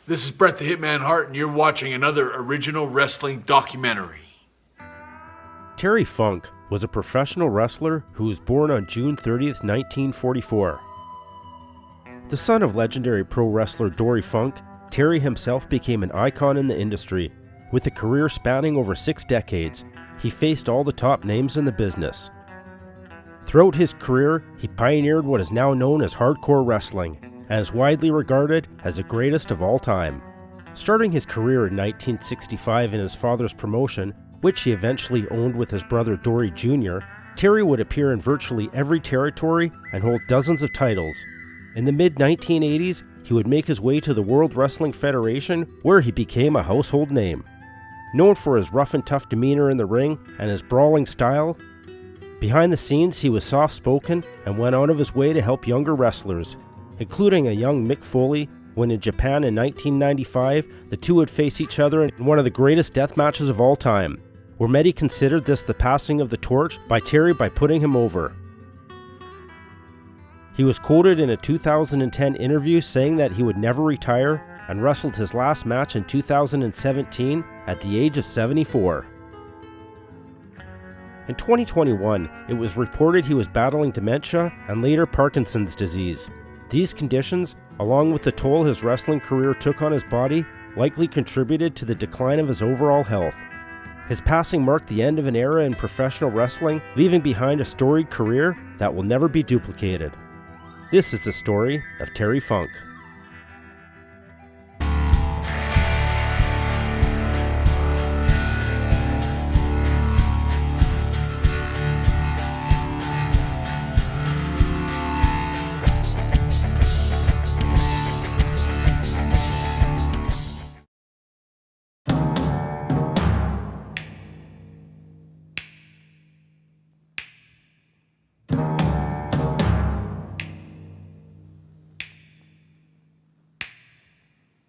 This is Brett the Hitman Hart, and you're watching another original wrestling documentary. Terry Funk was a professional wrestler who was born on June 30th, 1944. The son of legendary pro wrestler Dory Funk, Terry himself became an icon in the industry. With a career spanning over 6 decades, he faced all the top names in the business. Throughout his career, he pioneered what is now known as hardcore wrestling, and is widely regarded as the greatest of all time. Starting his career in 1965 in his father's promotion, which he eventually owned with his brother Dory Jr., Terry would appear in virtually every territory and hold dozens of titles. In the mid-1980s, he would make his way to the World Wrestling Federation, where he became a household name. Known for his rough and tough demeanor in the ring and his brawling style, behind the scenes he was soft-spoken and went out of his way to help younger wrestlers, including a young Mick Foley, when in Japan in 1995, the two would face each other in one of the greatest death matches of all time, where many considered this the passing of the torch by Terry by putting him over. He was quoted in a 2010 interview saying that he would never retire and wrestled his last match in 2017 at the age of 74. In 2021, it was reported he was battling dementia and later Parkinson's disease. These conditions, along with the toll his wrestling career took on his body, likely contributed to the decline of his overall health. His passing marked the end of an era in professional wrestling, leaving behind a storied career that will never be duplicated. This is the story of Terry Funk.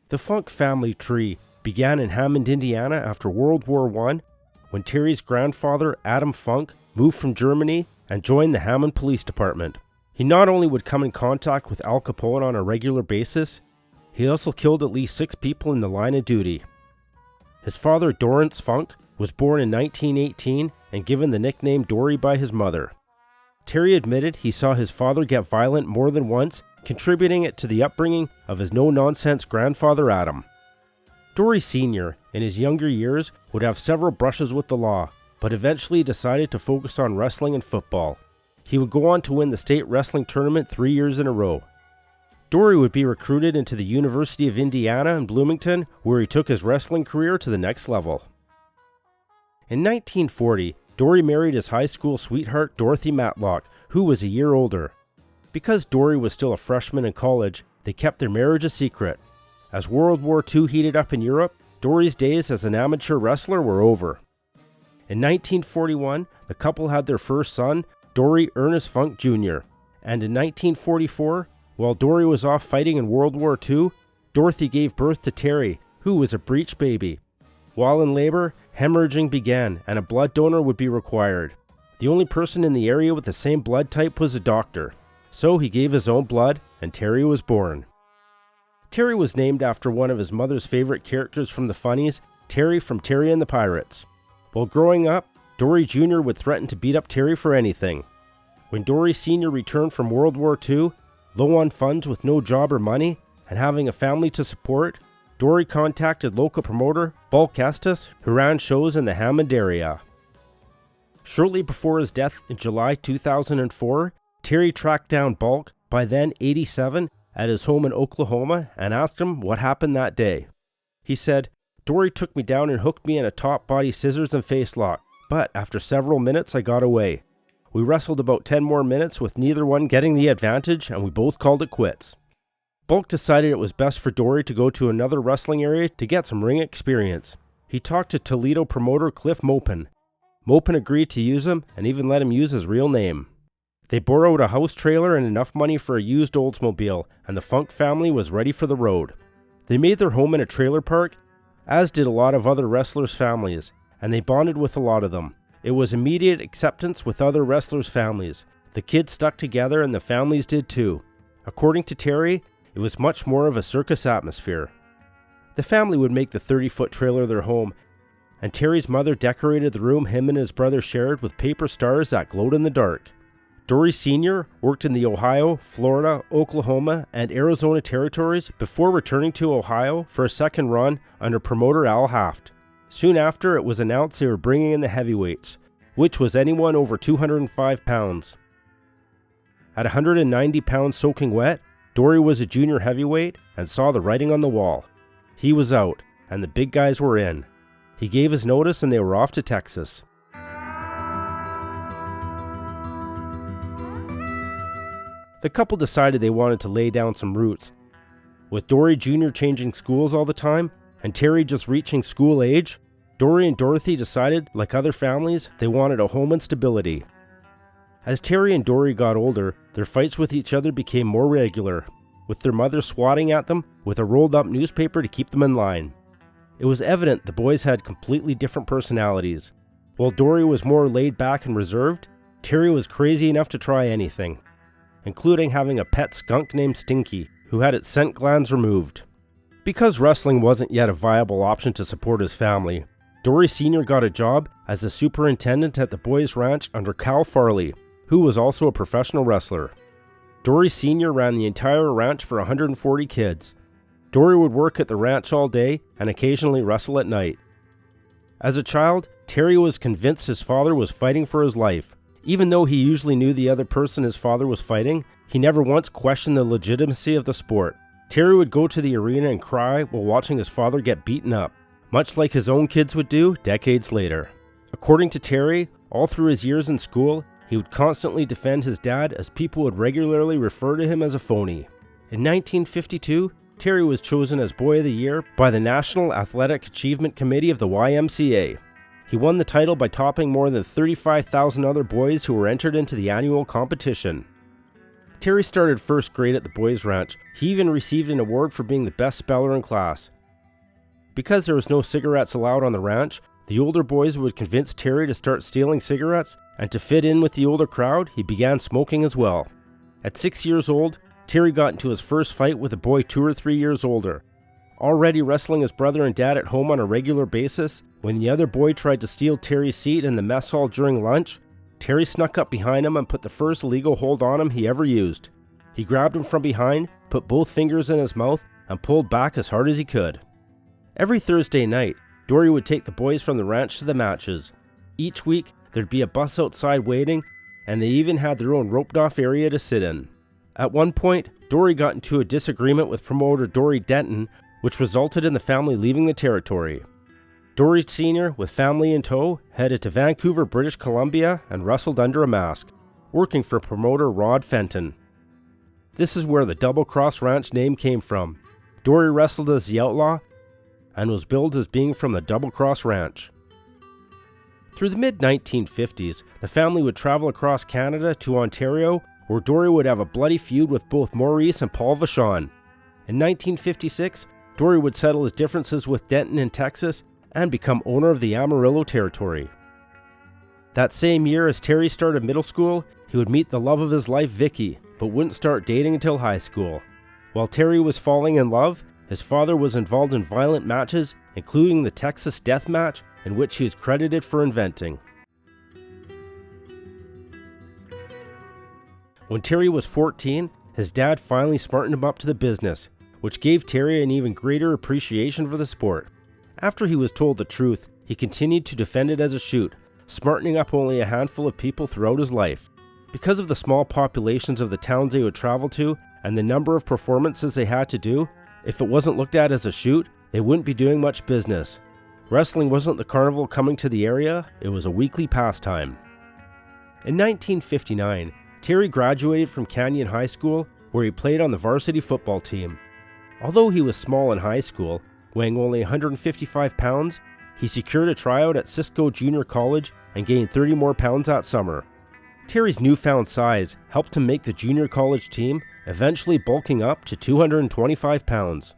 The Funk family tree began in Hammond, Indiana after World War I, when Terry's grandfather, Adam Funk, moved from Germany and joined the Hammond Police Department. He not only would come in contact with Al Capone on a regular basis, he also killed at least 6 people in the line of duty. His father, Dorrance Funk, was born in 1918 and given the nickname Dory by his mother. Terry admitted he saw his father get violent more than once, contributing it to the upbringing of his no-nonsense grandfather Adam. Dory Sr., in his younger years, would have several brushes with the law, but eventually decided to focus on wrestling and football. He would go on to win the state wrestling tournament 3 years in a row. Dory would be recruited into the University of Indiana in Bloomington, where he took his wrestling career to the next level. In 1940, Dory married his high school sweetheart Dorothy Matlock, who was a year older. Because Dory was still a freshman in college, they kept their marriage a secret. As World War II heated up in Europe, Dory's days as an amateur wrestler were over. In 1941, the couple had their first son, Dory Ernest Funk Jr., and in 1944, while Dory was off fighting in World War II, Dorothy gave birth to Terry, who was a breech baby. While in labor, hemorrhaging began and a blood donor would be required. The only person in the area with the same blood type was a doctor. So he gave his own blood, and Terry was born. Terry was named after one of his mother's favorite characters from the funnies, Terry from Terry and the Pirates. While growing up, Dory Jr. would threaten to beat up Terry for anything. When Dory Sr. returned from World War II, low on funds with no job or money, and having a family to support, Dory contacted local promoter Bulk Estes, who ran shows in the Hammond area. Shortly before his death in July 2004, Terry tracked down Bulk, by then 87, at his home in Oklahoma and asked him what happened that day. He said, "Dory took me down and hooked me in a top body scissors and face lock, but after several minutes I got away. We wrestled about 10 more minutes with neither one getting the advantage and we both called it quits." Bulk decided it was best for Dory to go to another wrestling area to get some ring experience. He talked to Toledo promoter Cliff Mopin. Mopin agreed to use him and even let him use his real name. They borrowed a house trailer and enough money for a used Oldsmobile, and the Funk family was ready for the road. They made their home in a trailer park, as did a lot of other wrestlers' families, and they bonded with a lot of them. It was immediate acceptance with other wrestlers' families. The kids stuck together and the families did too. According to Terry, it was much more of a circus atmosphere. The family would make the 30-foot trailer their home, and Terry's mother decorated the room him and his brother shared with paper stars that glowed in the dark. Dory Sr. worked in the Ohio, Florida, Oklahoma, and Arizona territories before returning to Ohio for a second run under promoter Al Haft. Soon after, it was announced they were bringing in the heavyweights, which was anyone over 205 pounds. At 190 pounds soaking wet, Dory was a junior heavyweight and saw the writing on the wall. He was out, and the big guys were in. He gave his notice and they were off to Texas. The couple decided they wanted to lay down some roots. With Dory Jr. changing schools all the time, and Terry just reaching school age, Dory and Dorothy decided, like other families, they wanted a home and stability. As Terry and Dory got older, their fights with each other became more regular, with their mother swatting at them with a rolled-up newspaper to keep them in line. It was evident the boys had completely different personalities. While Dory was more laid back and reserved, Terry was crazy enough to try anything, including having a pet skunk named Stinky, who had its scent glands removed. Because wrestling wasn't yet a viable option to support his family, Dory Sr. got a job as a superintendent at the boys' ranch under Cal Farley, who was also a professional wrestler. Dory Sr. ran the entire ranch for 140 kids. Dory would work at the ranch all day and occasionally wrestle at night. As a child, Terry was convinced his father was fighting for his life. Even though he usually knew the other person his father was fighting, he never once questioned the legitimacy of the sport. Terry would go to the arena and cry while watching his father get beaten up, much like his own kids would do decades later. According to Terry, all through his years in school, he would constantly defend his dad as people would regularly refer to him as a phony. In 1952, Terry was chosen as Boy of the Year by the National Athletic Achievement Committee of the YMCA. He won the title by topping more than 35,000 other boys who were entered into the annual competition. Terry started first grade at the boys' ranch. He even received an award for being the best speller in class. Because there was no cigarettes allowed on the ranch, the older boys would convince Terry to start stealing cigarettes, and to fit in with the older crowd, he began smoking as well. At 6 years old, Terry got into his first fight with a boy 2 or 3 years older. Already wrestling his brother and dad at home on a regular basis, when the other boy tried to steal Terry's seat in the mess hall during lunch, Terry snuck up behind him and put the first illegal hold on him he ever used. He grabbed him from behind, put both fingers in his mouth, and pulled back as hard as he could. Every Thursday night, Dory would take the boys from the ranch to the matches. Each week, there'd be a bus outside waiting, and they even had their own roped-off area to sit in. At one point, Dory got into a disagreement with promoter Dory Denton, which resulted in the family leaving the territory. Dory Sr., with family in tow, headed to Vancouver, British Columbia, and wrestled under a mask, working for promoter Rod Fenton. This is where the Double Cross Ranch name came from. Dory wrestled as the Outlaw, and was billed as being from the Double Cross Ranch. Through the mid-1950s, the family would travel across Canada to Ontario, where Dory would have a bloody feud with both Maurice and Paul Vachon. In 1956, Dory would settle his differences with Denton in Texas and become owner of the Amarillo territory. That same year, as Terry started middle school, he would meet the love of his life, Vicky, but wouldn't start dating until high school. While Terry was falling in love, his father was involved in violent matches, including the Texas Death Match, in which he is credited for inventing. When Terry was 14, his dad finally smartened him up to the business, which gave Terry an even greater appreciation for the sport. After he was told the truth, he continued to defend it as a shoot, smartening up only a handful of people throughout his life. Because of the small populations of the towns they would travel to, and the number of performances they had to do, if it wasn't looked at as a shoot, they wouldn't be doing much business. Wrestling wasn't the carnival coming to the area, it was a weekly pastime. In 1959, Terry graduated from Canyon High School, where he played on the varsity football team. Although he was small in high school, weighing only 155 pounds, he secured a tryout at Cisco Junior College and gained 30 more pounds that summer. Terry's newfound size helped him make the junior college team, eventually bulking up to 225 pounds.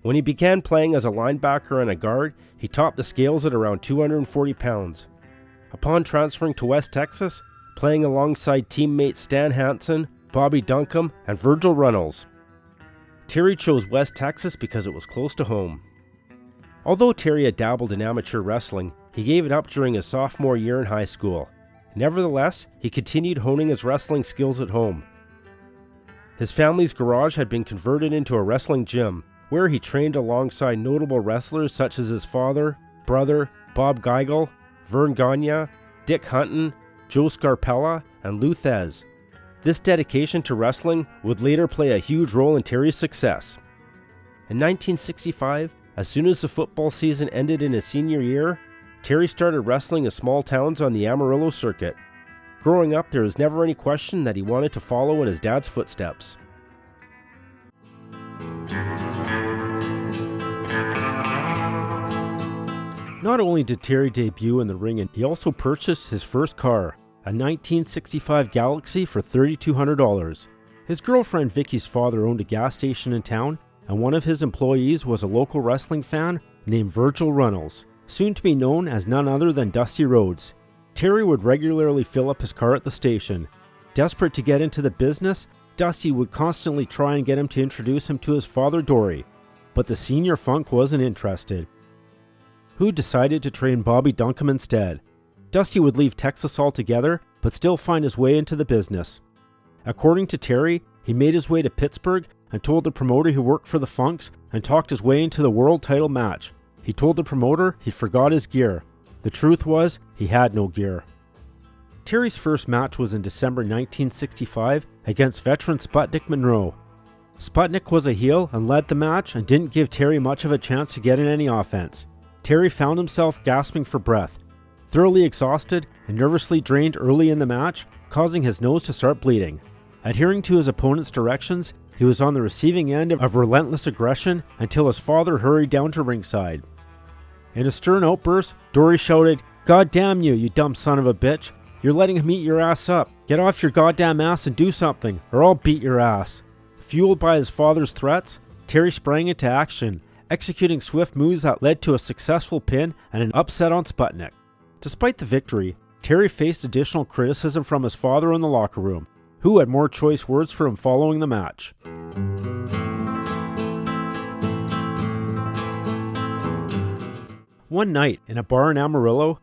When he began playing as a linebacker and a guard, he topped the scales at around 240 pounds. Upon transferring to West Texas, playing alongside teammates Stan Hansen, Bobby Duncombe, and Virgil Runnels. Terry chose West Texas because it was close to home. Although Terry had dabbled in amateur wrestling, he gave it up during his sophomore year in high school. Nevertheless, he continued honing his wrestling skills at home. His family's garage had been converted into a wrestling gym, where he trained alongside notable wrestlers such as his father, brother, Bob Geigel, Vern Gagne, Dick Hunton, Joe Scarpella, and Lou Thez. This dedication to wrestling would later play a huge role in Terry's success. In 1965, as soon as the football season ended in his senior year, Terry started wrestling in small towns on the Amarillo circuit. Growing up, there was never any question that he wanted to follow in his dad's footsteps. Not only did Terry debut in the ring, he also purchased his first car, a 1965 Galaxy for $3,200. His girlfriend Vicky's father owned a gas station in town, and one of his employees was a local wrestling fan named Virgil Runnels, soon to be known as none other than Dusty Rhodes. Terry would regularly fill up his car at the station. Desperate to get into the business, Dusty would constantly try and get him to introduce him to his father Dory, but the senior Funk wasn't interested. Who decided to train Bobby Duncombe instead. Dusty would leave Texas altogether, but still find his way into the business. According to Terry, he made his way to Pittsburgh and told the promoter he worked for the Funks and talked his way into the world title match. He told the promoter he forgot his gear. The truth was, he had no gear. Terry's first match was in December 1965 against veteran Sputnik Monroe. Sputnik was a heel and led the match and didn't give Terry much of a chance to get in any offense. Terry found himself gasping for breath, thoroughly exhausted and nervously drained early in the match, causing his nose to start bleeding. Adhering to his opponent's directions, he was on the receiving end of relentless aggression until his father hurried down to ringside. In a stern outburst, Dory shouted, "God damn you, you dumb son of a bitch. You're letting him eat your ass up. Get off your goddamn ass and do something, or I'll beat your ass." Fueled by his father's threats, Terry sprang into action, executing swift moves that led to a successful pin and an upset on Sputnik. Despite the victory, Terry faced additional criticism from his father in the locker room, who had more choice words for him following the match. One night, in a bar in Amarillo,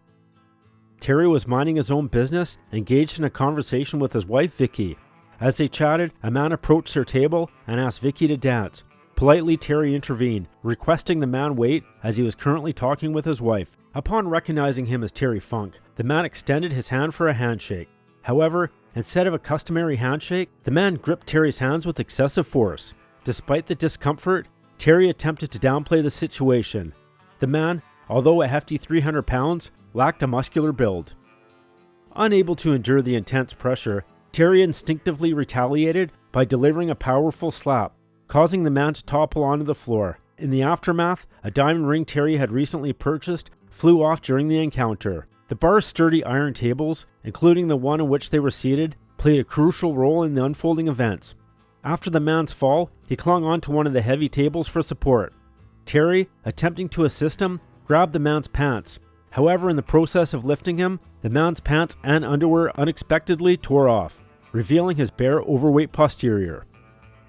Terry was minding his own business, engaged in a conversation with his wife Vicky. As they chatted, a man approached their table and asked Vicky to dance. Politely, Terry intervened, requesting the man wait as he was currently talking with his wife. Upon recognizing him as Terry Funk, the man extended his hand for a handshake. However, instead of a customary handshake, the man gripped Terry's hands with excessive force. Despite the discomfort, Terry attempted to downplay the situation. The man, although a hefty 300 pounds, lacked a muscular build. Unable to endure the intense pressure, Terry instinctively retaliated by delivering a powerful slap, causing the man to topple onto the floor. In the aftermath, a diamond ring Terry had recently purchased flew off during the encounter. The bar's sturdy iron tables, including the one in which they were seated, played a crucial role in the unfolding events. After the man's fall, he clung onto one of the heavy tables for support. Terry, attempting to assist him, grabbed the man's pants. However, in the process of lifting him, the man's pants and underwear unexpectedly tore off, revealing his bare, overweight posterior.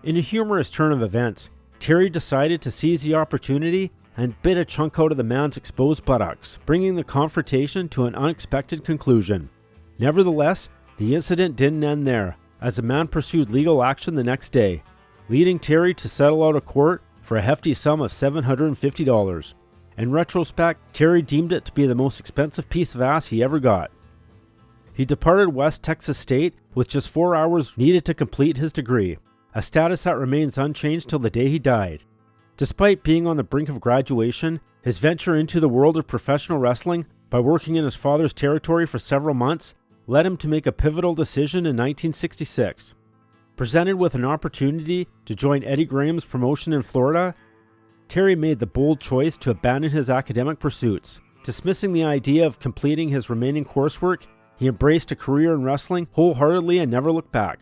In a humorous turn of events, Terry decided to seize the opportunity and bit a chunk out of the man's exposed buttocks, bringing the confrontation to an unexpected conclusion. Nevertheless, the incident didn't end there, as the man pursued legal action the next day, leading Terry to settle out of court for a hefty sum of $750. In retrospect, Terry deemed it to be the most expensive piece of ass he ever got. He departed West Texas State with just 4 hours needed to complete his degree, a status that remains unchanged till the day he died. Despite being on the brink of graduation, his venture into the world of professional wrestling by working in his father's territory for several months led him to make a pivotal decision in 1966. Presented with an opportunity to join Eddie Graham's promotion in Florida, Terry made the bold choice to abandon his academic pursuits. Dismissing the idea of completing his remaining coursework, he embraced a career in wrestling wholeheartedly and never looked back.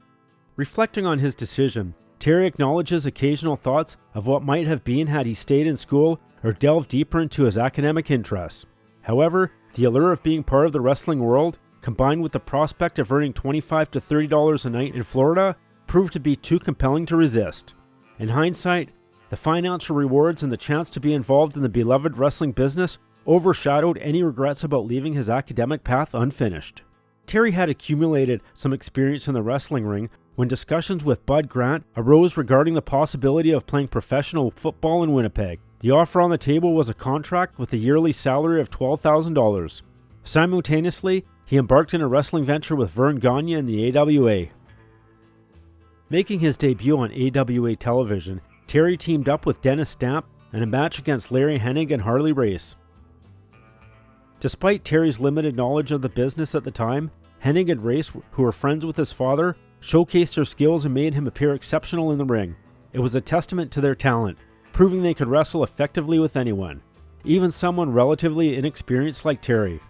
Reflecting on his decision, Terry acknowledges occasional thoughts of what might have been had he stayed in school or delved deeper into his academic interests. However, the allure of being part of the wrestling world, combined with the prospect of earning $25 to $30 a night in Florida, proved to be too compelling to resist. In hindsight, the financial rewards and the chance to be involved in the beloved wrestling business overshadowed any regrets about leaving his academic path unfinished. Terry had accumulated some experience in the wrestling ring when discussions with Bud Grant arose regarding the possibility of playing professional football in Winnipeg. The offer on the table was a contract with a yearly salary of $12,000. Simultaneously, he embarked in a wrestling venture with Vern Gagne in the AWA. Making his debut on AWA television, Terry teamed up with Dennis Stamp in a match against Larry Hennig and Harley Race. Despite Terry's limited knowledge of the business at the time, Hennig and Race, who were friends with his father, showcased their skills and made him appear exceptional in the ring. It was a testament to their talent, proving they could wrestle effectively with anyone, even someone relatively inexperienced like Terry.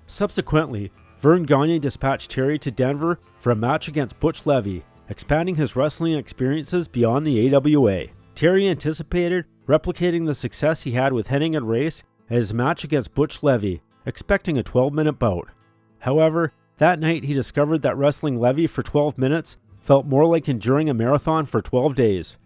Subsequently, Vern Gagne dispatched Terry to Denver for a match against Butch Levy, expanding his wrestling experiences beyond the AWA. Terry anticipated replicating the success he had with Hennig and Race at his match against Butch Levy, expecting a 12-minute bout. However, that night he discovered that wrestling Levy for 12 minutes felt more like enduring a marathon for 12 days.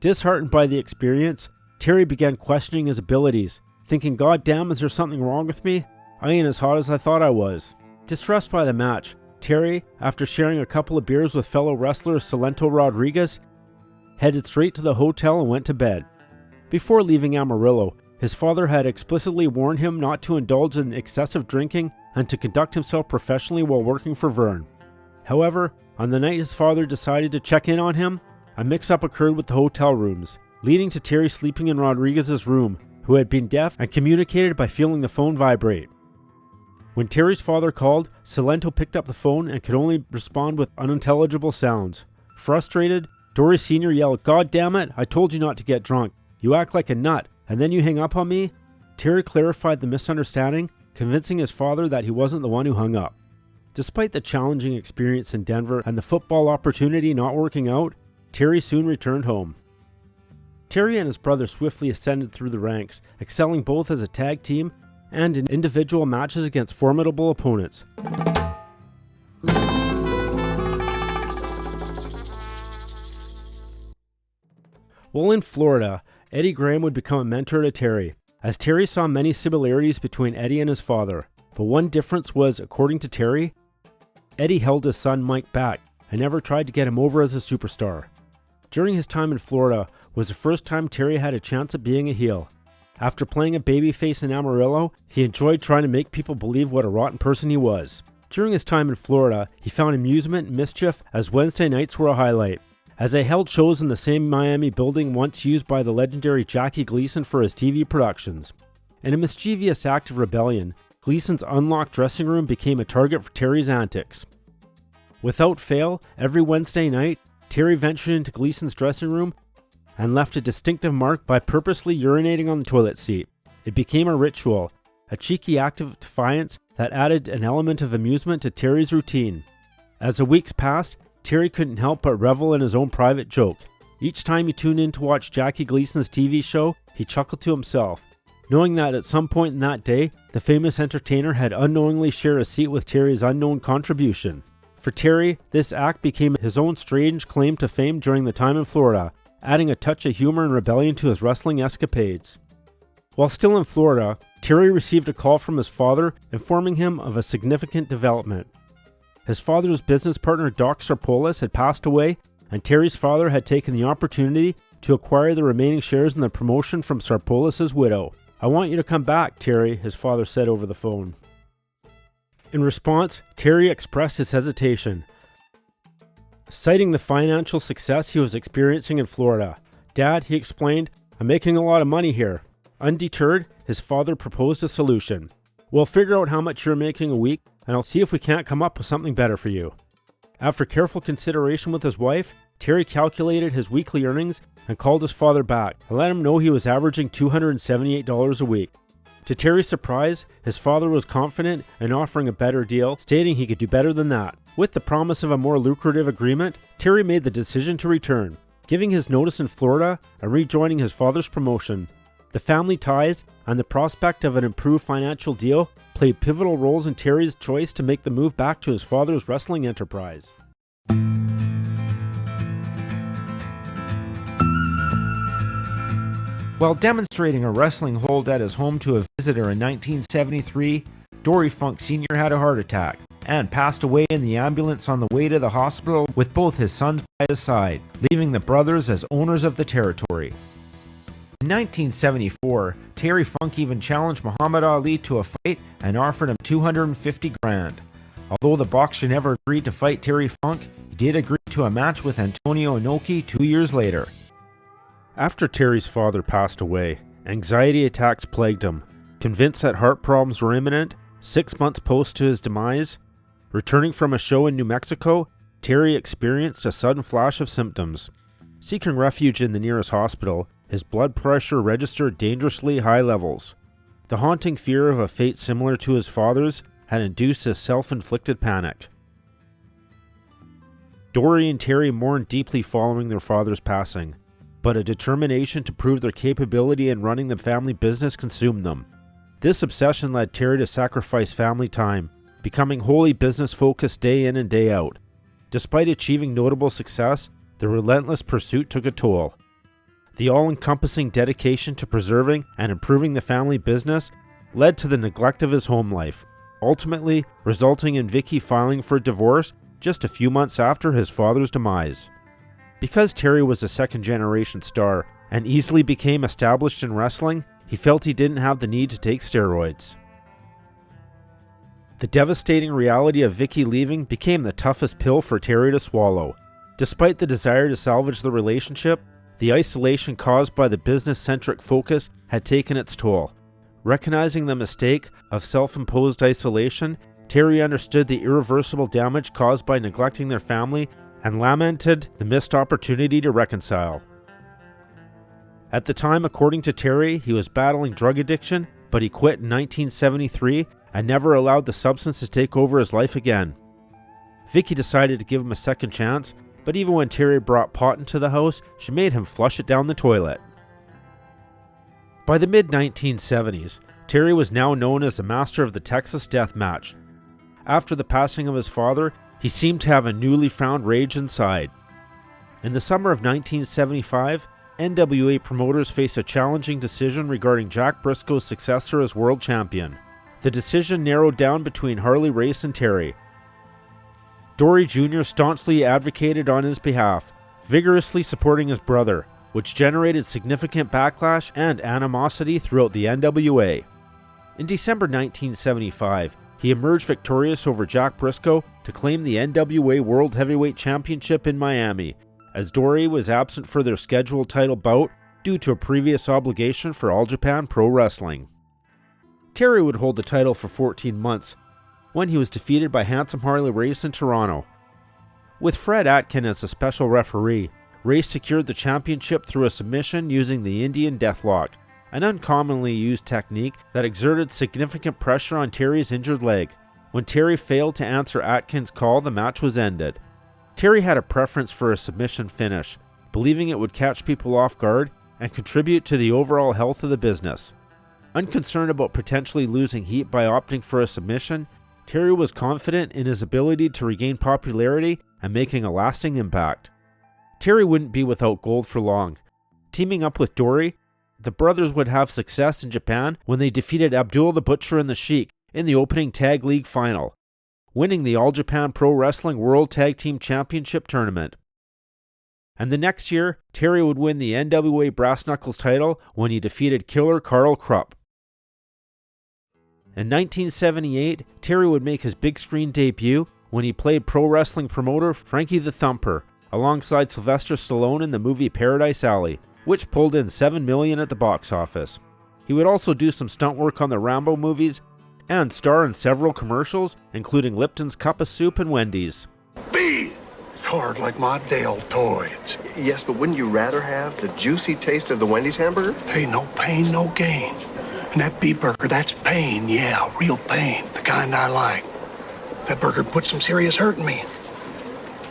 Disheartened by the experience, Terry began questioning his abilities, thinking, "God damn, is there something wrong with me? I ain't as hot as I thought I was." Distressed by the match, Terry, after sharing a couple of beers with fellow wrestler Salento Rodriguez, headed straight to the hotel and went to bed. Before leaving Amarillo, his father had explicitly warned him not to indulge in excessive drinking and to conduct himself professionally while working for Vern. However, on the night his father decided to check in on him, a mix-up occurred with the hotel rooms, leading to Terry sleeping in Rodriguez's room, who had been deaf and communicated by feeling the phone vibrate. When Terry's father called, Salento picked up the phone and could only respond with unintelligible sounds. Frustrated, Dory Sr. yelled, "God damn it, I told you not to get drunk. You act like a nut, and then you hang up on me?" Terry clarified the misunderstanding, convincing his father that he wasn't the one who hung up. Despite the challenging experience in Denver and the football opportunity not working out, Terry soon returned home. Terry and his brother swiftly ascended through the ranks, excelling both as a tag team and in individual matches against formidable opponents. While in Florida, Eddie Graham would become a mentor to Terry, as Terry saw many similarities between Eddie and his father. But one difference was, according to Terry, Eddie held his son Mike back and never tried to get him over as a superstar. During his time in Florida was the first time Terry had a chance at being a heel. After playing a babyface in Amarillo, he enjoyed trying to make people believe what a rotten person he was. During his time in Florida, he found amusement and mischief as Wednesday nights were a highlight, as they held shows in the same Miami building once used by the legendary Jackie Gleason for his TV productions. In a mischievous act of rebellion, Gleason's unlocked dressing room became a target for Terry's antics. Without fail, every Wednesday night, Terry ventured into Gleason's dressing room and left a distinctive mark by purposely urinating on the toilet seat. It became a ritual, a cheeky act of defiance that added an element of amusement to Terry's routine. As the weeks passed, Terry couldn't help but revel in his own private joke. Each time he tuned in to watch Jackie Gleason's TV show, he chuckled to himself, knowing that at some point in that day, the famous entertainer had unknowingly shared a seat with Terry's unknown contribution. For Terry, this act became his own strange claim to fame during the time in Florida, adding a touch of humor and rebellion to his wrestling escapades. While still in Florida, Terry received a call from his father informing him of a significant development. His father's business partner Doc Sarpolis had passed away, and Terry's father had taken the opportunity to acquire the remaining shares in the promotion from Sarpolis' widow. "I want you to come back, Terry," his father said over the phone. In response, Terry expressed his hesitation, citing the financial success he was experiencing in Florida. "Dad," he explained, "I'm making a lot of money here." Undeterred, his father proposed a solution. "We'll figure out how much you're making a week, and I'll see if we can't come up with something better for you." After careful consideration with his wife, Terry calculated his weekly earnings and called his father back and let him know he was averaging $278 a week. To Terry's surprise, his father was confident in offering a better deal, stating he could do better than that. With the promise of a more lucrative agreement, Terry made the decision to return, giving his notice in Florida and rejoining his father's promotion. The family ties and the prospect of an improved financial deal played pivotal roles in Terry's choice to make the move back to his father's wrestling enterprise. While demonstrating a wrestling hold at his home to a visitor in 1973, Dory Funk Sr. had a heart attack and passed away in the ambulance on the way to the hospital with both his sons by his side, leaving the brothers as owners of the territory. In 1974, Terry Funk even challenged Muhammad Ali to a fight and offered him $250,000. Although the boxer never agreed to fight Terry Funk, he did agree to a match with Antonio Inoki 2 years later. After Terry's father passed away, anxiety attacks plagued him. Convinced that heart problems were imminent, 6 months post to his demise, returning from a show in New Mexico, Terry experienced a sudden flash of symptoms. Seeking refuge in the nearest hospital, his blood pressure registered dangerously high levels. The haunting fear of a fate similar to his father's had induced his self-inflicted panic. Dory and Terry mourned deeply following their father's passing, but a determination to prove their capability in running the family business consumed them. This obsession led Terry to sacrifice family time, becoming wholly business-focused day in and day out. Despite achieving notable success, the relentless pursuit took a toll. The all-encompassing dedication to preserving and improving the family business led to the neglect of his home life, ultimately resulting in Vicky filing for divorce just a few months after his father's demise. Because Terry was a second-generation star and easily became established in wrestling, he felt he didn't have the need to take steroids. The devastating reality of Vicky leaving became the toughest pill for Terry to swallow. Despite the desire to salvage the relationship, the isolation caused by the business-centric focus had taken its toll. Recognizing the mistake of self-imposed isolation, Terry understood the irreversible damage caused by neglecting their family and lamented the missed opportunity to reconcile. At the time, according to Terry, he was battling drug addiction, but he quit in 1973 and never allowed the substance to take over his life again. Vicky decided to give him a second chance, but even when Terry brought pot into the house, she made him flush it down the toilet. By the mid-1970s, Terry was now known as the master of the Texas Death Match. After the passing of his father, he seemed to have a newly found rage inside. In the summer of 1975, NWA promoters faced a challenging decision regarding Jack Briscoe's successor as world champion. The decision narrowed down between Harley Race and Terry. Dory Jr. staunchly advocated on his behalf, vigorously supporting his brother, which generated significant backlash and animosity throughout the NWA. In December 1975, he emerged victorious over Jack Briscoe to claim the NWA World Heavyweight Championship in Miami, as Dory was absent for their scheduled title bout due to a previous obligation for All Japan Pro Wrestling. Terry would hold the title for 14 months, when he was defeated by Handsome Harley Race in Toronto. With Fred Atkin as a special referee, Race secured the championship through a submission using the Indian Deathlock, an uncommonly used technique that exerted significant pressure on Terry's injured leg. When Terry failed to answer Atkins' call, the match was ended. Terry had a preference for a submission finish, believing it would catch people off guard and contribute to the overall health of the business. Unconcerned about potentially losing heat by opting for a submission, Terry was confident in his ability to regain popularity and making a lasting impact. Terry wouldn't be without gold for long. Teaming up with Dory, the brothers would have success in Japan when they defeated Abdul the Butcher and the Sheik in the opening Tag League final, winning the All Japan Pro Wrestling World Tag Team Championship tournament. And the next year, Terry would win the NWA Brass Knuckles title when he defeated Killer Karl Krupp. In 1978, Terry would make his big screen debut when he played pro wrestling promoter Frankie the Thumper alongside Sylvester Stallone in the movie Paradise Alley, which pulled in $7 million at the box office. He would also do some stunt work on the Rambo movies and star in several commercials, including Lipton's Cup of Soup and Wendy's. B! It's hard like my Deltoids. Yes, but wouldn't you rather have the juicy taste of the Wendy's hamburger? Hey, no pain, no gain. And that beef burger, that's pain, yeah, real pain, the kind I like. That burger put some serious hurt in me.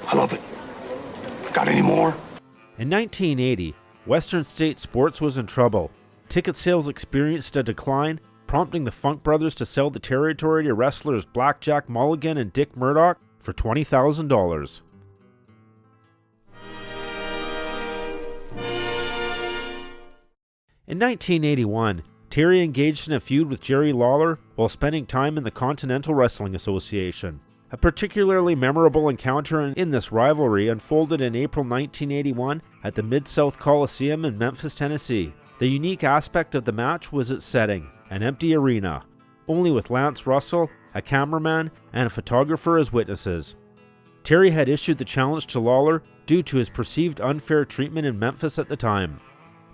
I love it. Got any more? In 1980, Western State Sports was in trouble. Ticket sales experienced a decline, prompting the Funk brothers to sell the territory to wrestlers Blackjack Mulligan and Dick Murdoch for $20,000. In 1981, Terry engaged in a feud with Jerry Lawler while spending time in the Continental Wrestling Association. A particularly memorable encounter in this rivalry unfolded in April 1981 at the Mid-South Coliseum in Memphis, Tennessee. The unique aspect of the match was its setting, an empty arena, only with Lance Russell, a cameraman, and a photographer as witnesses. Terry had issued the challenge to Lawler due to his perceived unfair treatment in Memphis at the time.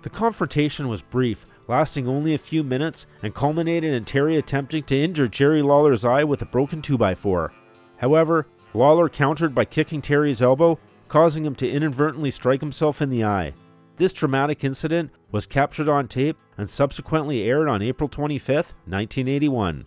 The confrontation was brief, lasting only a few minutes, and culminated in Terry attempting to injure Jerry Lawler's eye with a broken 2x4. However, Lawler countered by kicking Terry's elbow, causing him to inadvertently strike himself in the eye. This dramatic incident was captured on tape and subsequently aired on April 25, 1981.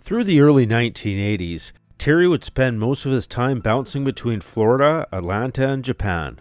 Through the early 1980s, Terry would spend most of his time bouncing between Florida, Atlanta, and Japan.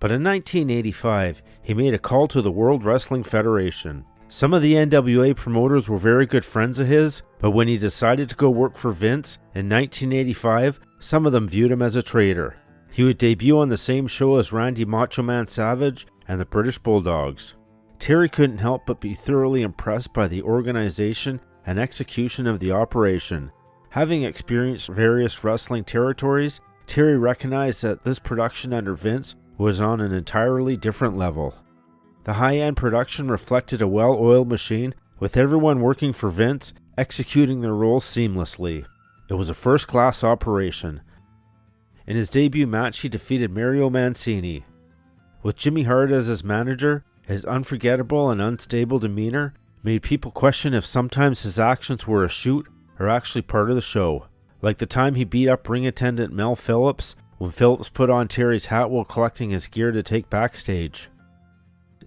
But in 1985, he made a call to the World Wrestling Federation. Some of the NWA promoters were very good friends of his, but when he decided to go work for Vince in 1985, some of them viewed him as a traitor. He would debut on the same show as Randy Macho Man Savage and the British Bulldogs. Terry couldn't help but be thoroughly impressed by the organization and execution of the operation. Having experienced various wrestling territories, Terry recognized that this production under Vince was on an entirely different level. The high-end production reflected a well-oiled machine, with everyone working for Vince executing their roles seamlessly. It was a first-class operation. In his debut match, he defeated Mario Mancini. With Jimmy Hart as his manager, his unforgettable and unstable demeanor made people question if sometimes his actions were a shoot or actually part of the show. Like the time he beat up ring attendant Mel Phillips when Phillips put on Terry's hat while collecting his gear to take backstage.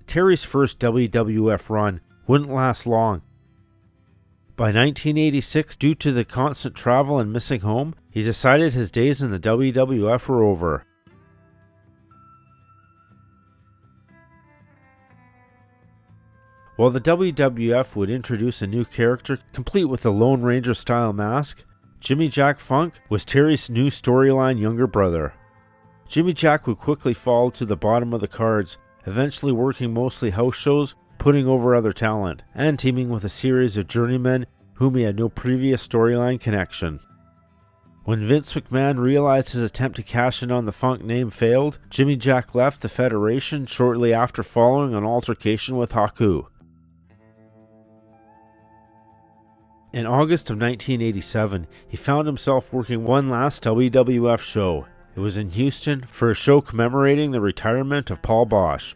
Terry's first WWF run wouldn't last long. By 1986, due to the constant travel and missing home, he decided his days in the WWF were over. While the WWF would introduce a new character complete with a Lone Ranger style mask, Jimmy Jack Funk was Terry's new storyline younger brother. Jimmy Jack would quickly fall to the bottom of the cards, eventually working mostly house shows, putting over other talent, and teaming with a series of journeymen whom he had no previous storyline connection. When Vince McMahon realized his attempt to cash in on the Funk name failed, Jimmy Jack left the Federation shortly after following an altercation with Haku. In August of 1987, he found himself working one last WWF show. It was in Houston for a show commemorating the retirement of Paul Bosch.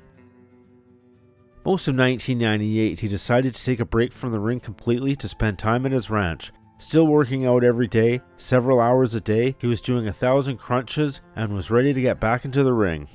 Most of 1998, he decided to take a break from the ring completely to spend time at his ranch. Still working out every day, several hours a day, he was doing 1,000 crunches and was ready to get back into the ring.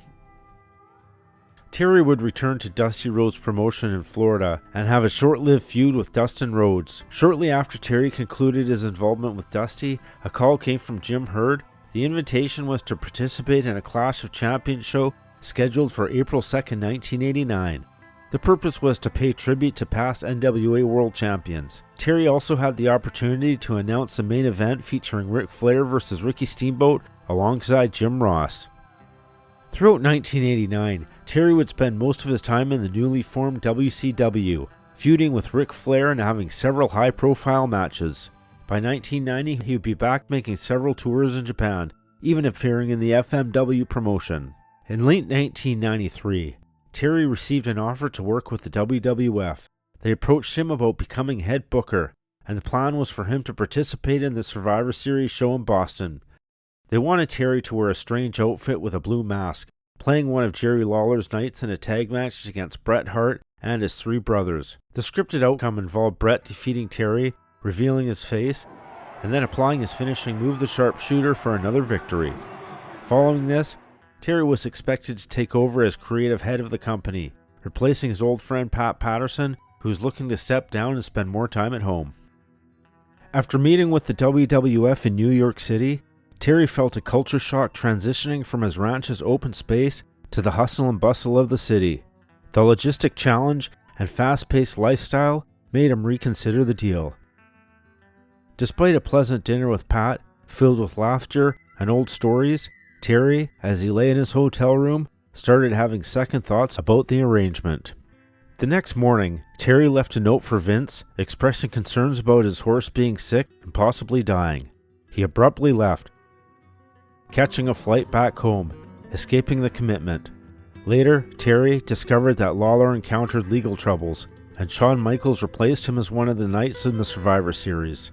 Terry would return to Dusty Rhodes' promotion in Florida and have a short-lived feud with Dustin Rhodes. Shortly after Terry concluded his involvement with Dusty, a call came from Jim Herd. The invitation was to participate in a Clash of Champions show scheduled for April 2, 1989. The purpose was to pay tribute to past NWA World Champions. Terry also had the opportunity to announce the main event featuring Ric Flair vs. Ricky Steamboat alongside Jim Ross. Throughout 1989, Terry would spend most of his time in the newly formed WCW, feuding with Ric Flair and having several high-profile matches. By 1990, he would be back making several tours in Japan, even appearing in the FMW promotion. In late 1993, Terry received an offer to work with the WWF. They approached him about becoming head booker, and the plan was for him to participate in the Survivor Series show in Boston. They wanted Terry to wear a strange outfit with a blue mask, playing one of Jerry Lawler's nights in a tag match against Bret Hart and his three brothers. The scripted outcome involved Bret defeating Terry, revealing his face, and then applying his finishing move, the sharpshooter, for another victory. Following this, Terry was expected to take over as creative head of the company, replacing his old friend Pat Patterson, who was looking to step down and spend more time at home. After meeting with the WWF in New York City, Terry felt a culture shock transitioning from his ranch's open space to the hustle and bustle of the city. The logistic challenge and fast-paced lifestyle made him reconsider the deal. Despite a pleasant dinner with Pat, filled with laughter and old stories, Terry, as he lay in his hotel room, started having second thoughts about the arrangement. The next morning, Terry left a note for Vince, expressing concerns about his horse being sick and possibly dying. He abruptly left, catching a flight back home, escaping the commitment. Later, Terry discovered that Lawler encountered legal troubles, and Shawn Michaels replaced him as one of the knights in the Survivor Series.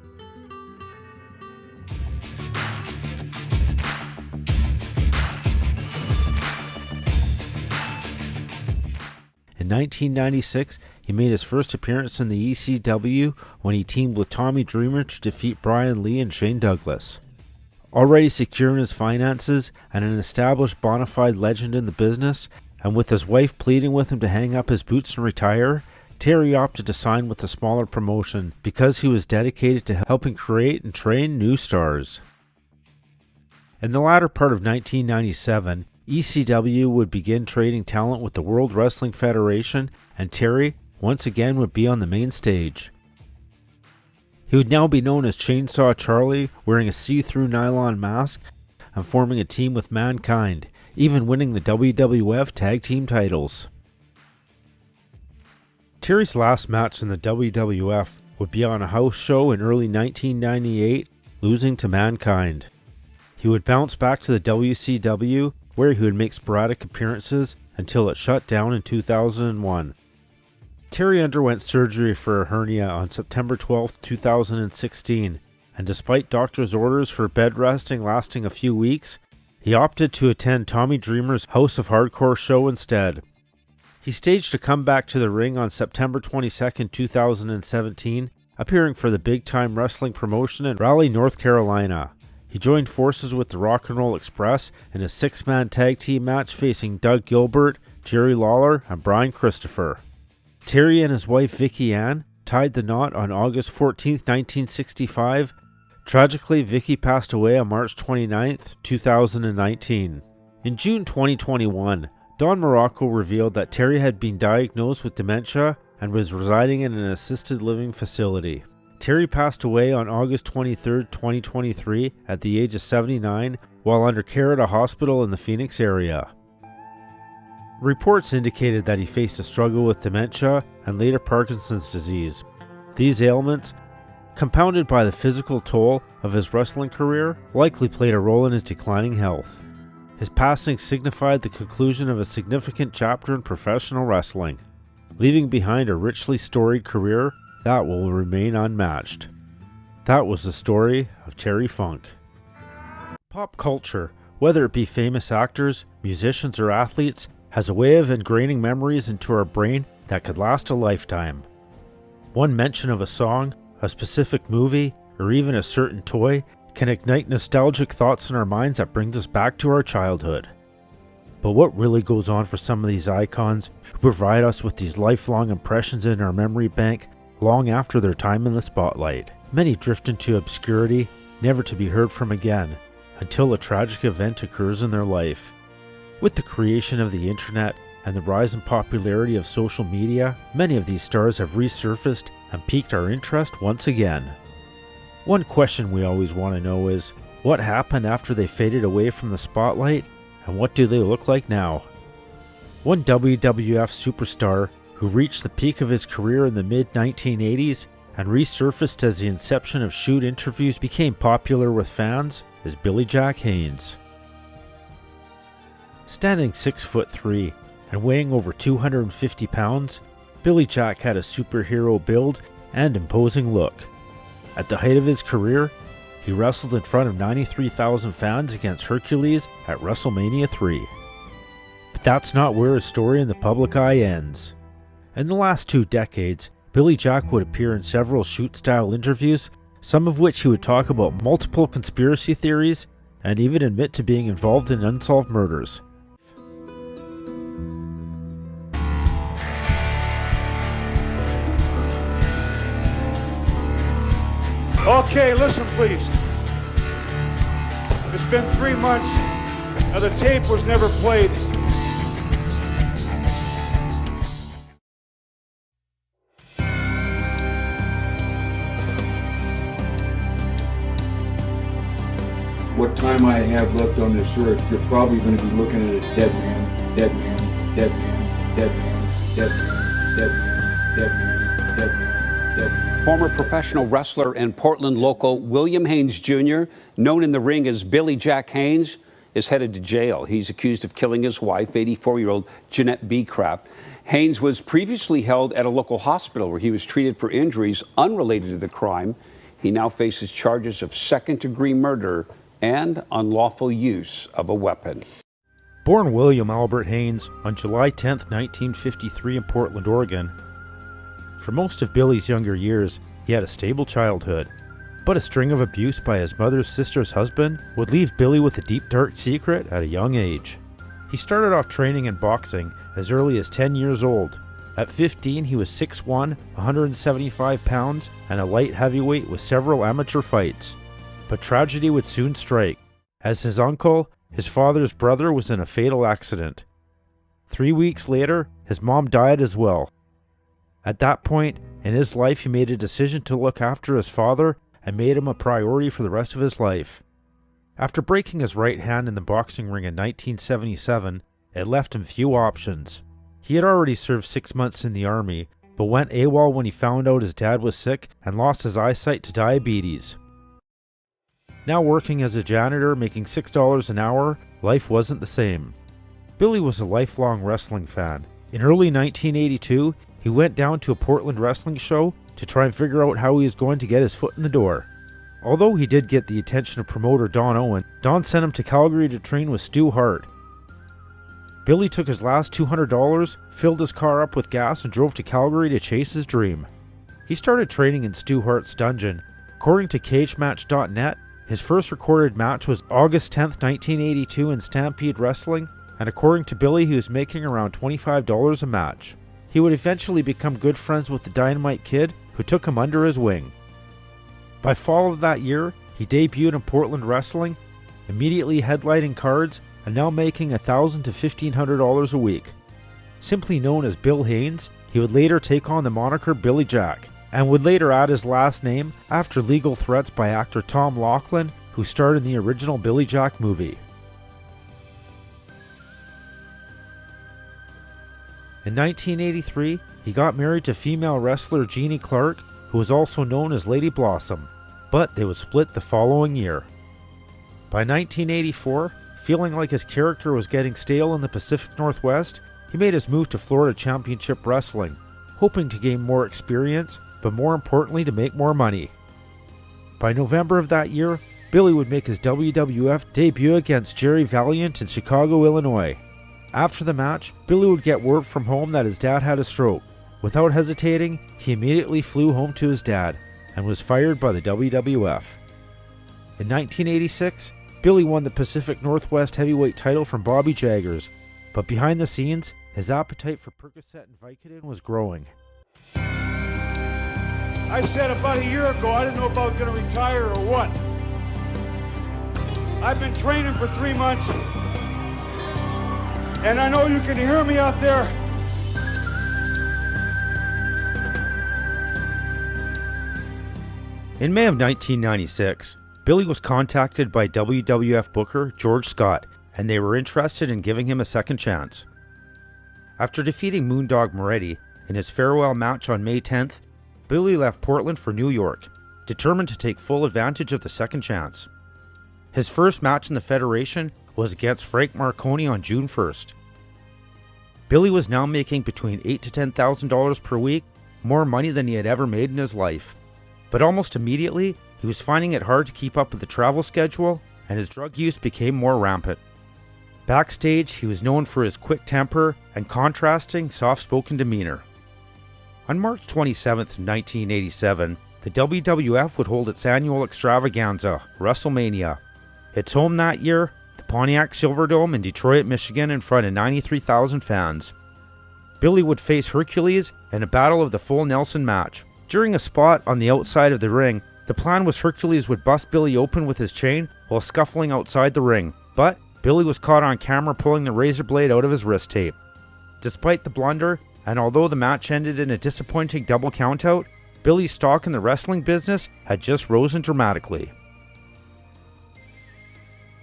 In 1996, he made his first appearance in the ECW when he teamed with Tommy Dreamer to defeat Brian Lee and Shane Douglas. Already secure in his finances and an established bona fide legend in the business, and with his wife pleading with him to hang up his boots and retire, Terry opted to sign with a smaller promotion because he was dedicated to helping create and train new stars. In the latter part of 1997, ECW would begin trading talent with the World Wrestling Federation, and Terry once again would be on the main stage. He would now be known as Chainsaw Charlie, wearing a see-through nylon mask and forming a team with Mankind, even winning the WWF Tag Team titles. Terry's last match in the WWF would be on a house show in early 1998, losing to Mankind. He would bounce back to the WCW, where he would make sporadic appearances until it shut down in 2001. Terry underwent surgery for a hernia on September 12, 2016, and despite doctor's orders for bed resting lasting a few weeks, he opted to attend Tommy Dreamer's House of Hardcore show instead. He staged a comeback to the ring on September 22, 2017, appearing for the Big Time Wrestling promotion in Raleigh, North Carolina. He joined forces with the Rock and Roll Express in a six-man tag team match facing Doug Gilbert, Jerry Lawler, and Brian Christopher. Terry and his wife Vicky Ann tied the knot on August 14, 1965. Tragically, Vicky passed away on March 29, 2019. In June 2021, Don Morocco revealed that Terry had been diagnosed with dementia and was residing in an assisted living facility. Terry passed away on August 23, 2023 at the age of 79 while under care at a hospital in the Phoenix area. Reports indicated that he faced a struggle with dementia and later Parkinson's disease. These ailments, compounded by the physical toll of his wrestling career, likely played a role in his declining health. His passing signified the conclusion of a significant chapter in professional wrestling, leaving behind a richly storied career that will remain unmatched. That was the story of Terry Funk. Pop culture, whether it be famous actors, musicians, or athletes, has a way of ingraining memories into our brain that could last a lifetime. One mention of a song, a specific movie, or even a certain toy can ignite nostalgic thoughts in our minds that brings us back to our childhood. But what really goes on for some of these icons who provide us with these lifelong impressions in our memory bank long after their time in the spotlight? Many drift into obscurity, never to be heard from again, until a tragic event occurs in their life. With the creation of the internet and the rise in popularity of social media, many of these stars have resurfaced and piqued our interest once again. One question we always want to know is, what happened after they faded away from the spotlight, and what do they look like now? One WWF superstar who reached the peak of his career in the mid-1980s and resurfaced as the inception of shoot interviews became popular with fans is Billy Jack Haynes. Standing 6'3" and weighing over 250 pounds, Billy Jack had a superhero build and imposing look. At the height of his career, he wrestled in front of 93,000 fans against Hercules at WrestleMania 3. But that's not where his story in the public eye ends. In the last 2 decades, Billy Jack would appear in several shoot-style interviews, some of which he would talk about multiple conspiracy theories and even admit to being involved in unsolved murders. Okay, listen please. It's been 3 months. Now the tape was never played. What time I have left on this earth, you're probably going to be looking at a dead man, dead man, dead man, dead man, dead man, dead man, dead man, dead man, dead man. Former professional wrestler and Portland local William Haynes Jr., known in the ring as Billy Jack Haynes, is headed to jail. He's accused of killing his wife, 84-year-old Jeanette Beecraft. Haynes was previously held at a local hospital where he was treated for injuries unrelated to the crime. He now faces charges of second-degree murder and unlawful use of a weapon. Born William Albert Haynes on July 10, 1953 in Portland, Oregon. For most of Billy's younger years, he had a stable childhood, but a string of abuse by his mother's sister's husband would leave Billy with a deep, dark secret at a young age. He started off training in boxing as early as 10 years old. At 15, he was 6'1", 175 pounds, and a light heavyweight with several amateur fights. But tragedy would soon strike, as his uncle, his father's brother, was in a fatal accident. 3 weeks later, his mom died as well. At that point in his life, he made a decision to look after his father and made him a priority for the rest of his life. After breaking his right hand in the boxing ring in 1977, it left him few options. He had already served 6 months in the army, but went AWOL when he found out his dad was sick and lost his eyesight to diabetes. Now working as a janitor, making $6 an hour, life wasn't the same. Billy was a lifelong wrestling fan. In early 1982, he went down to a Portland wrestling show to try and figure out how he was going to get his foot in the door. Although he did get the attention of promoter Don Owen, Don sent him to Calgary to train with Stu Hart. Billy took his last $200, filled his car up with gas, and drove to Calgary to chase his dream. He started training in Stu Hart's dungeon. According to CageMatch.net, his first recorded match was August 10, 1982 in Stampede Wrestling, and according to Billy, he was making around $25 a match. He would eventually become good friends with the Dynamite Kid, who took him under his wing. By fall of that year, he debuted in Portland Wrestling, immediately headlining cards and now making $1,000 to $1,500 a week. Simply known as Bill Haynes, he would later take on the moniker Billy Jack, and would later add his last name after legal threats by actor Tom Laughlin, who starred in the original Billy Jack movie. In 1983, he got married to female wrestler Jeannie Clark, who was also known as Lady Blossom, but they would split the following year. By 1984, feeling like his character was getting stale in the Pacific Northwest, he made his move to Florida Championship Wrestling, hoping to gain more experience, but more importantly to make more money. By November of that year, Billy would make his WWF debut against Jerry Valiant in Chicago, Illinois. After the match, Billy would get word from home that his dad had a stroke. Without hesitating, he immediately flew home to his dad and was fired by the WWF. In 1986, Billy won the Pacific Northwest heavyweight title from Bobby Jaggers, but behind the scenes, his appetite for Percocet and Vicodin was growing. I said about a year ago I didn't know if I was going to retire or what. I've been training for 3 months, and I know you can hear me out there. In May of 1996, Billy was contacted by WWF booker George Scott, and they were interested in giving him a second chance. After defeating Moondog Moretti in his farewell match on May 10th, Billy left Portland for New York, determined to take full advantage of the second chance. His first match in the Federation was against Frank Marconi on June 1st. Billy was now making between $8,000 to $10,000 per week, more money than he had ever made in his life. But almost immediately, he was finding it hard to keep up with the travel schedule, and his drug use became more rampant. Backstage, he was known for his quick temper and contrasting, soft-spoken demeanor. On March 27, 1987, the WWF would hold its annual extravaganza, WrestleMania. Its home that year, the Pontiac Silverdome in Detroit, Michigan, in front of 93,000 fans. Billy would face Hercules in a Battle of the Full Nelson match. During a spot on the outside of the ring, the plan was Hercules would bust Billy open with his chain while scuffling outside the ring, but Billy was caught on camera pulling the razor blade out of his wrist tape. Despite the blunder, and although the match ended in a disappointing double countout, Billy's stock in the wrestling business had just risen dramatically.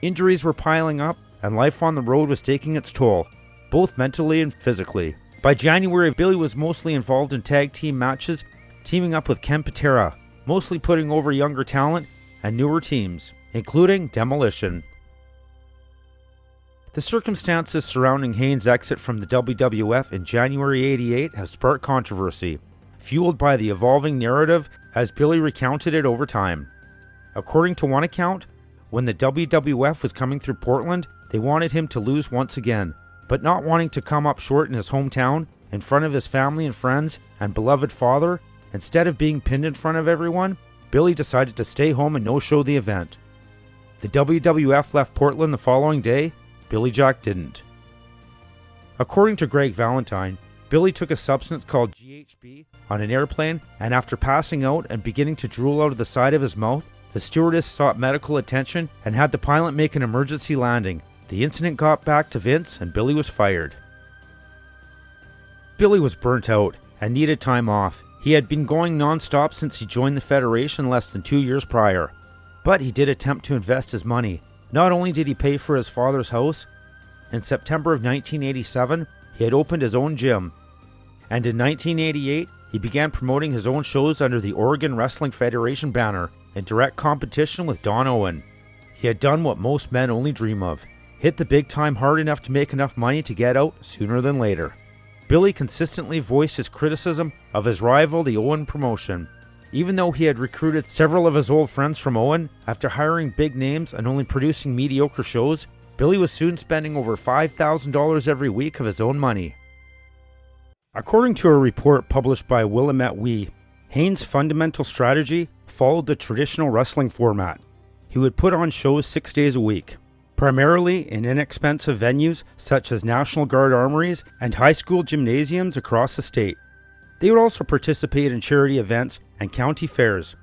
Injuries were piling up, and life on the road was taking its toll, both mentally and physically. By January, Billy was mostly involved in tag team matches, teaming up with Ken Patera, mostly putting over younger talent and newer teams, including Demolition. The circumstances surrounding Haynes' exit from the WWF in January '88 have sparked controversy, fueled by the evolving narrative as Billy recounted it over time. According to one account, when the WWF was coming through Portland, they wanted him to lose once again, but not wanting to come up short in his hometown, in front of his family and friends and beloved father, instead of being pinned in front of everyone, Billy decided to stay home and no-show the event. The WWF left Portland the following day. Billy Jack didn't. According to Greg Valentine, Billy took a substance called GHB on an airplane, and after passing out and beginning to drool out of the side of his mouth, the stewardess sought medical attention and had the pilot make an emergency landing. The incident got back to Vince and Billy was fired. Billy was burnt out and needed time off. He had been going non-stop since he joined the Federation less than 2 years prior. But he did attempt to invest his money. Not only did he pay for his father's house, in September of 1987, he had opened his own gym. And in 1988, he began promoting his own shows under the Oregon Wrestling Federation banner in direct competition with Don Owen. He had done what most men only dream of, hit the big time hard enough to make enough money to get out sooner than later. Billy consistently voiced his criticism of his rival, the Owen promotion. Even though he had recruited several of his old friends from Owen, after hiring big names and only producing mediocre shows, Billy was soon spending over $5,000 every week of his own money. According to a report published by Willamette Wee, Haynes' fundamental strategy followed the traditional wrestling format. He would put on shows 6 days a week, primarily in inexpensive venues such as National Guard armories and high school gymnasiums across the state. They would also participate in charity events and county fairs.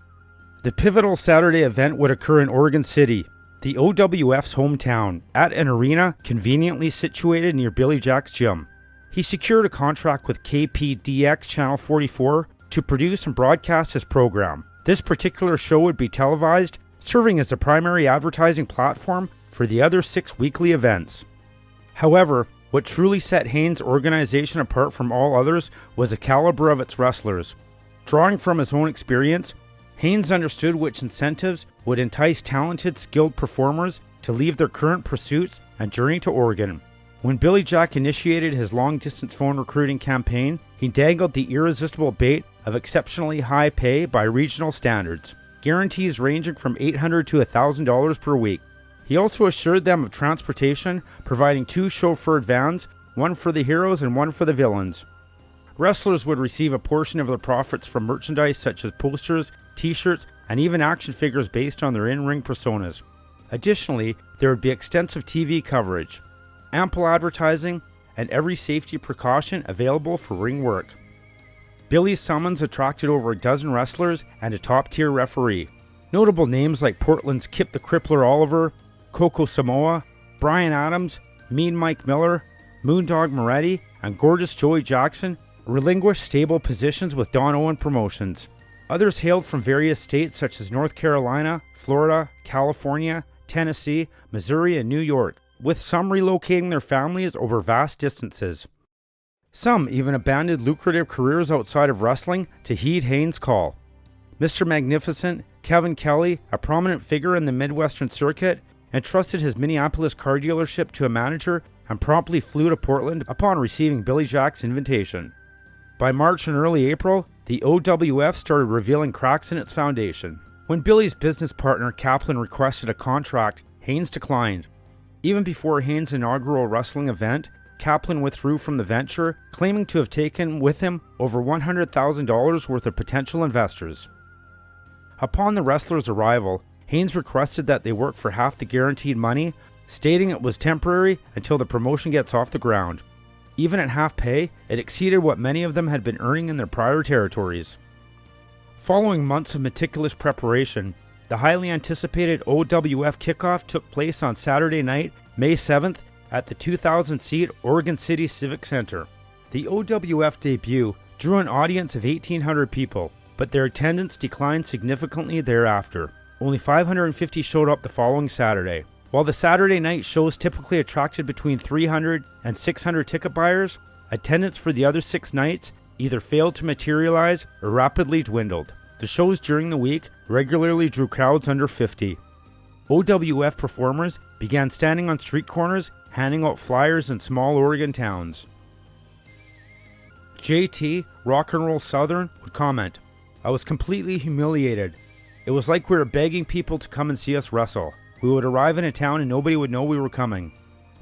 The pivotal Saturday event would occur in Oregon City, the OWF's hometown, at an arena conveniently situated near Billy Jack's gym. He secured a contract with KPDX Channel 44 to produce and broadcast his program. This particular show would be televised, serving as the primary advertising platform for the other 6 weekly events. However, what truly set Haynes' organization apart from all others was the caliber of its wrestlers. Drawing from his own experience, Haynes understood which incentives would entice talented, skilled performers to leave their current pursuits and journey to Oregon. When Billy Jack initiated his long-distance phone recruiting campaign, he dangled the irresistible bait of exceptionally high pay by regional standards, guarantees ranging from $800 to $1,000 per week. He also assured them of transportation, providing 2 chauffeured vans, one for the heroes and one for the villains. Wrestlers would receive a portion of their profits from merchandise such as posters, t-shirts, and even action figures based on their in-ring personas. Additionally, there would be extensive TV coverage, ample advertising, and every safety precaution available for ring work. Billy's summons attracted over a dozen wrestlers and a top-tier referee. Notable names like Portland's Kip the Crippler Oliver, Coco Samoa, Brian Adams, Mean Mike Miller, Moondog Moretti, and Gorgeous Joey Jackson relinquished stable positions with Don Owen Promotions. Others hailed from various states such as North Carolina, Florida, California, Tennessee, Missouri, and New York, with some relocating their families over vast distances. Some even abandoned lucrative careers outside of wrestling to heed Haynes' call. Mr. Magnificent, Kevin Kelly, a prominent figure in the Midwestern circuit, entrusted his Minneapolis car dealership to a manager and promptly flew to Portland upon receiving Billy Jack's invitation. By March and early April, the OWF started revealing cracks in its foundation. When Billy's business partner Kaplan requested a contract, Haynes declined. Even before Haynes' inaugural wrestling event, Kaplan withdrew from the venture, claiming to have taken with him over $100,000 worth of potential investors. Upon the wrestlers' arrival, Haynes requested that they work for half the guaranteed money, stating it was temporary until the promotion gets off the ground. Even at half pay, it exceeded what many of them had been earning in their prior territories. Following months of meticulous preparation, the highly anticipated OWF kickoff took place on Saturday night, May 7th, at the 2,000-seat Oregon City Civic Center. The OWF debut drew an audience of 1,800 people, but their attendance declined significantly thereafter. Only 550 showed up the following Saturday. While the Saturday night shows typically attracted between 300 and 600 ticket buyers, attendance for the other 6 nights either failed to materialize or rapidly dwindled. The shows during the week regularly drew crowds under 50. OWF performers began standing on street corners handing out flyers in small Oregon towns. JT, Rock and Roll Southern, would comment, "I was completely humiliated. It was like we were begging people to come and see us wrestle. We would arrive in a town and nobody would know we were coming.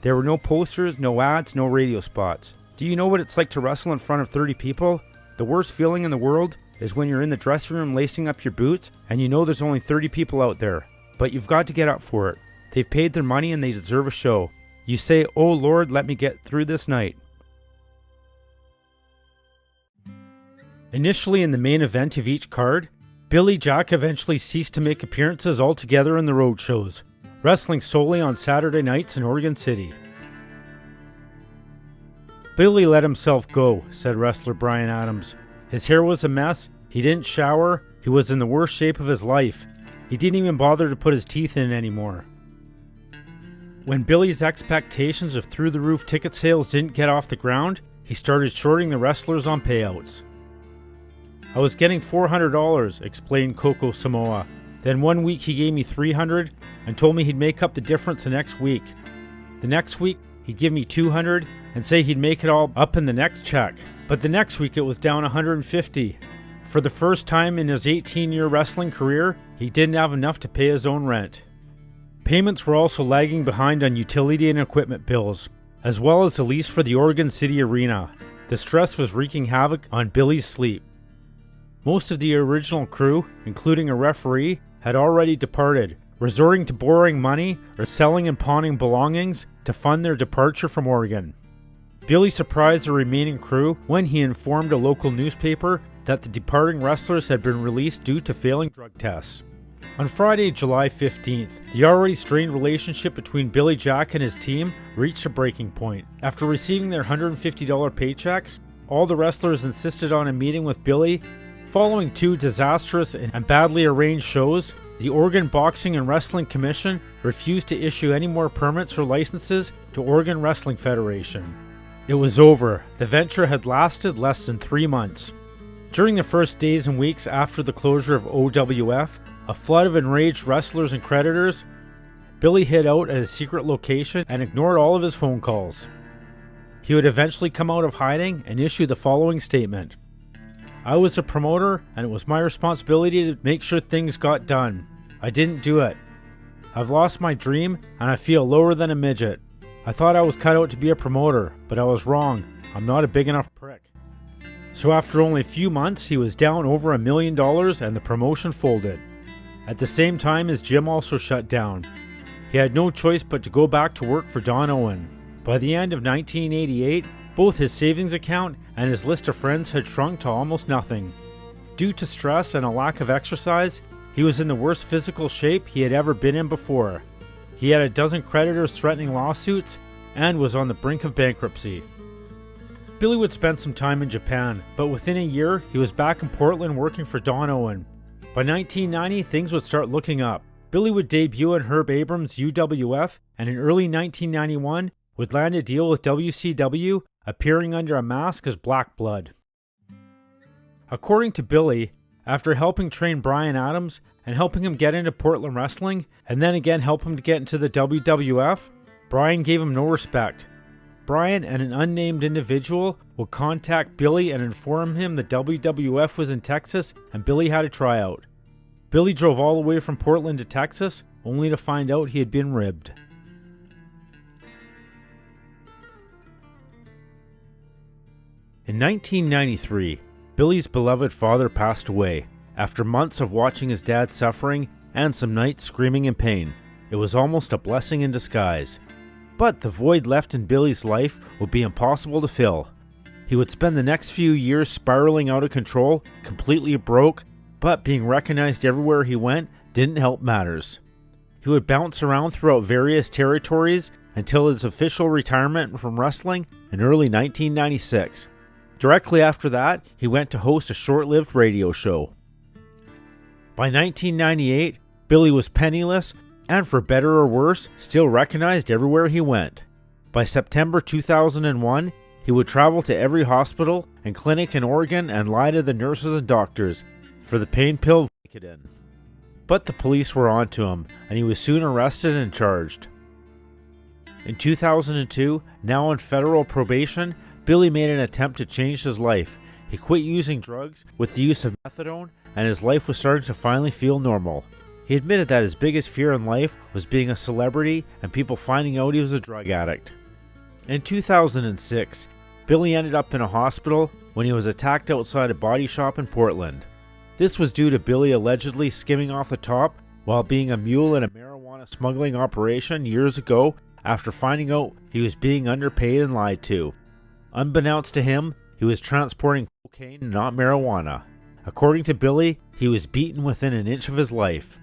There were no posters, no ads, no radio spots. Do you know what it's like to wrestle in front of 30 people? The worst feeling in the world is when you're in the dressing room lacing up your boots and you know there's only 30 people out there. But you've got to get up for it. They've paid their money and they deserve a show. You say, 'Oh Lord, let me get through this night.'" Initially in the main event of each card, Billy Jack eventually ceased to make appearances altogether in the road shows, wrestling solely on Saturday nights in Oregon City. "Billy let himself go," said wrestler Brian Adams. "His hair was a mess, he didn't shower, he was in the worst shape of his life. He didn't even bother to put his teeth in anymore." When Billy's expectations of through-the-roof ticket sales didn't get off the ground, he started shorting the wrestlers on payouts. "I was getting $400, explained Coco Samoa. Then one week he gave me $300 and told me he'd make up the difference the next week. The next week he'd give me $200 and say he'd make it all up in the next check. But the next week it was down $150. For the first time in his 18-year wrestling career, he didn't have enough to pay his own rent. Payments were also lagging behind on utility and equipment bills, as well as the lease for the Oregon City Arena. The stress was wreaking havoc on Billy's sleep. Most of the original crew, including a referee, had already departed, resorting to borrowing money or selling and pawning belongings to fund their departure from Oregon. Billy surprised the remaining crew when he informed a local newspaper that the departing wrestlers had been released due to failing drug tests. On Friday, July 15th, the already strained relationship between Billy Jack and his team reached a breaking point. After receiving their $150 paychecks, all the wrestlers insisted on a meeting with Billy. Following 2 disastrous and badly arranged shows, the Oregon Boxing and Wrestling Commission refused to issue any more permits or licenses to Oregon Wrestling Federation. It was over. The venture had lasted less than 3 months. During the first days and weeks after the closure of OWF, a flood of enraged wrestlers and creditors, Billy hid out at his secret location and ignored all of his phone calls. He would eventually come out of hiding and issue the following statement: "I was a promoter and it was my responsibility to make sure things got done. I didn't do it. I've lost my dream and I feel lower than a midget. I thought I was cut out to be a promoter, but I was wrong. I'm not a big enough prick." So after only a few months, he was down over $1 million and the promotion folded. At the same time, his gym also shut down. He had no choice but to go back to work for Don Owen. By the end of 1988, both his savings account and his list of friends had shrunk to almost nothing. Due to stress and a lack of exercise, he was in the worst physical shape he had ever been in before. He had a dozen creditors threatening lawsuits and was on the brink of bankruptcy. Billy would spend some time in Japan, but within a year, he was back in Portland working for Don Owen. By 1990, things would start looking up. Billy would debut in Herb Abrams' UWF, and in early 1991 would land a deal with WCW, appearing under a mask as Black Blood. According to Billy, after helping train Brian Adams and helping him get into Portland wrestling, and then again help him to get into the WWF, Brian gave him no respect. Brian and an unnamed individual would contact Billy and inform him the WWF was in Texas and Billy had a tryout. Billy drove all the way from Portland to Texas, only to find out he had been ribbed. In 1993, Billy's beloved father passed away after months of watching his dad suffering and some nights screaming in pain. It was almost a blessing in disguise. But the void left in Billy's life would be impossible to fill. He would spend the next few years spiraling out of control, completely broke, but being recognized everywhere he went didn't help matters. He would bounce around throughout various territories until his official retirement from wrestling in early 1996. Directly after that, he went to host a short-lived radio show. By 1998, Billy was penniless, and for better or worse, still recognized everywhere he went. By September 2001, he would travel to every hospital and clinic in Oregon and lie to the nurses and doctors for the pain pill Vicodin. But the police were onto him, and he was soon arrested and charged. In 2002, now on federal probation, Billy made an attempt to change his life. He quit using drugs with the use of methadone, and his life was starting to finally feel normal. He admitted that his biggest fear in life was being a celebrity and people finding out he was a drug addict. In 2006, Billy ended up in a hospital when he was attacked outside a body shop in Portland. This was due to Billy allegedly skimming off the top while being a mule in a marijuana smuggling operation years ago after finding out he was being underpaid and lied to. Unbeknownst to him, he was transporting cocaine, not marijuana. According to Billy, he was beaten within an inch of his life.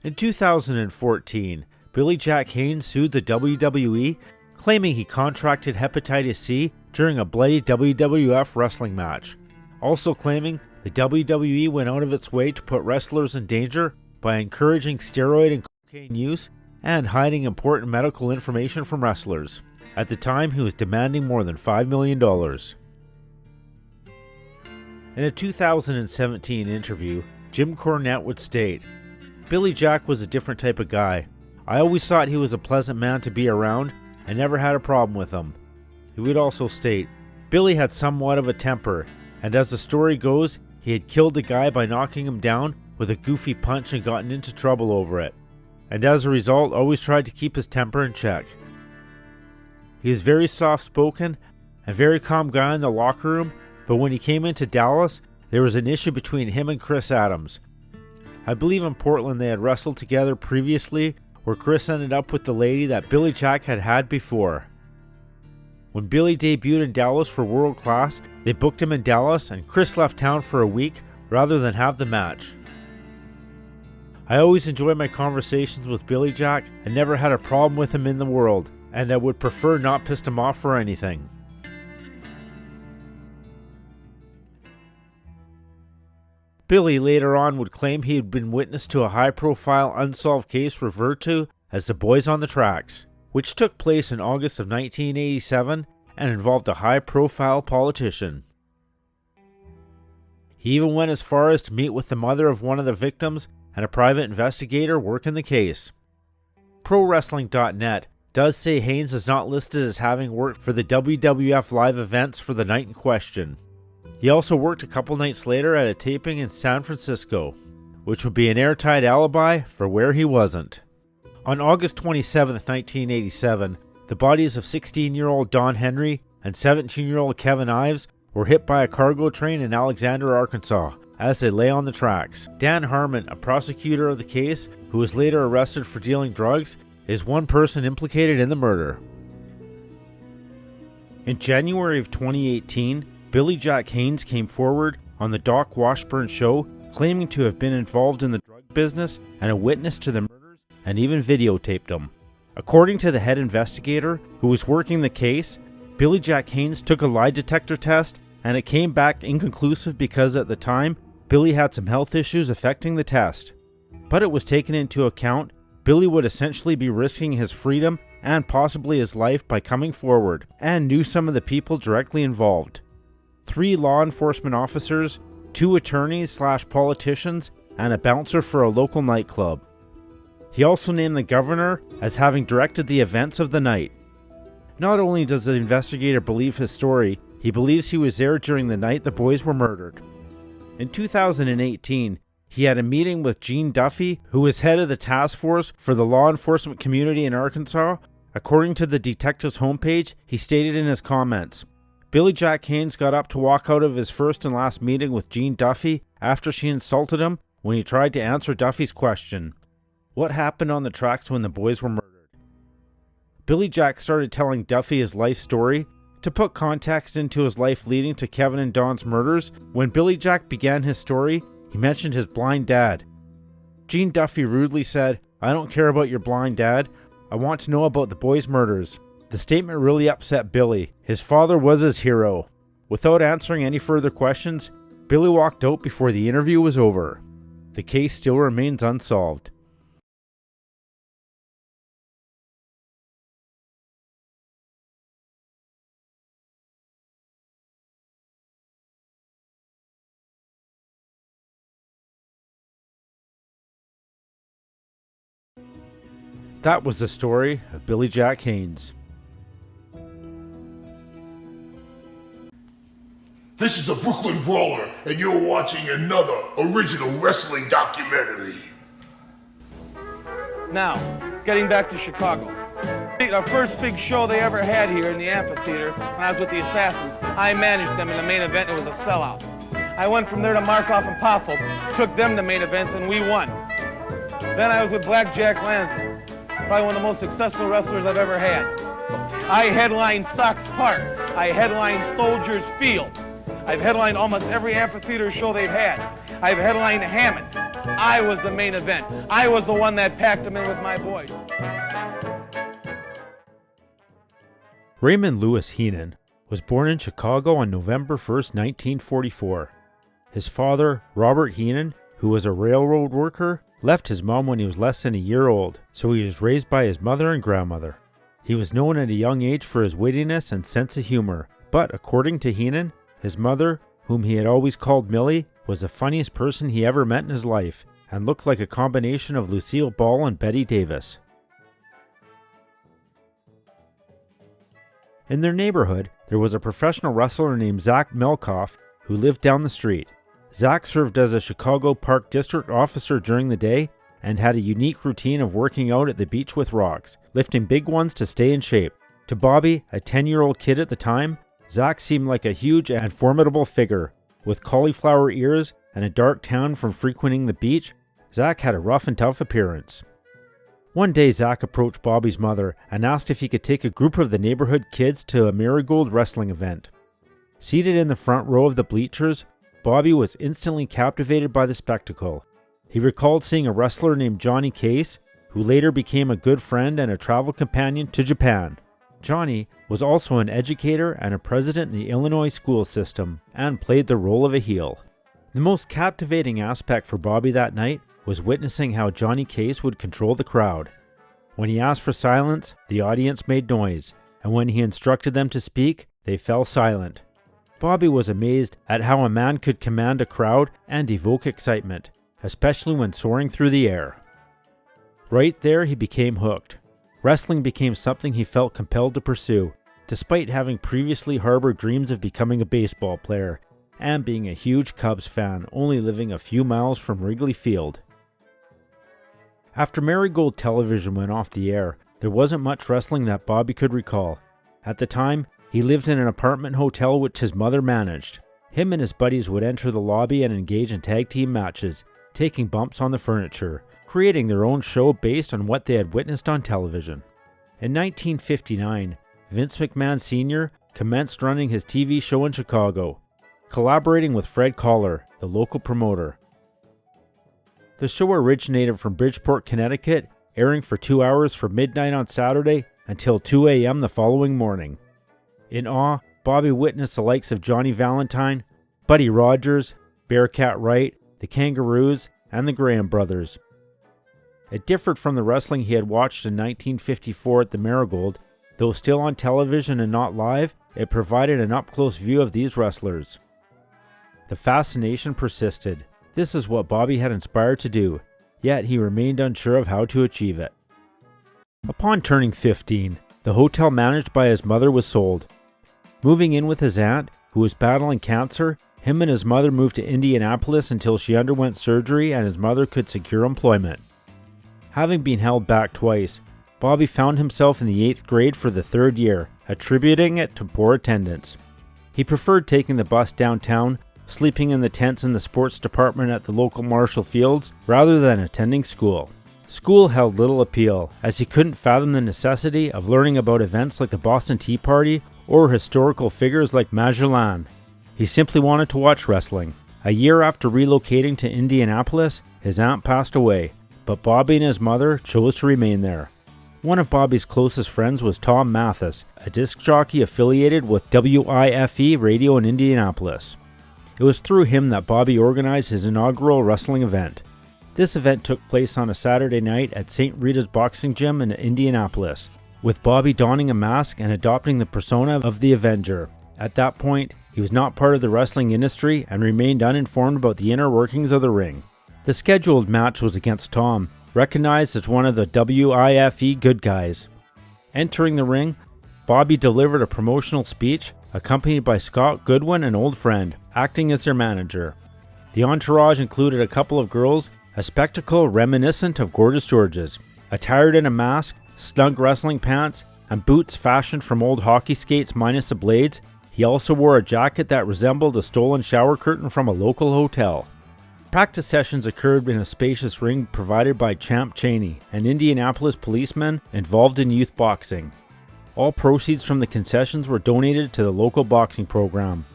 In 2014, Billy Jack Haynes sued the WWE, claiming he contracted hepatitis C during a bloody WWF wrestling match, also claiming the WWE went out of its way to put wrestlers in danger by encouraging steroid and cocaine use and hiding important medical information from wrestlers. At the time, he was demanding more than $5 million. In a 2017 interview, Jim Cornette would state, "Billy Jack was a different type of guy. I always thought he was a pleasant man to be around and never had a problem with him." He would also state, "Billy had somewhat of a temper, and as the story goes, he had killed a guy by knocking him down with a goofy punch and gotten into trouble over it, and as a result always tried to keep his temper in check. He was very soft-spoken and very calm guy in the locker room, but when he came into Dallas, there was an issue between him and Chris Adams. I believe in Portland they had wrestled together previously, where Chris ended up with the lady that Billy Jack had had before. When Billy debuted in Dallas for World Class, they booked him in Dallas and Chris left town for a week rather than have the match. I always enjoyed my conversations with Billy Jack and never had a problem with him in the world, and I would prefer not piss him off for anything." Billy later on would claim he had been witness to a high-profile unsolved case referred to as the Boys on the Tracks, which took place in August of 1987 and involved a high-profile politician. He even went as far as to meet with the mother of one of the victims and a private investigator working the case. ProWrestling.net does say Haynes is not listed as having worked for the WWF live events for the night in question. He also worked a couple nights later at a taping in San Francisco, which would be an airtight alibi for where he wasn't. On August 27, 1987, the bodies of 16-year-old Don Henry and 17-year-old Kevin Ives were hit by a cargo train in Alexander, Arkansas, as they lay on the tracks. Dan Harmon, a prosecutor of the case, who was later arrested for dealing drugs, is one person implicated in the murder. In January of 2018, Billy Jack Haynes came forward on the Doc Washburn show, claiming to have been involved in the drug business and a witness to the murders, and even videotaped them. According to the head investigator who was working the case, Billy Jack Haynes took a lie detector test and it came back inconclusive because at the time, Billy had some health issues affecting the test. But it was taken into account Billy would essentially be risking his freedom and possibly his life by coming forward, and knew some of the people directly involved. 3 law enforcement officers, 2 attorneys/politicians, and a bouncer for a local nightclub. He also named the governor as having directed the events of the night. Not only does the investigator believe his story, he believes he was there during the night the boys were murdered. In 2018, he had a meeting with Gene Duffy, who was head of the task force for the law enforcement community in Arkansas. According to the detective's homepage, he stated in his comments, "Billy Jack Haynes got up to walk out of his first and last meeting with Gene Duffy after she insulted him when he tried to answer Duffy's question. What happened on the tracks when the boys were murdered?" Billy Jack started telling Duffy his life story. To put context into his life leading to Kevin and Don's murders, when Billy Jack began his story, he mentioned his blind dad. Gene Duffy rudely said, "I don't care about your blind dad. I want to know about the boys' murders." The statement really upset Billy. His father was his hero. Without answering any further questions, Billy walked out before the interview was over. The case still remains unsolved. That was the story of Billy Jack Haynes. This is the Brooklyn Brawler, and you're watching another original wrestling documentary. Now, getting back to Chicago. Our first big show they ever had here in the amphitheater, when I was with the Assassins, I managed them in the main event. It was a sellout. I went from there to Markoff and Poffel, took them to main events, and we won. Then I was with Black Jack Lanza, probably one of the most successful wrestlers I've ever had. I headlined Sox Park. I headlined Soldiers Field. I've headlined almost every amphitheater show they've had. I've headlined Hammond. I was the main event. I was the one that packed them in with my boys. Raymond Lewis Heenan was born in Chicago on November 1st, 1944. His father, Robert Heenan, who was a railroad worker, left his mom when he was less than a year old, so he was raised by his mother and grandmother. He was known at a young age for his wittiness and sense of humor, but according to Heenan, his mother, whom he had always called Millie, was the funniest person he ever met in his life, and looked like a combination of Lucille Ball and Betty Davis. In their neighborhood, there was a professional wrestler named Zach Melkoff who lived down the street. Zach served as a Chicago Park District officer during the day and had a unique routine of working out at the beach with rocks, lifting big ones to stay in shape. To Bobby, a 10-year-old kid at the time, Zach seemed like a huge and formidable figure. With cauliflower ears and a dark tan from frequenting the beach, Zach had a rough and tough appearance. One day, Zach approached Bobby's mother and asked if he could take a group of the neighborhood kids to a marigold wrestling event. Seated in the front row of the bleachers, Bobby was instantly captivated by the spectacle. He recalled seeing a wrestler named Johnny Case, who later became a good friend and a travel companion to Japan. Johnny was also an educator and a president in the Illinois school system, and played the role of a heel. The most captivating aspect for Bobby that night was witnessing how Johnny Case would control the crowd. When he asked for silence, the audience made noise, and when he instructed them to speak, they fell silent. Bobby was amazed at how a man could command a crowd and evoke excitement, especially when soaring through the air. Right there, he became hooked. Wrestling became something he felt compelled to pursue, despite having previously harbored dreams of becoming a baseball player and being a huge Cubs fan, only living a few miles from Wrigley Field. After Marigold Television went off the air, there wasn't much wrestling that Bobby could recall. At the time, he lived in an apartment hotel which his mother managed. Him and his buddies would enter the lobby and engage in tag team matches, taking bumps on the furniture, creating their own show based on what they had witnessed on television. In 1959, Vince McMahon Sr. commenced running his TV show in Chicago, collaborating with Fred Collar, the local promoter. The show originated from Bridgeport, Connecticut, airing for 2 hours from midnight on Saturday until 2 a.m. the following morning. In awe, Bobby witnessed the likes of Johnny Valentine, Buddy Rogers, Bearcat Wright, the Kangaroos, and the Graham Brothers. It differed from the wrestling he had watched in 1954 at the Marigold. Though still on television and not live, it provided an up-close view of these wrestlers. The fascination persisted. This is what Bobby had inspired to do, yet he remained unsure of how to achieve it. Upon turning 15, the hotel managed by his mother was sold. Moving in with his aunt, who was battling cancer, him and his mother moved to Indianapolis until she underwent surgery and his mother could secure employment. Having been held back twice, Bobby found himself in the 8th grade for the 3rd year, attributing it to poor attendance. He preferred taking the bus downtown, sleeping in the tents in the sports department at the local Marshall Fields, rather than attending school. School held little appeal, as he couldn't fathom the necessity of learning about events like the Boston Tea Party or historical figures like Magellan. He simply wanted to watch wrestling. A year after relocating to Indianapolis, his aunt passed away, but Bobby and his mother chose to remain there. One of Bobby's closest friends was Tom Mathis, a disc jockey affiliated with WIFE radio in Indianapolis. It was through him that Bobby organized his inaugural wrestling event. This event took place on a Saturday night at St. Rita's Boxing Gym in Indianapolis, with Bobby donning a mask and adopting the persona of the Avenger. At that point, he was not part of the wrestling industry and remained uninformed about the inner workings of the ring. The scheduled match was against Tom, recognized as one of the WIFE good guys. Entering the ring, Bobby delivered a promotional speech, accompanied by Scott Goodwin, an old friend, acting as their manager. The entourage included a couple of girls, a spectacle reminiscent of Gorgeous George's, attired in a mask, snug wrestling pants, and boots fashioned from old hockey skates minus the blades. He also wore a jacket that resembled a stolen shower curtain from a local hotel. Practice sessions occurred in a spacious ring provided by Champ Chaney, an Indianapolis policeman involved in youth boxing. All proceeds from the concessions were donated to the local boxing program.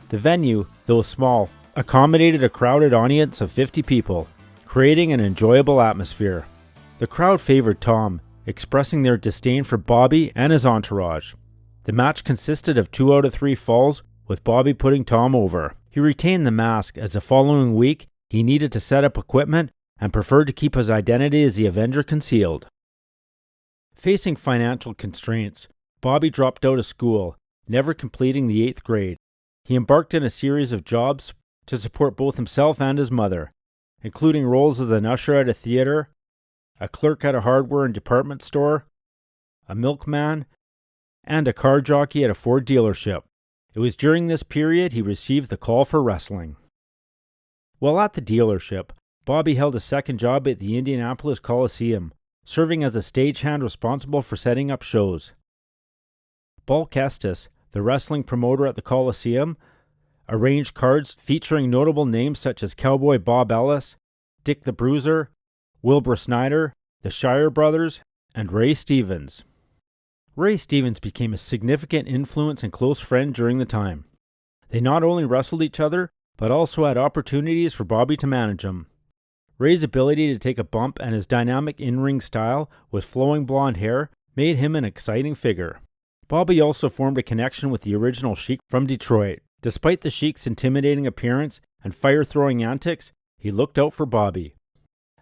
The venue, though small, accommodated a crowded audience of 50 people, creating an enjoyable atmosphere. The crowd favored Tom, expressing their disdain for Bobby and his entourage. The match consisted of 2 out of 3 falls, with Bobby putting Tom over. He retained the mask, as the following week he needed to set up equipment and preferred to keep his identity as the Avenger concealed. Facing financial constraints, Bobby dropped out of school, never completing the 8th grade. He embarked on a series of jobs to support both himself and his mother, including roles as an usher at a theater, a clerk at a hardware and department store, a milkman, and a car jockey at a Ford dealership. It was during this period he received the call for wrestling. While at the dealership, Bobby held a second job at the Indianapolis Coliseum, serving as a stagehand responsible for setting up shows. Bulk Estes, the wrestling promoter at the Coliseum, arranged cards featuring notable names such as Cowboy Bob Ellis, Dick the Bruiser, Wilbur Snyder, the Shire Brothers, and Ray Stevens. Ray Stevens became a significant influence and close friend during the time. They not only wrestled each other, but also had opportunities for Bobby to manage him. Ray's ability to take a bump and his dynamic in-ring style with flowing blonde hair made him an exciting figure. Bobby also formed a connection with the original Sheik from Detroit. Despite the Sheik's intimidating appearance and fire-throwing antics, he looked out for Bobby.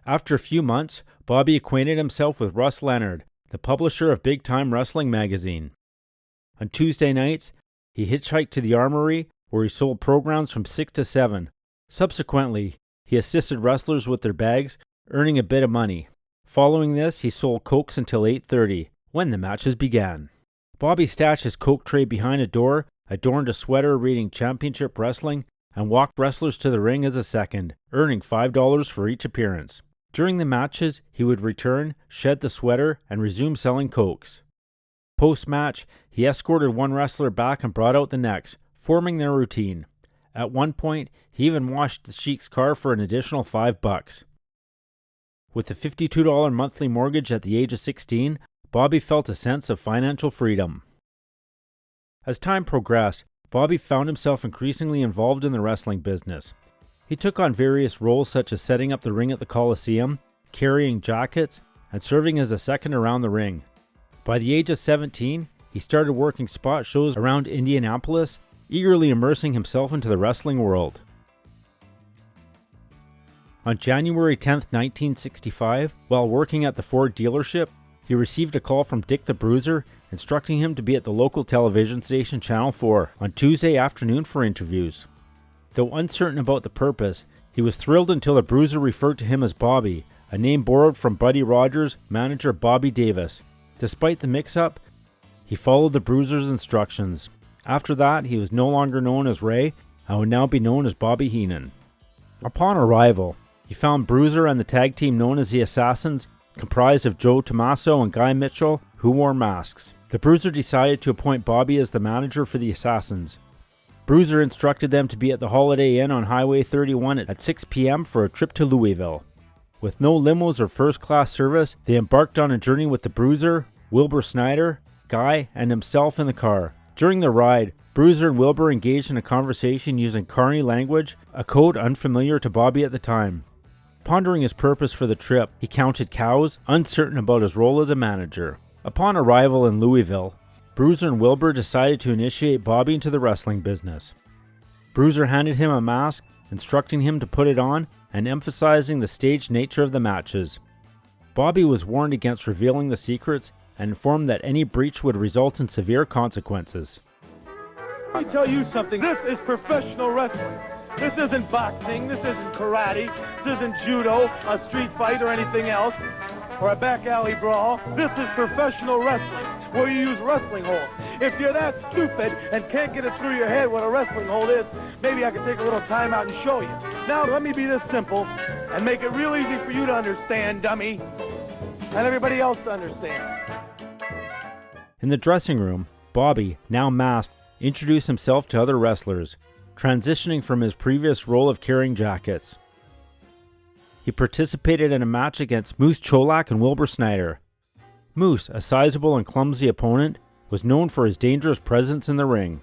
After a few months, Bobby acquainted himself with Russ Leonard, the publisher of Big Time Wrestling magazine. On Tuesday nights, he hitchhiked to the Armory, where he sold programs from 6 to 7. Subsequently, he assisted wrestlers with their bags, earning a bit of money. Following this, he sold Cokes until 8:30, when the matches began. Bobby stashed his Coke tray behind a door, adorned a sweater reading Championship Wrestling, and walked wrestlers to the ring as a second, earning $5 for each appearance. During the matches, he would return, shed the sweater, and resume selling Cokes. Post-match, he escorted one wrestler back and brought out the next, forming their routine. At one point, he even washed the Sheik's car for an additional $5. With a $52 monthly mortgage at the age of 16, Bobby felt a sense of financial freedom. As time progressed, Bobby found himself increasingly involved in the wrestling business. He took on various roles such as setting up the ring at the Coliseum, carrying jackets, and serving as a second around the ring. By the age of 17, he started working spot shows around Indianapolis, eagerly immersing himself into the wrestling world. On January 10, 1965, while working at the Ford dealership, he received a call from Dick the Bruiser instructing him to be at the local television station Channel 4 on Tuesday afternoon for interviews. Though uncertain about the purpose, he was thrilled until the Bruiser referred to him as Bobby, a name borrowed from Buddy Rogers' manager Bobby Davis. Despite the mix-up, he followed the Bruiser's instructions. After that, he was no longer known as Ray and would now be known as Bobby Heenan. Upon arrival, he found Bruiser and the tag team known as the Assassins, comprised of Joe Tommaso and Guy Mitchell, who wore masks. The Bruiser decided to appoint Bobby as the manager for the Assassins. Bruiser instructed them to be at the Holiday Inn on Highway 31 at 6 p.m. for a trip to Louisville. With no limos or first-class service, they embarked on a journey with the Bruiser, Wilbur Snyder, Guy, and himself in the car. During the ride, Bruiser and Wilbur engaged in a conversation using Carney language, a code unfamiliar to Bobby at the time. Pondering his purpose for the trip, he counted cows, uncertain about his role as a manager. Upon arrival in Louisville, Bruiser and Wilbur decided to initiate Bobby into the wrestling business. Bruiser handed him a mask, instructing him to put it on and emphasizing the staged nature of the matches. Bobby was warned against revealing the secrets and informed that any breach would result in severe consequences. Let me tell you something. This is professional wrestling. This isn't boxing. This isn't karate. This isn't judo, a street fight, or anything else, or a back alley brawl. This is professional wrestling, where you use wrestling holds. If you're that stupid and can't get it through your head what a wrestling hold is, maybe I can take a little time out and show you. Now, let me be this simple and make it real easy for you to understand, dummy, and everybody else to understand. In the dressing room, Bobby, now masked, introduced himself to other wrestlers, transitioning from his previous role of carrying jackets. He participated in a match against Moose Cholak and Wilbur Snyder. Moose, a sizable and clumsy opponent, was known for his dangerous presence in the ring.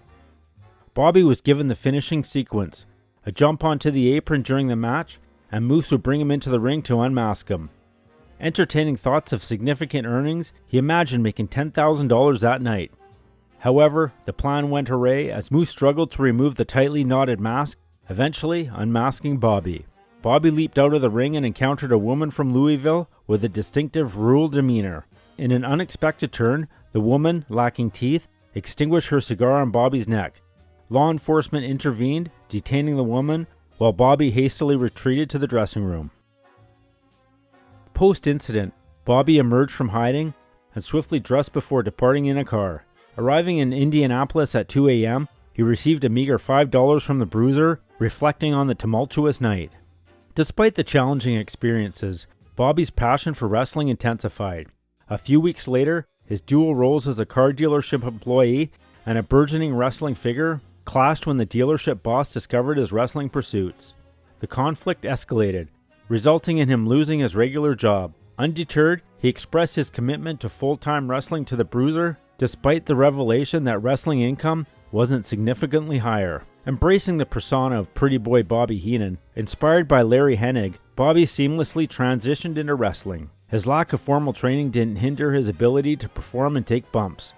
Bobby was given the finishing sequence, a jump onto the apron during the match, and Moose would bring him into the ring to unmask him. Entertaining thoughts of significant earnings, he imagined making $10,000 that night. However, the plan went awry as Moose struggled to remove the tightly knotted mask, eventually unmasking Bobby. Bobby leaped out of the ring and encountered a woman from Louisville with a distinctive rural demeanor. In an unexpected turn, the woman, lacking teeth, extinguished her cigar on Bobby's neck. Law enforcement intervened, detaining the woman, while Bobby hastily retreated to the dressing room. Post-incident, Bobby emerged from hiding and swiftly dressed before departing in a car. Arriving in Indianapolis at 2 a.m., he received a meager $5 from the Bruiser, reflecting on the tumultuous night. Despite the challenging experiences, Bobby's passion for wrestling intensified. A few weeks later, his dual roles as a car dealership employee and a burgeoning wrestling figure clashed when the dealership boss discovered his wrestling pursuits. The conflict escalated, resulting in him losing his regular job. Undeterred, he expressed his commitment to full-time wrestling to the Bruiser, despite the revelation that wrestling income wasn't significantly higher. Embracing the persona of Pretty Boy Bobby Heenan, inspired by Larry Hennig, Bobby seamlessly transitioned into wrestling. His lack of formal training didn't hinder his ability to perform and take bumps.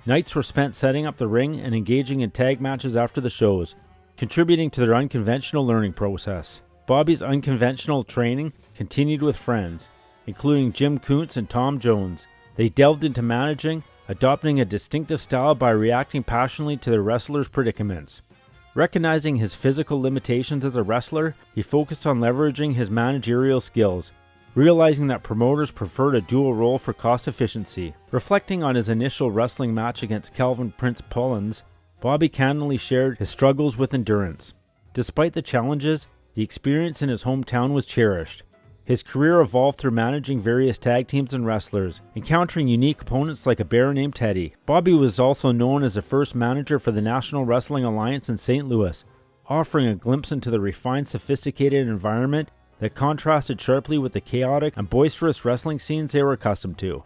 Nights were spent setting up the ring and engaging in tag matches after the shows, contributing to their unconventional learning process. Bobby's unconventional training continued with friends, including Jim Kuntz and Tom Jones. They delved into managing, adopting a distinctive style by reacting passionately to the wrestlers' predicaments. Recognizing his physical limitations as a wrestler, he focused on leveraging his managerial skills, realizing that promoters preferred a dual role for cost efficiency. Reflecting on his initial wrestling match against Calvin Prince Pullins, Bobby candidly shared his struggles with endurance. Despite the challenges, the experience in his hometown was cherished. His career evolved through managing various tag teams and wrestlers, encountering unique opponents like a bear named Teddy. Bobby was also known as the first manager for the National Wrestling Alliance in St. Louis, offering a glimpse into the refined, sophisticated environment that contrasted sharply with the chaotic and boisterous wrestling scenes they were accustomed to.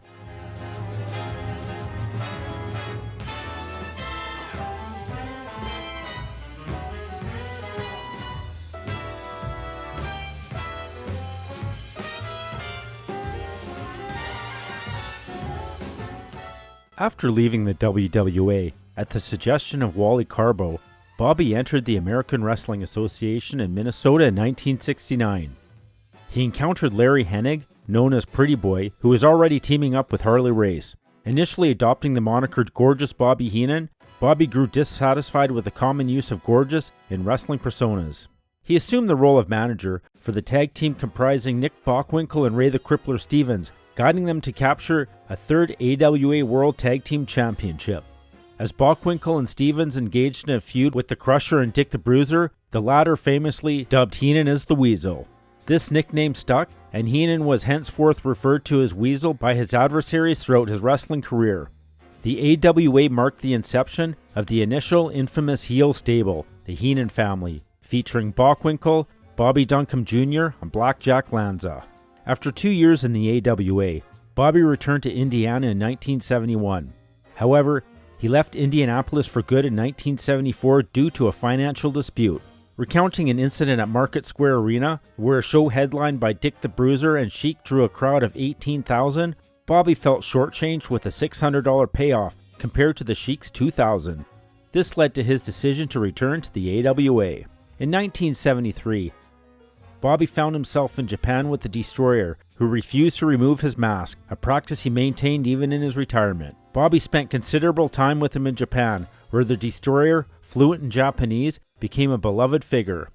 After leaving the WWA, at the suggestion of Wally Carbo, Bobby entered the American Wrestling Association in Minnesota in 1969. He encountered Larry Hennig, known as Pretty Boy, who was already teaming up with Harley Race. Initially adopting the moniker Gorgeous Bobby Heenan, Bobby grew dissatisfied with the common use of gorgeous in wrestling personas. He assumed the role of manager for the tag team comprising Nick Bockwinkel and Ray the Crippler Stevens, guiding them to capture a third AWA World Tag Team Championship. As Bockwinkel and Stevens engaged in a feud with the Crusher and Dick the Bruiser, the latter famously dubbed Heenan as the Weasel. This nickname stuck, and Heenan was henceforth referred to as Weasel by his adversaries throughout his wrestling career. The AWA marked the inception of the initial infamous heel stable, the Heenan family, featuring Bockwinkel, Bobby Duncombe Jr., and Blackjack Lanza. After 2 years in the AWA, Bobby returned to Indiana in 1971. However, he left Indianapolis for good in 1974 due to a financial dispute. Recounting an incident at Market Square Arena, where a show headlined by Dick the Bruiser and Sheik drew a crowd of 18,000, Bobby felt shortchanged with a $600 payoff compared to the Sheik's $2,000. This led to his decision to return to the AWA. In 1973, Bobby found himself in Japan with the Destroyer, who refused to remove his mask, a practice he maintained even in his retirement. Bobby spent considerable time with him in Japan, where the Destroyer, fluent in Japanese, became a beloved figure.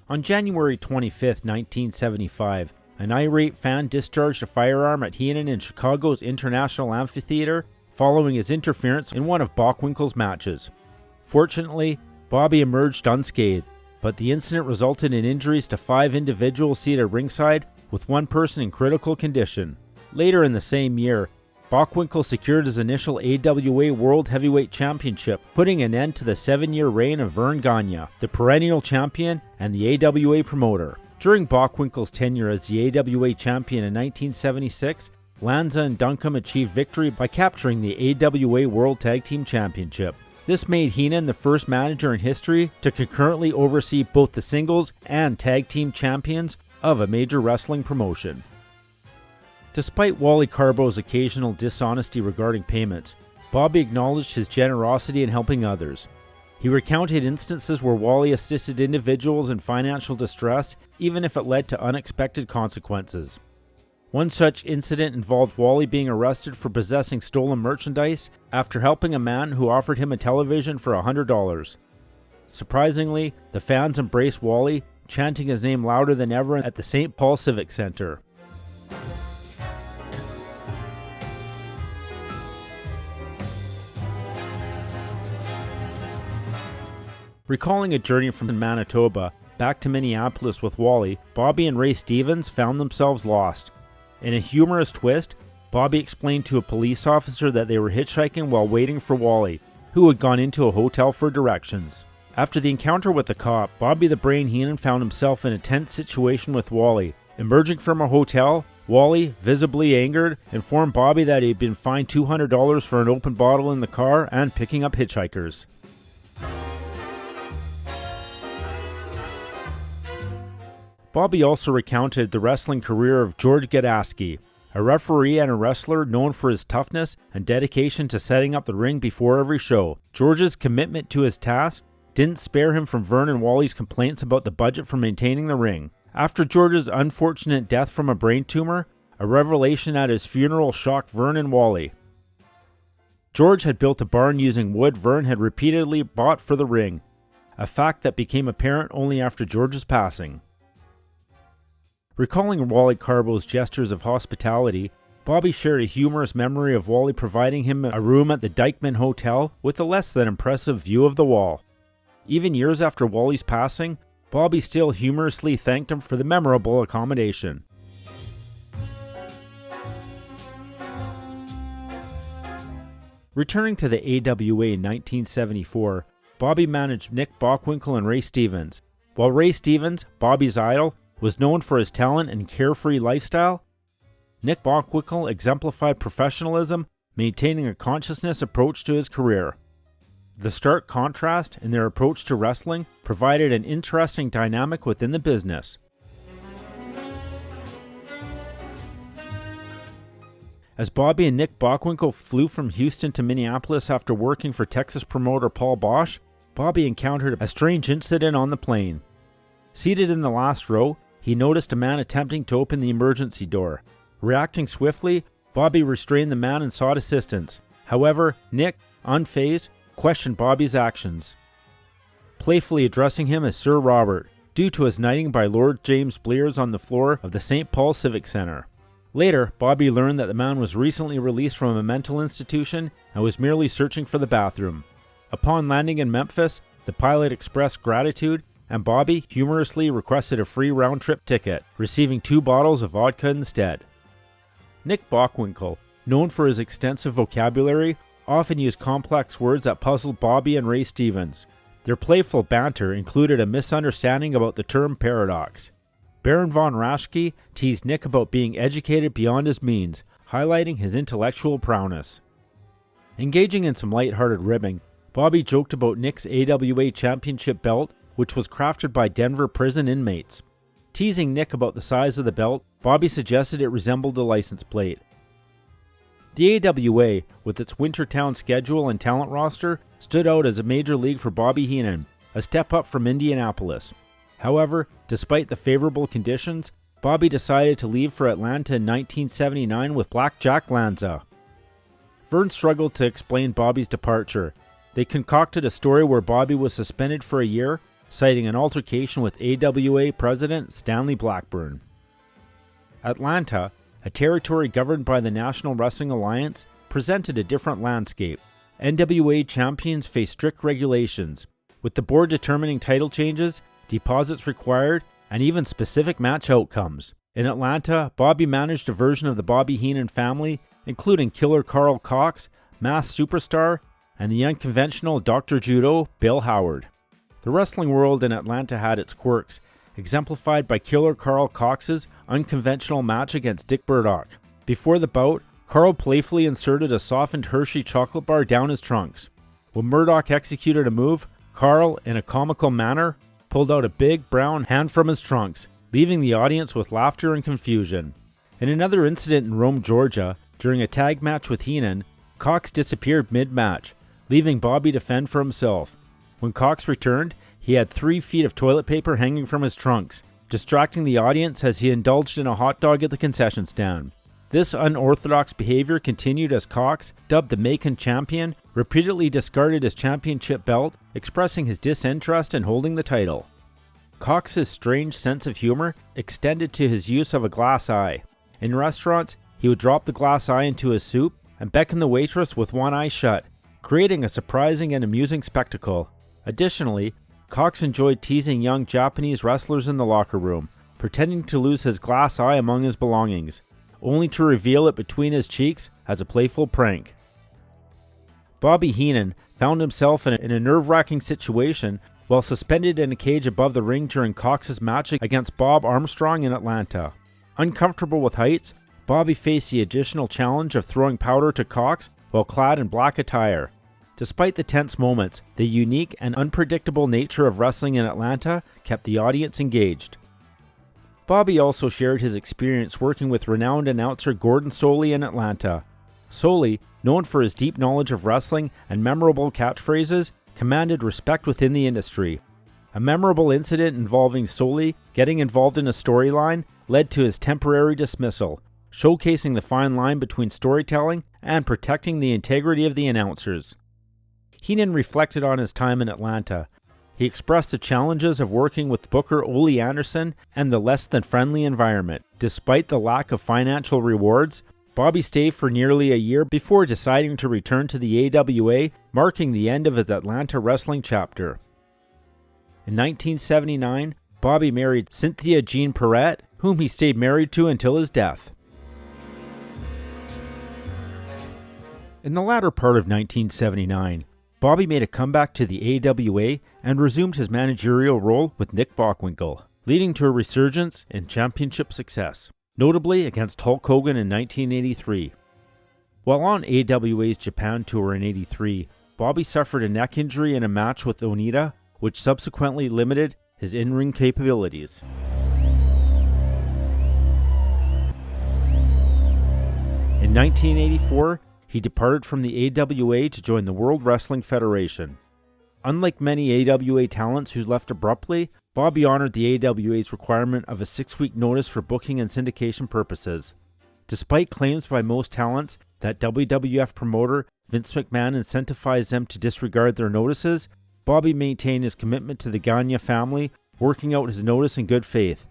On January 25, 1975, an irate fan discharged a firearm at Heenan in Chicago's International Amphitheater following his interference in one of Bockwinkel's matches. Fortunately, Bobby emerged unscathed, but the incident resulted in injuries to 5 individuals seated ringside, with one person in critical condition. Later in the same year, Bockwinkel secured his initial AWA World Heavyweight Championship, putting an end to the 7-year reign of Vern Gagne, the perennial champion and the AWA promoter. During Bockwinkel's tenure as the AWA champion in 1976, Lanza and Duncombe achieved victory by capturing the AWA World Tag Team Championship. This made Heenan the first manager in history to concurrently oversee both the singles and tag team champions of a major wrestling promotion. Despite Wally Carbo's occasional dishonesty regarding payments, Bobby acknowledged his generosity in helping others. He recounted instances where Wally assisted individuals in financial distress, even if it led to unexpected consequences. One such incident involved Wally being arrested for possessing stolen merchandise after helping a man who offered him a television for $100. Surprisingly, the fans embraced Wally, chanting his name louder than ever at the St. Paul Civic Center. Recalling a journey from Manitoba back to Minneapolis with Wally, Bobby and Ray Stevens found themselves lost. In a humorous twist, Bobby explained to a police officer that they were hitchhiking while waiting for Wally, who had gone into a hotel for directions. After the encounter with the cop, Bobby the Brain Heenan found himself in a tense situation with Wally. Emerging from a hotel, Wally, visibly angered, informed Bobby that he had been fined $200 for an open bottle in the car and picking up hitchhikers. Bobby also recounted the wrestling career of George Gadaski, a referee and a wrestler known for his toughness and dedication to setting up the ring before every show. George's commitment to his task didn't spare him from Vern and Wally's complaints about the budget for maintaining the ring. After George's unfortunate death from a brain tumor, a revelation at his funeral shocked Vern and Wally. George had built a barn using wood Vern had repeatedly bought for the ring, a fact that became apparent only after George's passing. Recalling Wally Carbo's gestures of hospitality, Bobby shared a humorous memory of Wally providing him a room at the Dykeman Hotel with a less than impressive view of the wall. Even years after Wally's passing, Bobby still humorously thanked him for the memorable accommodation. Returning to the AWA in 1974, Bobby managed Nick Bockwinkel and Ray Stevens. While Ray Stevens, Bobby's idol, was known for his talent and carefree lifestyle, Nick Bockwinkel exemplified professionalism, maintaining a conscientious approach to his career. The stark contrast in their approach to wrestling provided an interesting dynamic within the business. As Bobby and Nick Bockwinkel flew from Houston to Minneapolis after working for Texas promoter Paul Bosch, Bobby encountered a strange incident on the plane. Seated in the last row, he noticed a man attempting to open the emergency door. Reacting swiftly, Bobby restrained the man and sought assistance. However, Nick, unfazed, questioned Bobby's actions, playfully addressing him as Sir Robert, due to his knighting by Lord James Blears on the floor of the St. Paul Civic Center. Later, Bobby learned that the man was recently released from a mental institution and was merely searching for the bathroom. Upon landing in Memphis, the pilot expressed gratitude, and Bobby humorously requested a free round-trip ticket, receiving 2 bottles of vodka instead. Nick Bockwinkel, known for his extensive vocabulary, often used complex words that puzzled Bobby and Ray Stevens. Their playful banter included a misunderstanding about the term paradox. Baron von Raschke teased Nick about being educated beyond his means, highlighting his intellectual prowess. Engaging in some lighthearted ribbing, Bobby joked about Nick's AWA championship belt, which was crafted by Denver prison inmates. Teasing Nick about the size of the belt, Bobby suggested it resembled a license plate. The AWA, with its Wintertown schedule and talent roster, stood out as a major league for Bobby Heenan, a step up from Indianapolis. However, despite the favorable conditions, Bobby decided to leave for Atlanta in 1979 with Black Jack Lanza. Vern struggled to explain Bobby's departure. They concocted a story where Bobby was suspended for a year, citing an altercation with AWA president Stanley Blackburn. Atlanta, a territory governed by the National Wrestling Alliance, presented a different landscape. NWA champions faced strict regulations, with the board determining title changes, deposits required, and even specific match outcomes. In Atlanta, Bobby managed a version of the Bobby Heenan family, including Killer Carl Cox, Masked Superstar, and the unconventional Dr. Judo, Bill Howard. The wrestling world in Atlanta had its quirks, exemplified by Killer Carl Cox's unconventional match against Dick Burdock. Before the bout, Carl playfully inserted a softened Hershey chocolate bar down his trunks. When Murdoch executed a move, Carl, in a comical manner, pulled out a big brown hand from his trunks, leaving the audience with laughter and confusion. In another incident in Rome, Georgia, during a tag match with Heenan, Cox disappeared mid-match, leaving Bobby to fend for himself. When Cox returned, he had 3 feet of toilet paper hanging from his trunks, distracting the audience as he indulged in a hot dog at the concession stand. This unorthodox behavior continued as Cox, dubbed the Macon champion, repeatedly discarded his championship belt, expressing his disinterest in holding the title. Cox's strange sense of humor extended to his use of a glass eye. In restaurants, he would drop the glass eye into his soup and beckon the waitress with one eye shut, creating a surprising and amusing spectacle. Additionally, Cox enjoyed teasing young Japanese wrestlers in the locker room, pretending to lose his glass eye among his belongings, only to reveal it between his cheeks as a playful prank. Bobby Heenan found himself in a nerve-wracking situation while suspended in a cage above the ring during Cox's match against Bob Armstrong in Atlanta. Uncomfortable with heights, Bobby faced the additional challenge of throwing powder to Cox while clad in black attire. Despite the tense moments, the unique and unpredictable nature of wrestling in Atlanta kept the audience engaged. Bobby also shared his experience working with renowned announcer Gordon Solie in Atlanta. Solie, known for his deep knowledge of wrestling and memorable catchphrases, commanded respect within the industry. A memorable incident involving Solie getting involved in a storyline led to his temporary dismissal, showcasing the fine line between storytelling and protecting the integrity of the announcers. Heenan reflected on his time in Atlanta. He expressed the challenges of working with Booker Ole Anderson and the less-than-friendly environment. Despite the lack of financial rewards, Bobby stayed for nearly a year before deciding to return to the AWA, marking the end of his Atlanta wrestling chapter. In 1979, Bobby married Cynthia Jean Perrette, whom he stayed married to until his death. In the latter part of 1979, Bobby made a comeback to the AWA and resumed his managerial role with Nick Bockwinkel, leading to a resurgence in championship success, notably against Hulk Hogan in 1983. While on AWA's Japan tour in '83, Bobby suffered a neck injury in a match with Onita, which subsequently limited his in-ring capabilities. In 1984, he departed from the AWA to join the World Wrestling Federation. Unlike many AWA talents who left abruptly, Bobby honored the AWA's requirement of a 6-week notice for booking and syndication purposes. Despite claims by most talents that WWF promoter Vince McMahon incentivized them to disregard their notices, Bobby maintained his commitment to the Gagne family, working out his notice in good faith.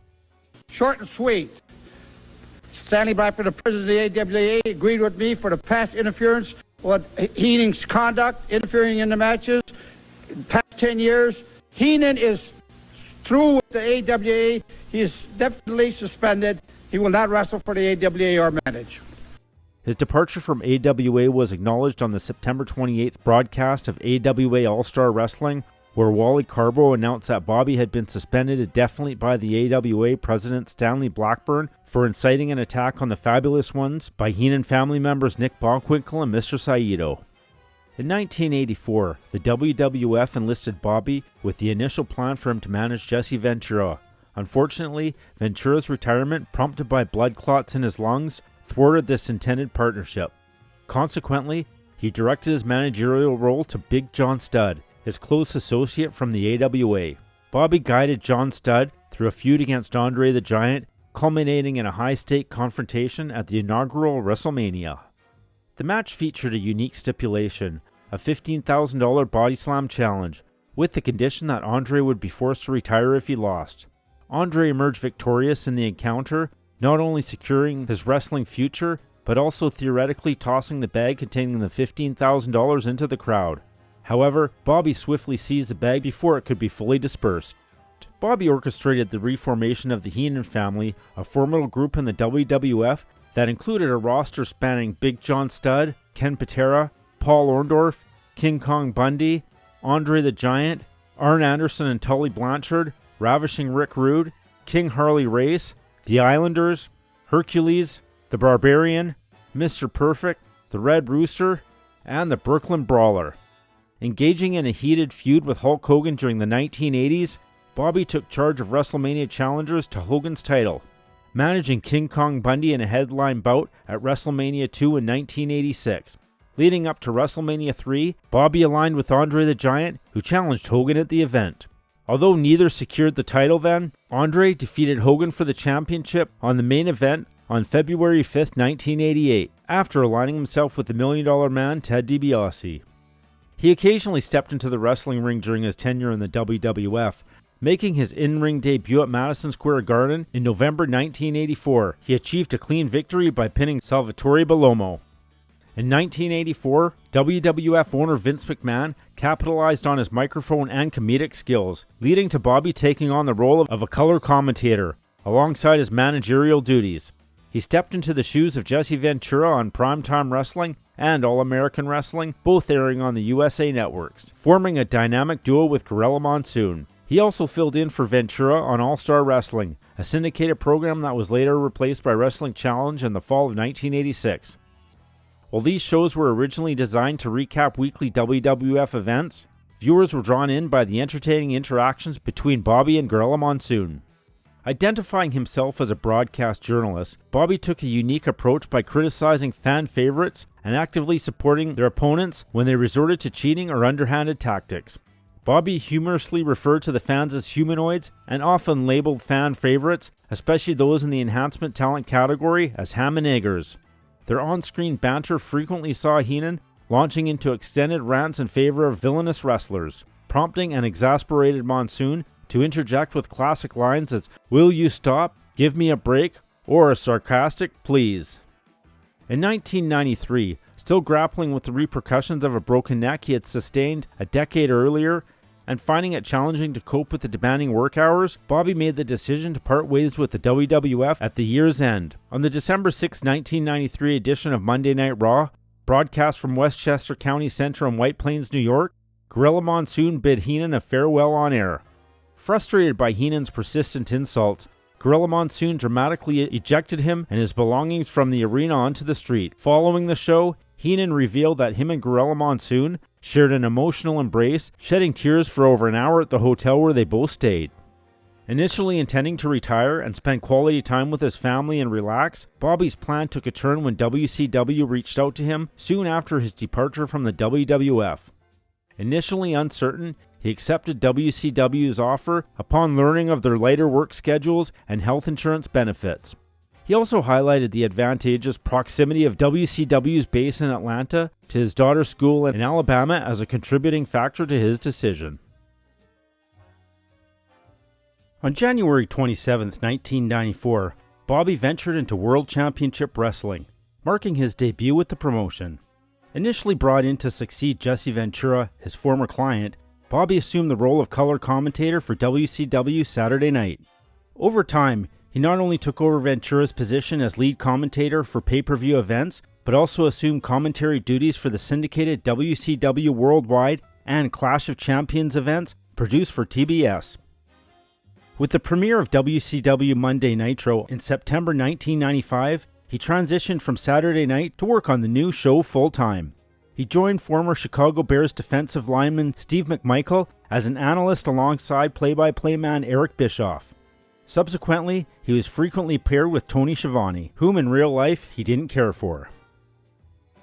Short and sweet. Stanley Blackburn, the president of the AWA, agreed with me for the past interference with Heenan's conduct, interfering in the matches. In the past 10 years, Heenan is through with the AWA. He is definitely suspended. He will not wrestle for the AWA or manage. His departure from AWA was acknowledged on the September 28th broadcast of AWA All-Star Wrestling, where Wally Carbo announced that Bobby had been suspended indefinitely by the AWA president Stanley Blackburn for inciting an attack on the Fabulous Ones by Heenan family members Nick Bockwinkel and Mr. Saito. In 1984, the WWF enlisted Bobby with the initial plan for him to manage Jesse Ventura. Unfortunately, Ventura's retirement, prompted by blood clots in his lungs, thwarted this intended partnership. Consequently, he directed his managerial role to Big John Studd, his close associate from the AWA. Bobby guided John Studd through a feud against Andre the Giant, culminating in a high-stake confrontation at the inaugural WrestleMania. The match featured a unique stipulation, a $15,000 body slam challenge, with the condition that Andre would be forced to retire if he lost. Andre emerged victorious in the encounter, not only securing his wrestling future, but also theoretically tossing the bag containing the $15,000 into the crowd. However, Bobby swiftly seized the bag before it could be fully dispersed. Bobby orchestrated the reformation of the Heenan family, a formidable group in the WWF that included a roster spanning Big John Studd, Ken Patera, Paul Orndorff, King Kong Bundy, Andre the Giant, Arn Anderson and Tully Blanchard, Ravishing Rick Rude, King Harley Race, The Islanders, Hercules, The Barbarian, Mr. Perfect, The Red Rooster, and the Brooklyn Brawler. Engaging in a heated feud with Hulk Hogan during the 1980s, Bobby took charge of WrestleMania challengers to Hogan's title, managing King Kong Bundy in a headline bout at WrestleMania 2 in 1986. Leading up to WrestleMania 3, Bobby aligned with Andre the Giant, who challenged Hogan at the event. Although neither secured the title then, Andre defeated Hogan for the championship on the main event on February 5, 1988, after aligning himself with the $1 Million Man Ted DiBiase. He occasionally stepped into the wrestling ring during his tenure in the WWF, making his in-ring debut at Madison Square Garden in November 1984. He achieved a clean victory by pinning Salvatore Bellomo. In 1984, WWF owner Vince McMahon capitalized on his microphone and comedic skills, leading to Bobby taking on the role of a color commentator, alongside his managerial duties. He stepped into the shoes of Jesse Ventura on Primetime Wrestling and All-American Wrestling, both airing on the USA networks, forming a dynamic duo with Gorilla Monsoon. He also filled in for Ventura on All-Star Wrestling, a syndicated program that was later replaced by Wrestling Challenge in the fall of 1986. While these shows were originally designed to recap weekly WWF events, viewers were drawn in by the entertaining interactions between Bobby and Gorilla Monsoon. Identifying himself as a broadcast journalist, Bobby took a unique approach by criticizing fan favorites and actively supporting their opponents when they resorted to cheating or underhanded tactics. Bobby humorously referred to the fans as humanoids and often labeled fan favorites, especially those in the enhancement talent category, as ham and eggers. Their on-screen banter frequently saw Heenan launching into extended rants in favor of villainous wrestlers, prompting an exasperated Monsoon to interject with classic lines as, "Will you stop? Give me a break," or a sarcastic "please." In 1993, still grappling with the repercussions of a broken neck he had sustained a decade earlier, and finding it challenging to cope with the demanding work hours, Bobby made the decision to part ways with the WWF at the year's end. On the December 6, 1993 edition of Monday Night Raw, broadcast from Westchester County Center in White Plains, New York, Gorilla Monsoon bid Heenan a farewell on air. Frustrated by Heenan's persistent insults, Gorilla Monsoon dramatically ejected him and his belongings from the arena onto the street. Following the show, Heenan revealed that him and Gorilla Monsoon shared an emotional embrace, shedding tears for over an hour at the hotel where they both stayed. Initially intending to retire and spend quality time with his family and relax, Bobby's plan took a turn when WCW reached out to him soon after his departure from the WWF. Initially uncertain, he accepted WCW's offer upon learning of their lighter work schedules and health insurance benefits. He also highlighted the advantageous proximity of WCW's base in Atlanta to his daughter's school in Alabama as a contributing factor to his decision. On January 27, 1994, Bobby ventured into World Championship Wrestling, marking his debut with the promotion. Initially brought in to succeed Jesse Ventura, his former client, Bobby assumed the role of color commentator for WCW Saturday Night. Over time, he not only took over Ventura's position as lead commentator for pay-per-view events, but also assumed commentary duties for the syndicated WCW Worldwide and Clash of Champions events produced for TBS. With the premiere of WCW Monday Nitro in September 1995, he transitioned from Saturday Night to work on the new show full-time. He joined former Chicago Bears defensive lineman Steve McMichael as an analyst alongside play-by-play man Eric Bischoff. Subsequently, he was frequently paired with Tony Schiavone, whom in real life he didn't care for.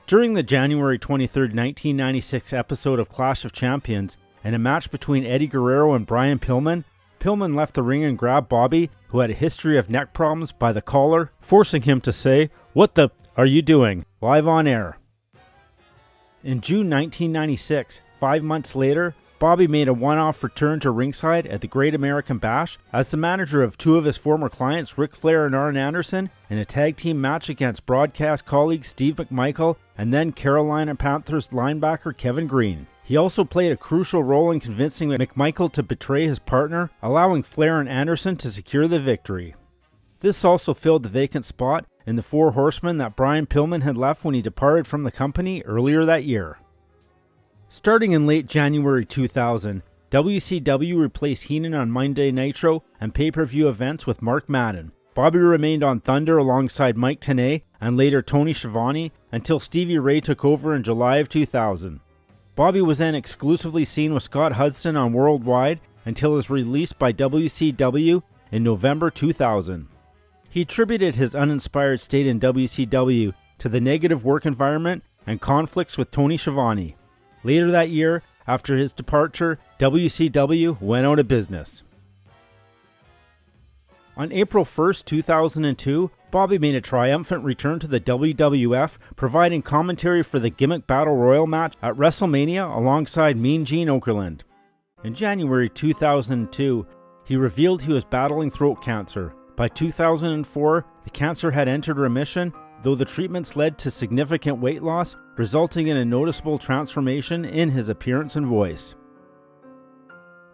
During the January 23, 1996 episode of Clash of Champions, in a match between Eddie Guerrero and Brian Pillman, Pillman left the ring and grabbed Bobby, who had a history of neck problems, by the collar, forcing him to say, "What the are you doing?" live on air. In June 1996, 5 months later, Bobby made a one-off return to ringside at the Great American Bash as the manager of two of his former clients, Ric Flair and Arn Anderson, in a tag team match against broadcast colleague Steve McMichael and then Carolina Panthers linebacker Kevin Green. He also played a crucial role in convincing McMichael to betray his partner, allowing Flair and Anderson to secure the victory. This also filled the vacant spot in the Four Horsemen that Brian Pillman had left when he departed from the company earlier that year. Starting in late January 2000, WCW replaced Heenan on Monday Nitro and pay-per-view events with Mark Madden. Bobby remained on Thunder alongside Mike Tenay and later Tony Schiavone until Stevie Ray took over in July of 2000. Bobby was then exclusively seen with Scott Hudson on Worldwide until his release by WCW in November 2000. He attributed his uninspired state in WCW to the negative work environment and conflicts with Tony Schiavone. Later that year, after his departure, WCW went out of business. On April 1st, 2002, Bobby made a triumphant return to the WWF, providing commentary for the Gimmick Battle Royal match at WrestleMania alongside Mean Gene Okerlund. In January 2002, he revealed he was battling throat cancer. By 2004, the cancer had entered remission, though the treatments led to significant weight loss, resulting in a noticeable transformation in his appearance and voice.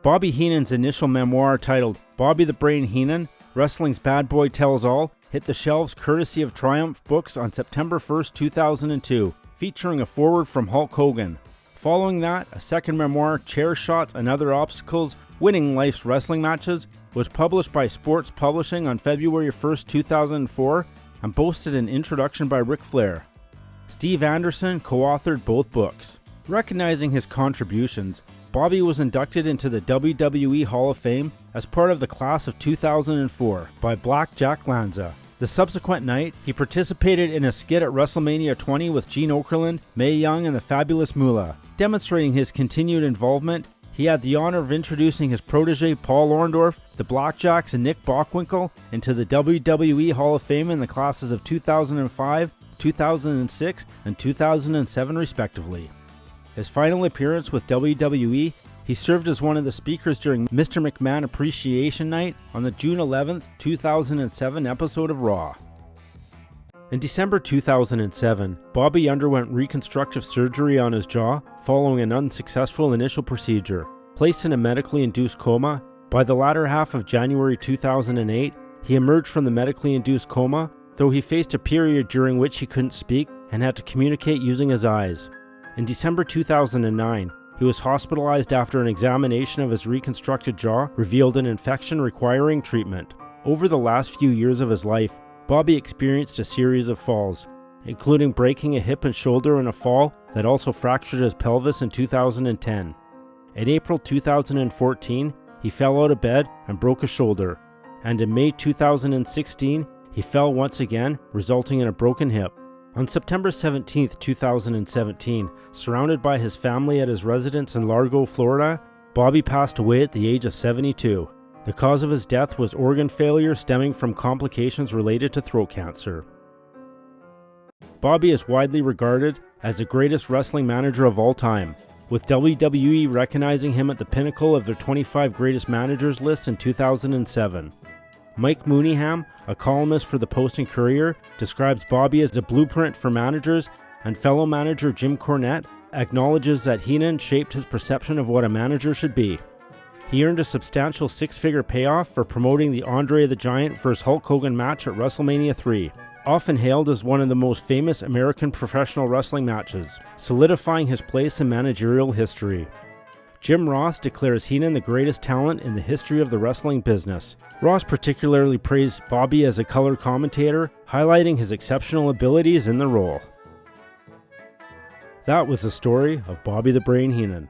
Bobby Heenan's initial memoir titled Bobby the Brain Heenan, Wrestling's Bad Boy Tells All, hit the shelves courtesy of Triumph Books on September 1st, 2002, featuring a foreword from Hulk Hogan. Following that, a second memoir, Chair Shots and Other Obstacles, Winning Life's Wrestling Matches, was published by Sports Publishing on February 1st, 2004, and boasted an introduction by Ric Flair. Steve Anderson co-authored both books. Recognizing his contributions, Bobby was inducted into the WWE Hall of Fame as part of the class of 2004 by Black Jack Lanza. The subsequent night, he participated in a skit at WrestleMania 20 with Gene Okerlund, Mae Young, and the Fabulous Moolah. Demonstrating his continued involvement, he had the honor of introducing his protege Paul Orndorff, the Blackjacks, and Nick Bockwinkel into the WWE Hall of Fame in the classes of 2005, 2006, and 2007 respectively. His final appearance with WWE, he served as one of the speakers during Mr. McMahon Appreciation Night on the June 11, 2007 episode of Raw. In December 2007, Bobby underwent reconstructive surgery on his jaw following an unsuccessful initial procedure. Placed in a medically induced coma, by the latter half of January 2008, he emerged from the medically induced coma, though he faced a period during which he couldn't speak and had to communicate using his eyes. In December 2009, he was hospitalized after an examination of his reconstructed jaw revealed an infection requiring treatment. Over the last few years of his life, Bobby experienced a series of falls, including breaking a hip and shoulder in a fall that also fractured his pelvis in 2010. In April 2014, he fell out of bed and broke a shoulder, and in May 2016, he fell once again, resulting in a broken hip. On September 17, 2017, surrounded by his family at his residence in Largo, Florida, Bobby passed away at the age of 72. The cause of his death was organ failure stemming from complications related to throat cancer. Bobby is widely regarded as the greatest wrestling manager of all time, with WWE recognizing him at the pinnacle of their 25 greatest managers list in 2007. Mike Mooneyham, a columnist for the Post and Courier, describes Bobby as a blueprint for managers, and fellow manager Jim Cornette acknowledges that Heenan shaped his perception of what a manager should be. He earned a substantial six-figure payoff for promoting the Andre the Giant vs. Hulk Hogan match at WrestleMania 3, often hailed as one of the most famous American professional wrestling matches, solidifying his place in managerial history. Jim Ross declares Heenan the greatest talent in the history of the wrestling business. Ross particularly praised Bobby as a color commentator, highlighting his exceptional abilities in the role. That was the story of Bobby the Brain Heenan.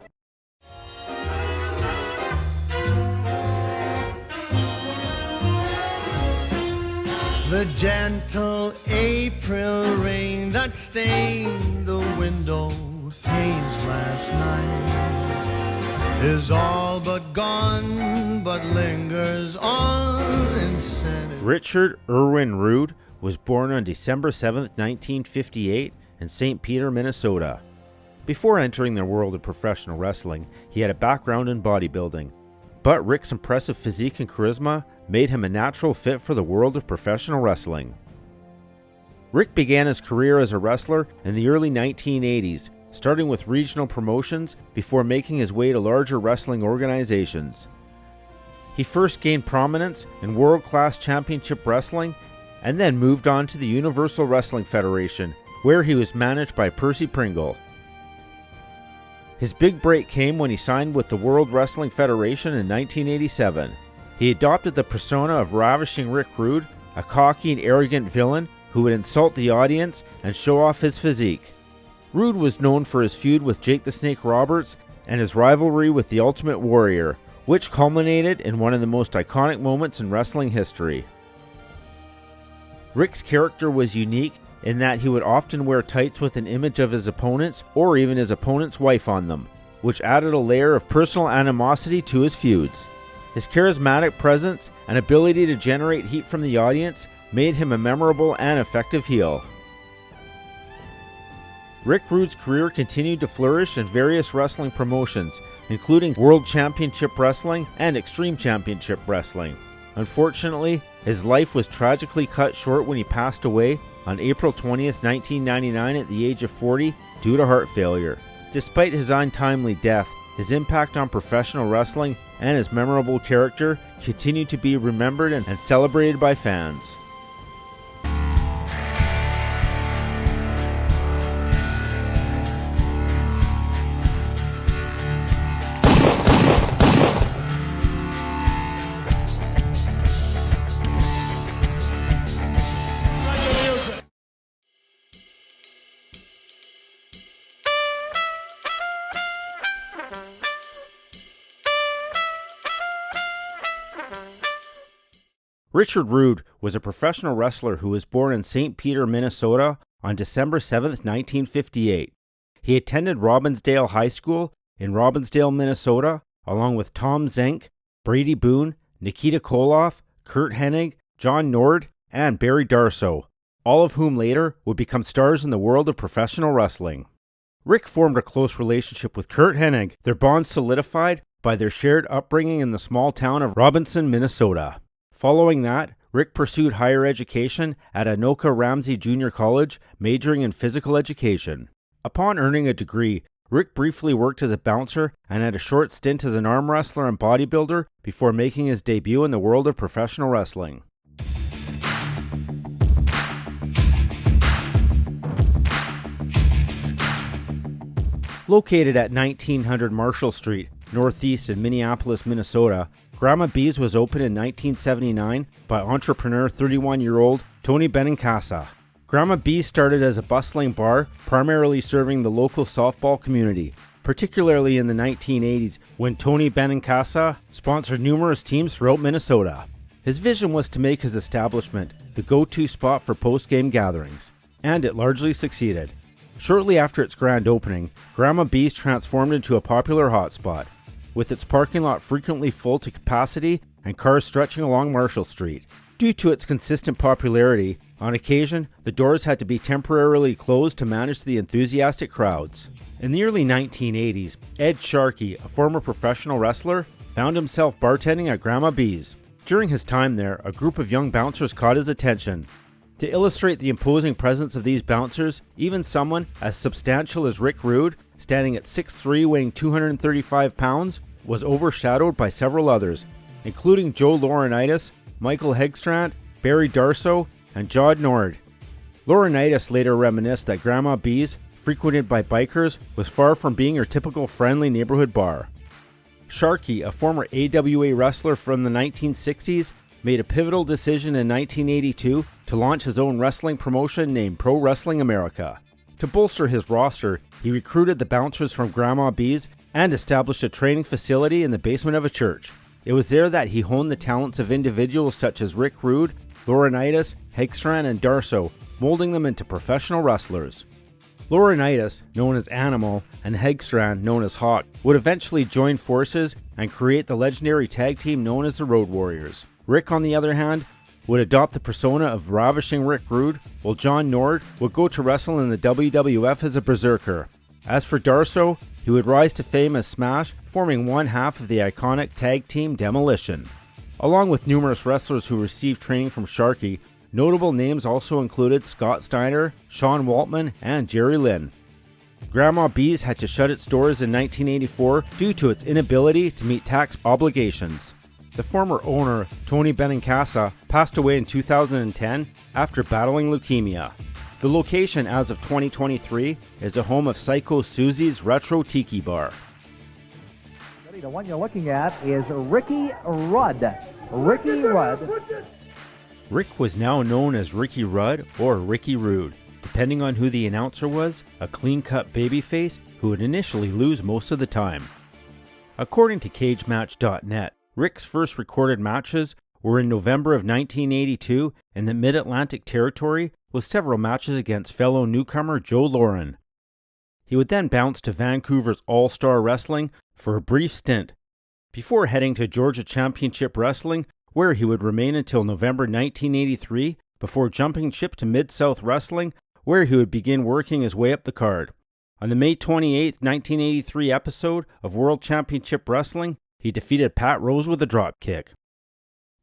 The gentle April rain that stained the window panes last night is all but gone, but lingers on in sanity. Richard Irwin Roode was born on December 7, 1958 in St. Peter, Minnesota. Before entering the world of professional wrestling, he had a background in bodybuilding. But Rick's impressive physique and charisma made him a natural fit for the world of professional wrestling. Rick began his career as a wrestler in the early 1980s, starting with regional promotions before making his way to larger wrestling organizations. He first gained prominence in world-class championship wrestling and then moved on to the Universal Wrestling Federation, where he was managed by Percy Pringle. His big break came when he signed with the World Wrestling Federation in 1987. He adopted the persona of Ravishing Rick Rude, a cocky and arrogant villain who would insult the audience and show off his physique. Rude was known for his feud with Jake the Snake Roberts and his rivalry with the Ultimate Warrior, which culminated in one of the most iconic moments in wrestling history. Rick's character was unique in that he would often wear tights with an image of his opponent's or even his opponent's wife on them, which added a layer of personal animosity to his feuds. His charismatic presence and ability to generate heat from the audience made him a memorable and effective heel. Rick Rude's career continued to flourish in various wrestling promotions, including World Championship Wrestling and Extreme Championship Wrestling. Unfortunately, his life was tragically cut short when he passed away on April 20th, 1999 at the age of 40 due to heart failure. Despite his untimely death, his impact on professional wrestling and his memorable character continue to be remembered and celebrated by fans. Richard Roode was a professional wrestler who was born in St. Peter, Minnesota on December 7, 1958. He attended Robbinsdale High School in Robbinsdale, Minnesota, along with Tom Zenk, Brady Boone, Nikita Koloff, Curt Hennig, John Nord, and Barry Darsow, all of whom later would become stars in the world of professional wrestling. Rick formed a close relationship with Curt Hennig, their bond solidified by their shared upbringing in the small town of Robinson, Minnesota. Following that, Rick pursued higher education at Anoka Ramsey Junior College, majoring in physical education. Upon earning a degree, Rick briefly worked as a bouncer and had a short stint as an arm wrestler and bodybuilder before making his debut in the world of professional wrestling. Located at 1900 Marshall Street, northeast in Minneapolis, Minnesota, Grandma B's was opened in 1979 by entrepreneur 31-year-old Tony Benincasa. Grandma B's started as a bustling bar, primarily serving the local softball community, particularly in the 1980s when Tony Benincasa sponsored numerous teams throughout Minnesota. His vision was to make his establishment the go-to spot for post-game gatherings, and it largely succeeded. Shortly after its grand opening, Grandma B's transformed into a popular hotspot, with its parking lot frequently full to capacity and cars stretching along Marshall Street. Due to its consistent popularity, on occasion, the doors had to be temporarily closed to manage the enthusiastic crowds. In the early 1980s, Ed Sharkey, a former professional wrestler, found himself bartending at Grandma B's. During his time there, a group of young bouncers caught his attention. To illustrate the imposing presence of these bouncers, even someone as substantial as Rick Rude, standing at 6'3", weighing 235 pounds, was overshadowed by several others, including Joe Laurinaitis, Michael Hegstrand, Barry Darsow, and John Nord. Laurinaitis later reminisced that Grandma B's, frequented by bikers, was far from being your typical friendly neighborhood bar. Sharkey, a former AWA wrestler from the 1960s, made a pivotal decision in 1982 to launch his own wrestling promotion named Pro Wrestling America. To bolster his roster, he recruited the bouncers from Grandma B's and established a training facility in the basement of a church. It was there that he honed the talents of individuals such as Rick Rude, Laurinaitis, Hegstrand, and Darsow, molding them into professional wrestlers. Laurinaitis, known as Animal, and Hegstrand, known as Hawk, would eventually join forces and create the legendary tag team known as the Road Warriors. Rick, on the other hand, would adopt the persona of Ravishing Rick Rude, while John Nord would go to wrestle in the WWF as a berserker. As for Darsow, he would rise to fame as Smash, forming one half of the iconic tag team Demolition. Along with numerous wrestlers who received training from Sharkey, notable names also included Scott Steiner, Sean Waltman, and Jerry Lynn. Grandma B's had to shut its doors in 1984 due to its inability to meet tax obligations. The former owner, Tony Benincasa, passed away in 2010 after battling leukemia. The location as of 2023 is the home of Psycho Susie's Retro Tiki Bar. The one you're looking at is Ricky Rudd. Ricky Rudd. Rick was now known as Ricky Rudd or Ricky Rude, depending on who the announcer was, a clean-cut babyface who would initially lose most of the time. According to CageMatch.net, Rick's first recorded matches were in November of 1982 in the Mid-Atlantic Territory with several matches against fellow newcomer Joe Lauren. He would then bounce to Vancouver's All-Star Wrestling for a brief stint, before heading to Georgia Championship Wrestling, where he would remain until November 1983 before jumping ship to Mid-South Wrestling, where he would begin working his way up the card. On the May 28, 1983 episode of World Championship Wrestling, he defeated Pat Rose with a dropkick.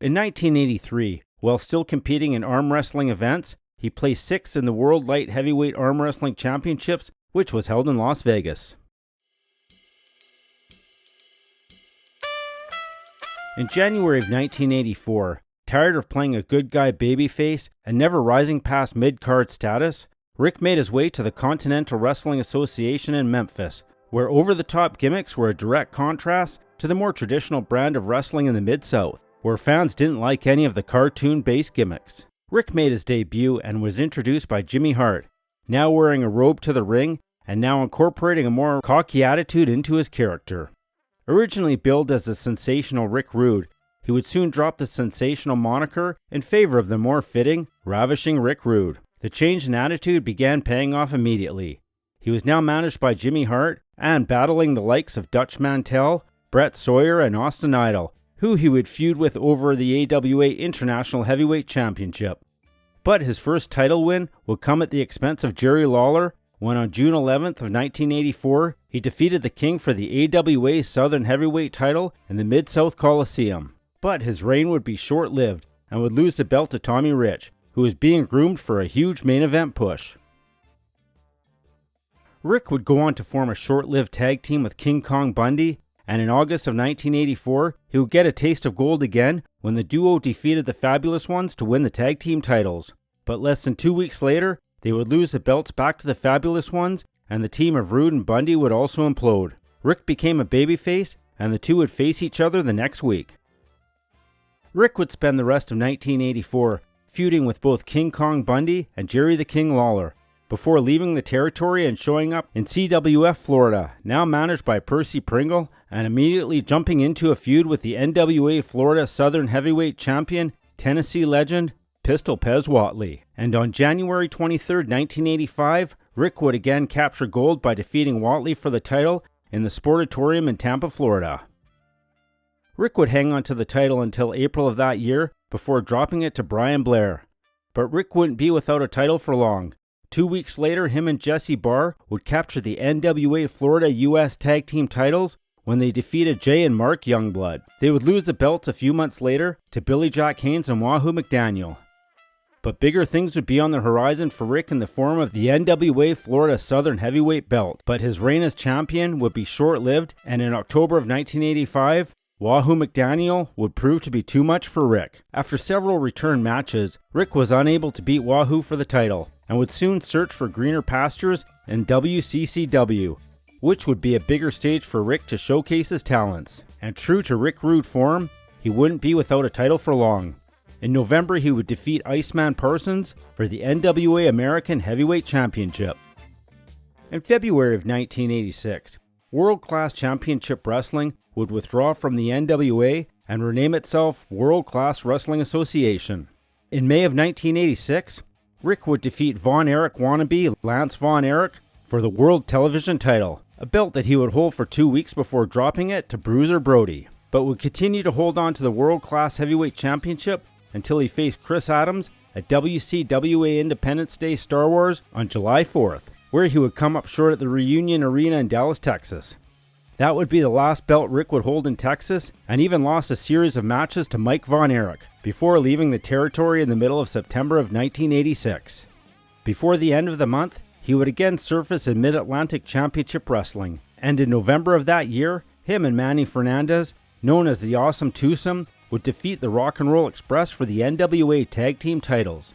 In 1983, while still competing in arm wrestling events, he placed 6th in the World Light Heavyweight Arm Wrestling Championships, which was held in Las Vegas. In January of 1984, tired of playing a good guy babyface and never rising past mid-card status, Rick made his way to the Continental Wrestling Association in Memphis, where over-the-top gimmicks were a direct contrast to the more traditional brand of wrestling in the Mid-South, where fans didn't like any of the cartoon-based gimmicks. Rick made his debut and was introduced by Jimmy Hart, now wearing a robe to the ring and now incorporating a more cocky attitude into his character. Originally billed as the sensational Rick Rude, he would soon drop the sensational moniker in favor of the more fitting, Ravishing Rick Rude. The change in attitude began paying off immediately. He was now managed by Jimmy Hart and battling the likes of Dutch Mantell, Brett Sawyer, and Austin Idol, who he would feud with over the AWA International Heavyweight Championship. But his first title win would come at the expense of Jerry Lawler, when on June 11th of 1984, he defeated the King for the AWA Southern Heavyweight title in the Mid-South Coliseum. But his reign would be short-lived and would lose the belt to Tommy Rich, who was being groomed for a huge main event push. Rick would go on to form a short-lived tag team with King Kong Bundy, and in August of 1984, he would get a taste of gold again when the duo defeated the Fabulous Ones to win the tag team titles. But less than 2 weeks later, they would lose the belts back to the Fabulous Ones, and the team of Roode and Bundy would also implode. Rick became a babyface, and the two would face each other the next week. Rick would spend the rest of 1984 feuding with both King Kong Bundy and Jerry the King Lawler, before leaving the territory and showing up in CWF Florida, now managed by Percy Pringle, and immediately jumping into a feud with the NWA Florida Southern Heavyweight Champion, Tennessee legend, Pistol Pez Whatley. And on January 23, 1985, Rick would again capture gold by defeating Whatley for the title in the Sportatorium in Tampa, Florida. Rick would hang on to the title until April of that year before dropping it to Brian Blair. But Rick wouldn't be without a title for long. 2 weeks later, him and Jesse Barr would capture the NWA Florida US Tag Team titles when they defeated Jay and Mark Youngblood. They would lose the belts a few months later to Billy Jack Haynes and Wahoo McDaniel. But bigger things would be on the horizon for Rick in the form of the NWA Florida Southern Heavyweight belt. But his reign as champion would be short-lived, and in October of 1985, Wahoo McDaniel would prove to be too much for Rick. After several return matches, Rick was unable to beat Wahoo for the title, and would soon search for greener pastures in WCCW, which would be a bigger stage for Rick to showcase his talents. And true to Rick Rude form, he wouldn't be without a title for long. In November, he would defeat Iceman Parsons for the NWA American Heavyweight Championship. In February of 1986, World Class Championship Wrestling would withdraw from the NWA and rename itself World Class Wrestling Association. In May of 1986, Rick would defeat Von Erich wannabe Lance Von Erich for the World Television title, a belt that he would hold for 2 weeks before dropping it to Bruiser Brody, but would continue to hold on to the World Class Heavyweight Championship until he faced Chris Adams at WCWA Independence Day Star Wars on July 4th, where he would come up short at the Reunion Arena in Dallas, Texas. That would be the last belt Rick would hold in Texas, and even lost a series of matches to Mike Von Erich before leaving the territory in the middle of September of 1986. Before the end of the month, he would again surface in Mid-Atlantic Championship Wrestling, and in November of that year, him and Manny Fernandez, known as the Awesome Twosome, would defeat the Rock and Roll Express for the NWA Tag Team titles.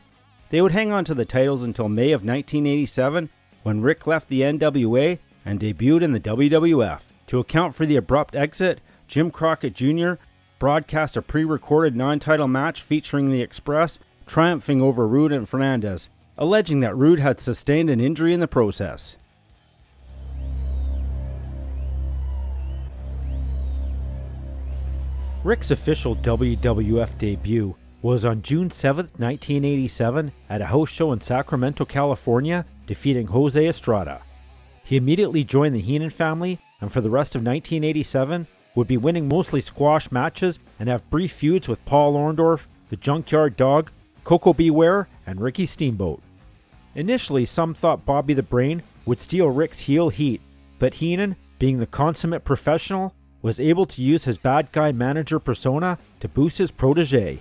They would hang on to the titles until May of 1987, when Rick left the NWA and debuted in the WWF. To account for the abrupt exit, Jim Crockett Jr. broadcast a pre-recorded non-title match featuring the Express triumphing over Roode and Fernandez, alleging that Roode had sustained an injury in the process. Rick's official WWF debut was on June 7, 1987 at a house show in Sacramento, California, defeating Jose Estrada. He immediately joined the Heenan family, and for the rest of 1987 would be winning mostly squash matches and have brief feuds with Paul Orndorff, the Junkyard Dog, Coco Beware, and Ricky Steamboat. Initially, some thought Bobby the Brain would steal Rick's heel heat, but Heenan, being the consummate professional, was able to use his bad guy manager persona to boost his protege.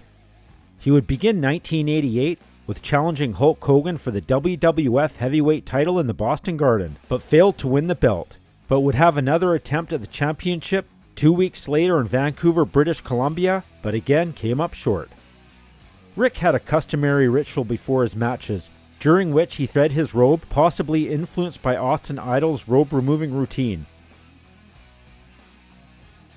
He would begin 1988 with challenging Hulk Hogan for the WWF heavyweight title in the Boston Garden, but failed to win the belt, but would have another attempt at the championship 2 weeks later in Vancouver, British Columbia, but again came up short. Rick had a customary ritual before his matches, during which he thread his robe, possibly influenced by Austin Idol's robe-removing routine.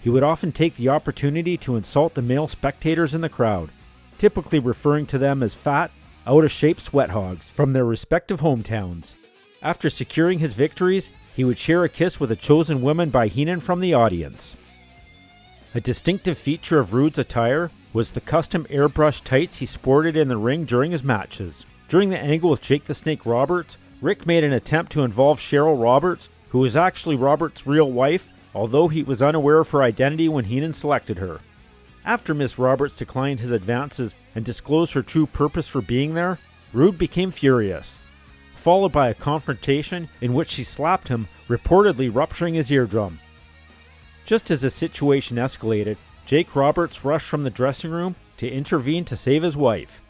He would often take the opportunity to insult the male spectators in the crowd, typically referring to them as fat, out-of-shape sweat hogs from their respective hometowns. After securing his victories, he would share a kiss with a chosen woman by Heenan from the audience. A distinctive feature of Roode's attire was the custom airbrush tights he sported in the ring during his matches. During the angle with Jake the Snake Roberts, Rick made an attempt to involve Cheryl Roberts, who was actually Roberts' real wife, although he was unaware of her identity when Heenan selected her. After Miss Roberts declined his advances and disclosed her true purpose for being there, Roode became furious, followed by a confrontation in which she slapped him, reportedly rupturing his eardrum. Just as the situation escalated, Jake Roberts rushed from the dressing room to intervene to save his wife.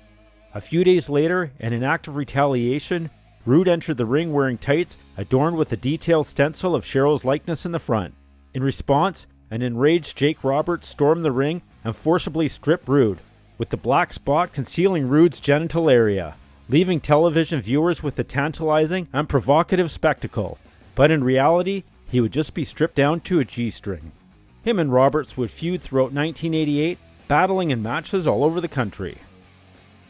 A few days later, in an act of retaliation, Roode entered the ring wearing tights adorned with a detailed stencil of Cheryl's likeness in the front. In response, an enraged Jake Roberts stormed the ring and forcibly stripped Roode, with the black spot concealing Roode's genital area, leaving television viewers with the tantalizing and provocative spectacle. But in reality, he would just be stripped down to a G-string. Him and Roberts would feud throughout 1988, battling in matches all over the country.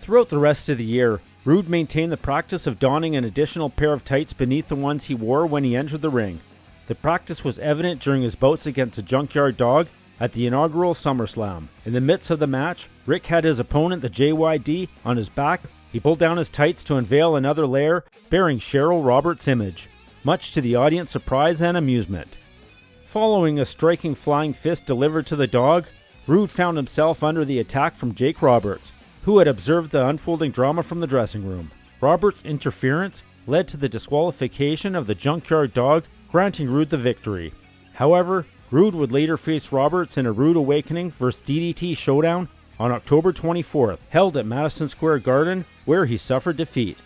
Throughout the rest of the year, Roode maintained the practice of donning an additional pair of tights beneath the ones he wore when he entered the ring. The practice was evident during his bouts against the Junkyard Dog at the inaugural SummerSlam. In the midst of the match, Rick had his opponent, the JYD, on his back. He pulled down his tights to unveil another layer bearing Cheryl Roberts' image, much to the audience's surprise and amusement. Following a striking flying fist delivered to the Dog, Roode found himself under the attack from Jake Roberts, who had observed the unfolding drama from the dressing room. Roberts' interference led to the disqualification of the Junkyard Dog, granting Roode the victory. However, Roode would later face Roberts in a Rude Awakening vs. DDT showdown on October 24th, held at Madison Square Garden, where he suffered defeat.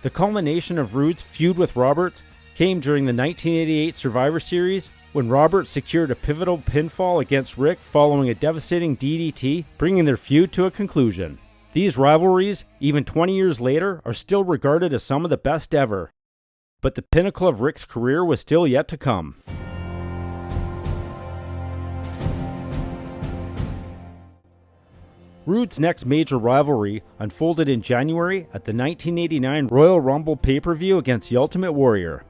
The culmination of Roode's feud with Roberts came during the 1988 Survivor Series, when Roberts secured a pivotal pinfall against Rick following a devastating DDT, bringing their feud to a conclusion. These rivalries, even 20 years later, are still regarded as some of the best ever. But the pinnacle of Rick's career was still yet to come. Roode's next major rivalry unfolded in January at the 1989 Royal Rumble pay-per-view against the Ultimate Warrior.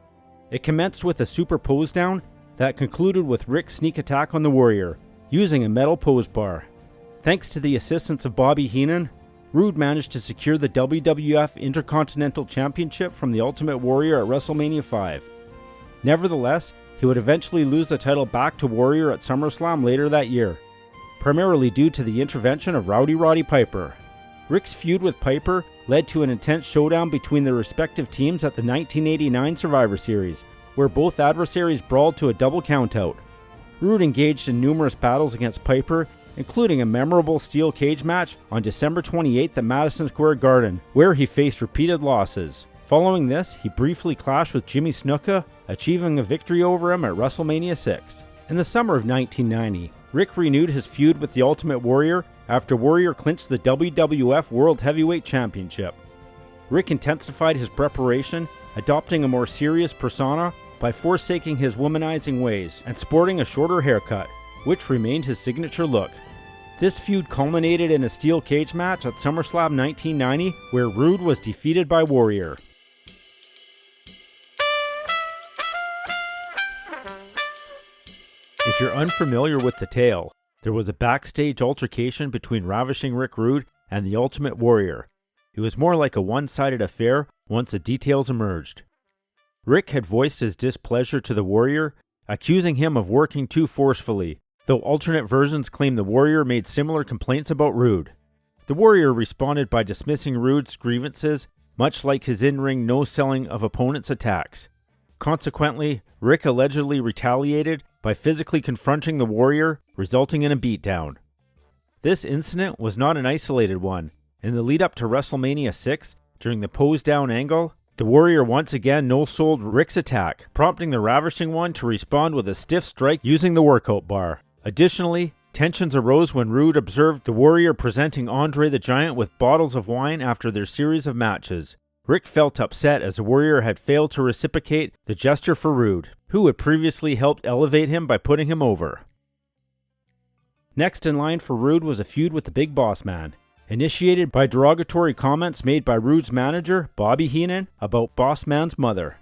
It commenced with a super pose down that concluded with Rick's sneak attack on the Warrior, using a metal pose bar. Thanks to the assistance of Bobby Heenan, Roode managed to secure the WWF Intercontinental Championship from the Ultimate Warrior at WrestleMania 5. Nevertheless, he would eventually lose the title back to Warrior at SummerSlam later that year, primarily due to the intervention of Rowdy Roddy Piper. Rick's feud with Piper led to an intense showdown between their respective teams at the 1989 Survivor Series, where both adversaries brawled to a double countout. Roode engaged in numerous battles against Piper, including a memorable steel cage match on December 28th at Madison Square Garden, where he faced repeated losses. Following this, he briefly clashed with Jimmy Snuka, achieving a victory over him at WrestleMania 6. In the summer of 1990, Rick renewed his feud with the Ultimate Warrior after Warrior clinched the WWF World Heavyweight Championship. Rick intensified his preparation, adopting a more serious persona by forsaking his womanizing ways and sporting a shorter haircut, which remained his signature look. This feud culminated in a steel cage match at SummerSlam 1990, where Roode was defeated by Warrior. If you're unfamiliar with the tale, there was a backstage altercation between Ravishing Rick Roode and the Ultimate Warrior. It was more like a one-sided affair once the details emerged. Rick had voiced his displeasure to the Warrior, accusing him of working too forcefully, though alternate versions claim the Warrior made similar complaints about Roode. The Warrior responded by dismissing Roode's grievances, much like his in-ring no-selling of opponents' attacks. Consequently, Rick allegedly retaliated by physically confronting the Warrior, resulting in a beatdown. This incident was not an isolated one. In the lead-up to WrestleMania 6, during the pose-down angle, the Warrior once again no-sold Rick's attack, prompting the Ravishing One to respond with a stiff strike using the workout bar. Additionally, tensions arose when Roode observed the Warrior presenting Andre the Giant with bottles of wine after their series of matches. Rick felt upset as the Warrior had failed to reciprocate the gesture for Roode, who had previously helped elevate him by putting him over. Next in line for Roode was a feud with the Big Boss Man, initiated by derogatory comments made by Roode's manager, Bobby Heenan, about Boss Man's mother.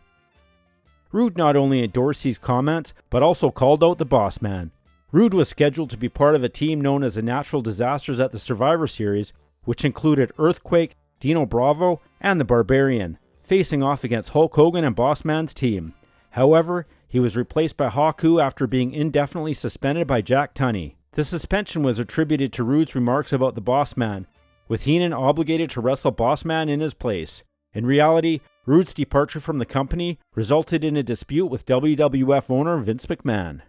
Roode not only endorsed these comments, but also called out the Boss Man. Roode was scheduled to be part of a team known as the Natural Disasters at the Survivor Series, which included Earthquake, Dino Bravo, and the Barbarian, facing off against Hulk Hogan and Boss Man's team. However, he was replaced by Haku after being indefinitely suspended by Jack Tunney. The suspension was attributed to Roode's remarks about the Boss Man, with Heenan obligated to wrestle Boss Man in his place. In reality, Roode's departure from the company resulted in a dispute with WWF owner Vince McMahon.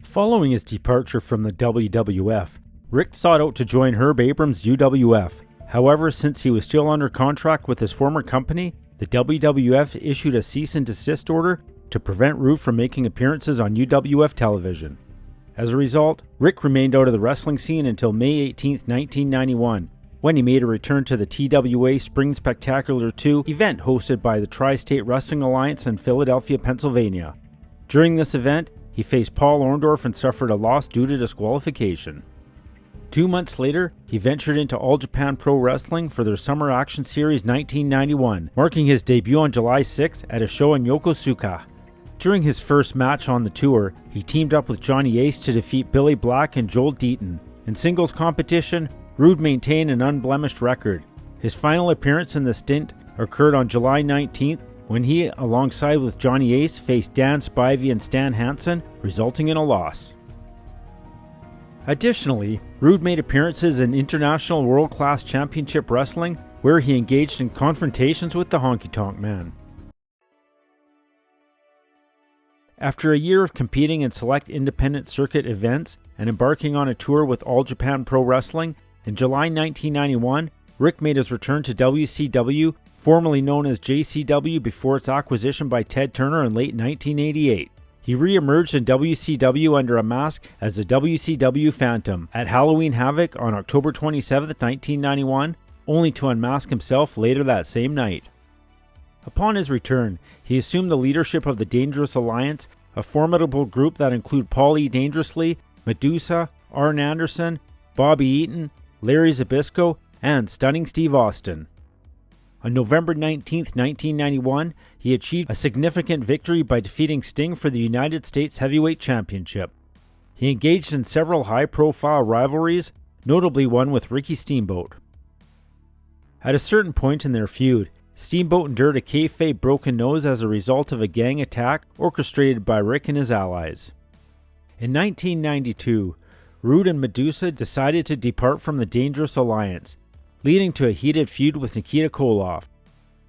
Following his departure from the WWF, Rick sought out to join Herb Abrams' UWF. However, since he was still under contract with his former company, the WWF issued a cease and desist order to prevent Roode from making appearances on UWF television. As a result, Rick remained out of the wrestling scene until May 18, 1991, when he made a return to the TWA Spring Spectacular 2 event hosted by the Tri-State Wrestling Alliance in Philadelphia, Pennsylvania. During this event, he faced Paul Orndorff and suffered a loss due to disqualification. 2 months later, he ventured into All Japan Pro Wrestling for their Summer Action Series 1991, marking his debut on July 6 at a show in Yokosuka. During his first match on the tour, he teamed up with Johnny Ace to defeat Billy Black and Joel Deaton. In singles competition, Roode maintained an unblemished record. His final appearance in the stint occurred on July 19th, when he, alongside with Johnny Ace, faced Dan Spivey and Stan Hansen, resulting in a loss. Additionally, Roode made appearances in International World Class Championship Wrestling, where he engaged in confrontations with the Honky Tonk Man. After a year of competing in select independent circuit events and embarking on a tour with All Japan Pro Wrestling, in July 1991, Rick made his return to WCW, formerly known as JCW before its acquisition by Ted Turner in late 1988. He re-emerged in WCW under a mask as the WCW Phantom at Halloween Havoc on October 27, 1991, only to unmask himself later that same night. Upon his return, he assumed the leadership of the Dangerous Alliance, a formidable group that include Paul E. Dangerously, Medusa, Arn Anderson, Bobby Eaton, Larry Zbyszko, and Stunning Steve Austin. On November 19, 1991, he achieved a significant victory by defeating Sting for the United States Heavyweight Championship. He engaged in several high-profile rivalries, notably one with Ricky Steamboat. At a certain point in their feud, Steamboat endured a kayfabe broken nose as a result of a gang attack orchestrated by Rick and his allies. In 1992, Roode and Medusa decided to depart from the Dangerous Alliance, leading to a heated feud with Nikita Koloff.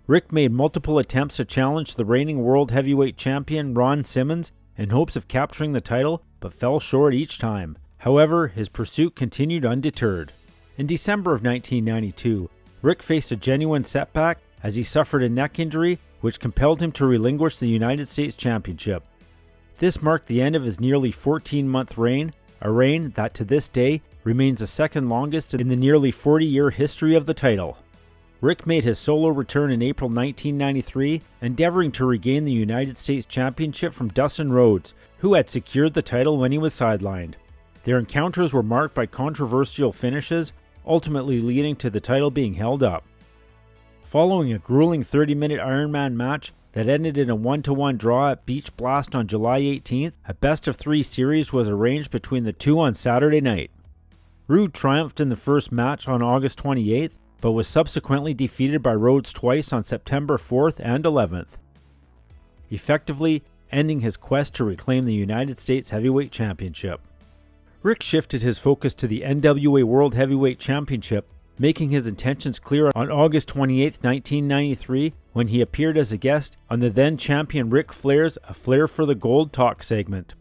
Rick made multiple attempts to challenge the reigning World Heavyweight Champion Ron Simmons in hopes of capturing the title, but fell short each time. However, his pursuit continued undeterred. In December of 1992, Rick faced a genuine setback as he suffered a neck injury which compelled him to relinquish the United States Championship. This marked the end of his nearly 14-month reign, a reign that to this day remains the second longest in the nearly 40-year history of the title. Rick made his solo return in April 1993, endeavoring to regain the United States Championship from Dustin Rhodes, who had secured the title when he was sidelined. Their encounters were marked by controversial finishes, ultimately leading to the title being held up. Following a grueling 30-minute Iron Man match that ended in a 1-1 draw at Beach Blast on July 18th, a best-of-3 series was arranged between the two on Saturday night. Roode triumphed in the first match on August 28th, but was subsequently defeated by Rhodes twice on September 4th and 11th, effectively ending his quest to reclaim the United States Heavyweight Championship. Rick shifted his focus to the NWA World Heavyweight Championship, making his intentions clear on August 28, 1993, when he appeared as a guest on the then-champion Ric Flair's A Flair for the Gold talk segment.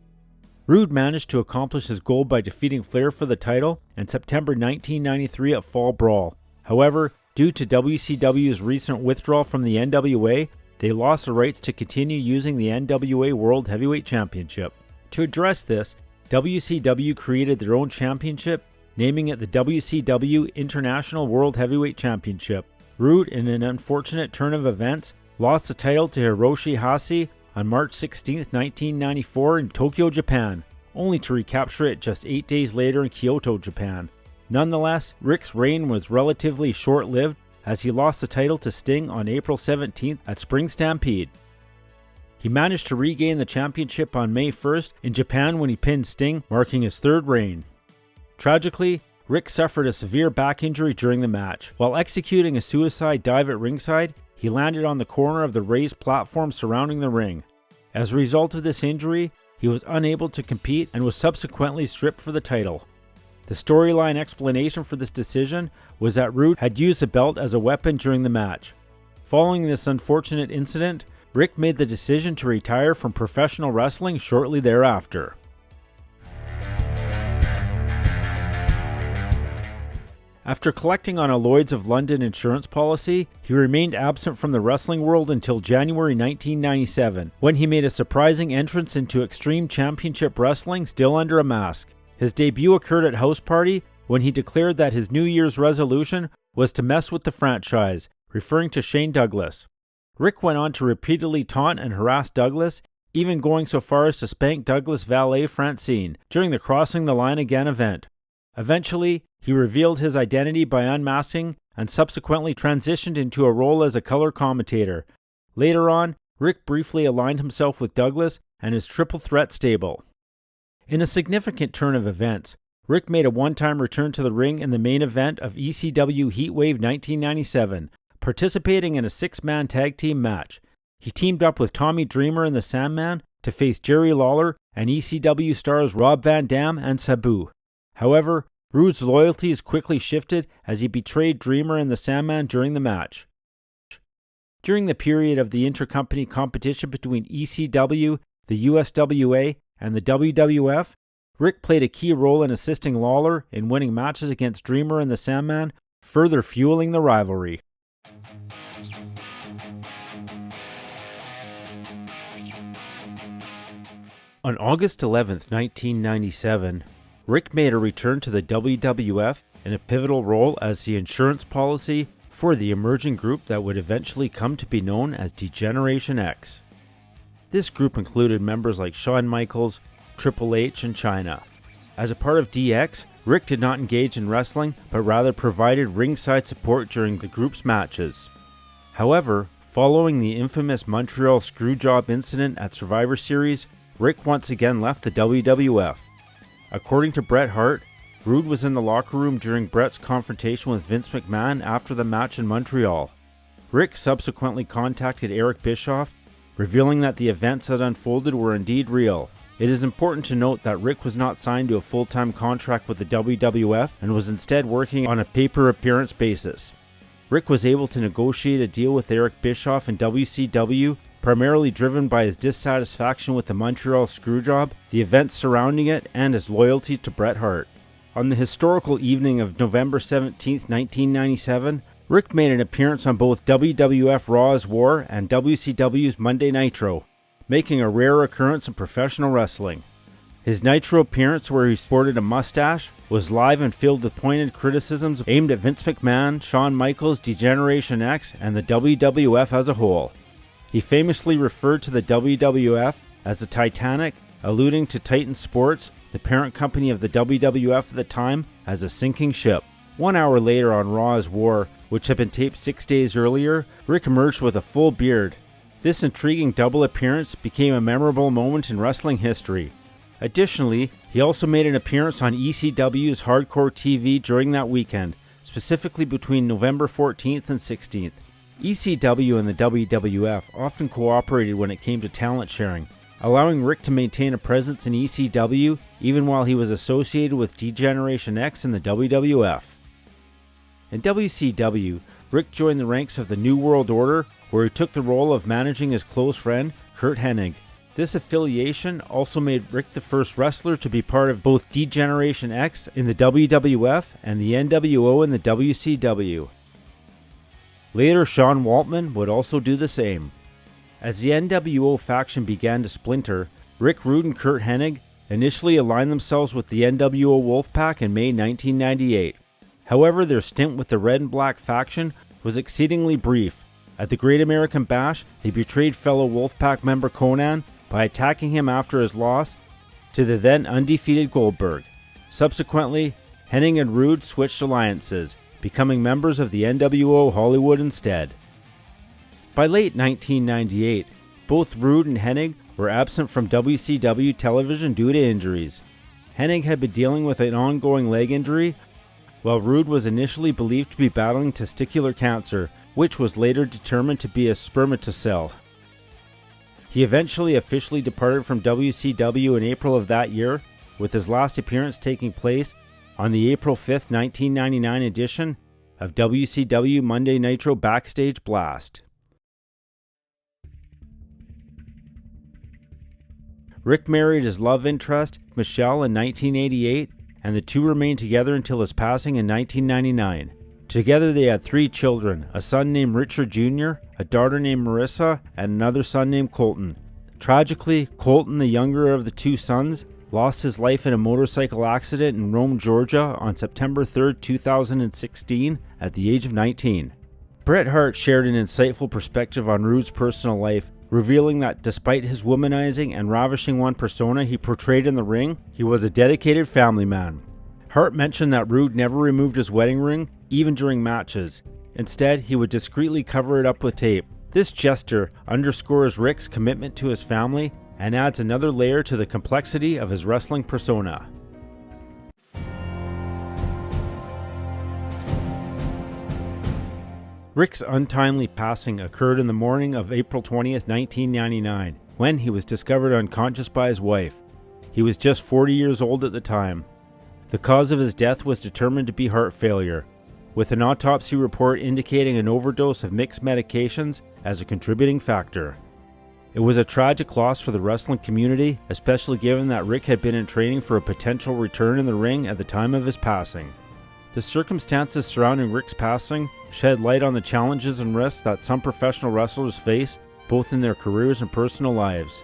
Roode managed to accomplish his goal by defeating Flair for the title in September 1993 at Fall Brawl. However, due to WCW's recent withdrawal from the NWA, they lost the rights to continue using the NWA World Heavyweight Championship. To address this, WCW created their own championship, naming it the WCW International World Heavyweight Championship. Roode, in an unfortunate turn of events, lost the title to Hiroshi Hase on March 16, 1994 in Tokyo, Japan, only to recapture it just 8 days later in Kyoto, Japan. Nonetheless, Rick's reign was relatively short-lived as he lost the title to Sting on April 17th at Spring Stampede. He managed to regain the championship on May 1st in Japan when he pinned Sting, marking his third reign. Tragically, Rick suffered a severe back injury during the match. While executing a suicide dive at ringside, he landed on the corner of the raised platform surrounding the ring. As a result of this injury, he was unable to compete and was subsequently stripped for the title. The storyline explanation for this decision was that Roode had used the belt as a weapon during the match. Following this unfortunate incident, Rick made the decision to retire from professional wrestling shortly thereafter. After collecting on a Lloyd's of London insurance policy, he remained absent from the wrestling world until January 1997, when he made a surprising entrance into Extreme Championship Wrestling still under a mask. His debut occurred at House Party when he declared that his New Year's resolution was to mess with the franchise, referring to Shane Douglas. Rick went on to repeatedly taunt and harass Douglas, even going so far as to spank Douglas' valet Francine during the Crossing the Line Again event. Eventually, he revealed his identity by unmasking and subsequently transitioned into a role as a color commentator. Later on, Rick briefly aligned himself with Douglas and his Triple Threat stable. In a significant turn of events, Rick made a one-time return to the ring in the main event of ECW Heatwave 1997, participating in a 6-man tag team match. He teamed up with Tommy Dreamer and the Sandman to face Jerry Lawler and ECW stars Rob Van Dam and Sabu. However, Roode's loyalties quickly shifted as he betrayed Dreamer and the Sandman during the match. During the period of the intercompany competition between ECW, the USWA, and the WWF, Rick played a key role in assisting Lawler in winning matches against Dreamer and the Sandman, further fueling the rivalry. On August 11, 1997, Rick made a return to the WWF in a pivotal role as the insurance policy for the emerging group that would eventually come to be known as D-Generation X. This group included members like Shawn Michaels, Triple H, and Chyna. As a part of DX, Rick did not engage in wrestling, but rather provided ringside support during the group's matches. However, following the infamous Montreal Screwjob incident at Survivor Series, Rick once again left the WWF. According to Bret Hart, Roode was in the locker room during Bret's confrontation with Vince McMahon after the match in Montreal. Rick subsequently contacted Eric Bischoff, revealing that the events that unfolded were indeed real. It is important to note that Rick was not signed to a full-time contract with the WWF and was instead working on a pay-per-appearance basis. Rick was able to negotiate a deal with Eric Bischoff in WCW, primarily driven by his dissatisfaction with the Montreal Screwjob, the events surrounding it, and his loyalty to Bret Hart. On the historical evening of November 17, 1997, Rick made an appearance on both WWF Raw's War and WCW's Monday Nitro, making a rare occurrence in professional wrestling. His Nitro appearance, where he sported a mustache, was live and filled with pointed criticisms aimed at Vince McMahon, Shawn Michaels, D-Generation X, and the WWF as a whole. He famously referred to the WWF as the Titanic, alluding to Titan Sports, the parent company of the WWF at the time, as a sinking ship. 1 hour later on Raw's War, which had been taped 6 days earlier, Rick emerged with a full beard. This intriguing double appearance became a memorable moment in wrestling history. Additionally, he also made an appearance on ECW's Hardcore TV during that weekend, specifically between November 14th and 16th. ECW and the WWF often cooperated when it came to talent sharing, allowing Rick to maintain a presence in ECW even while he was associated with D-Generation X and the WWF. In WCW, Rick joined the ranks of the New World Order, where he took the role of managing his close friend, Curt Hennig. This affiliation also made Rick the first wrestler to be part of both D-Generation X in the WWF and the NWO in the WCW. Later, Sean Waltman would also do the same. As the NWO faction began to splinter, Rick Rude and Curt Hennig initially aligned themselves with the NWO Wolfpack in May 1998. However, their stint with the Red and Black faction was exceedingly brief. At the Great American Bash, they betrayed fellow Wolfpack member Conan by attacking him after his loss to the then undefeated Goldberg. Subsequently, Hennig and Rude switched alliances, becoming members of the NWO Hollywood instead. By late 1998, both Rude and Hennig were absent from WCW television due to injuries. Hennig had been dealing with an ongoing leg injury, while Rude was initially believed to be battling testicular cancer, which was later determined to be a spermatocele. He eventually officially departed from WCW in April of that year, with his last appearance taking place on the April 5, 1999 edition of WCW Monday Nitro Backstage Blast. Rick married his love interest, Michelle, in 1988, and the two remained together until his passing in 1999. Together they had 3 children, a son named Richard Jr., a daughter named Marissa, and another son named Colton. Tragically, Colton, the younger of the 2 sons, lost his life in a motorcycle accident in Rome, Georgia on September 3, 2016 at the age of 19. Bret Hart shared an insightful perspective on Roode's personal life, revealing that despite his womanizing and ravishing one persona he portrayed in the ring, he was a dedicated family man. Hart mentioned that Roode never removed his wedding ring, even during matches. Instead, he would discreetly cover it up with tape. This gesture underscores Rick's commitment to his family and adds another layer to the complexity of his wrestling persona. Rick's untimely passing occurred in the morning of April 20th, 1999, when he was discovered unconscious by his wife. He was just 40 years old at the time. The cause of his death was determined to be heart failure, with an autopsy report indicating an overdose of mixed medications as a contributing factor. It was a tragic loss for the wrestling community, especially given that Rick had been in training for a potential return in the ring at the time of his passing. The circumstances surrounding Rick's passing shed light on the challenges and risks that some professional wrestlers face, both in their careers and personal lives.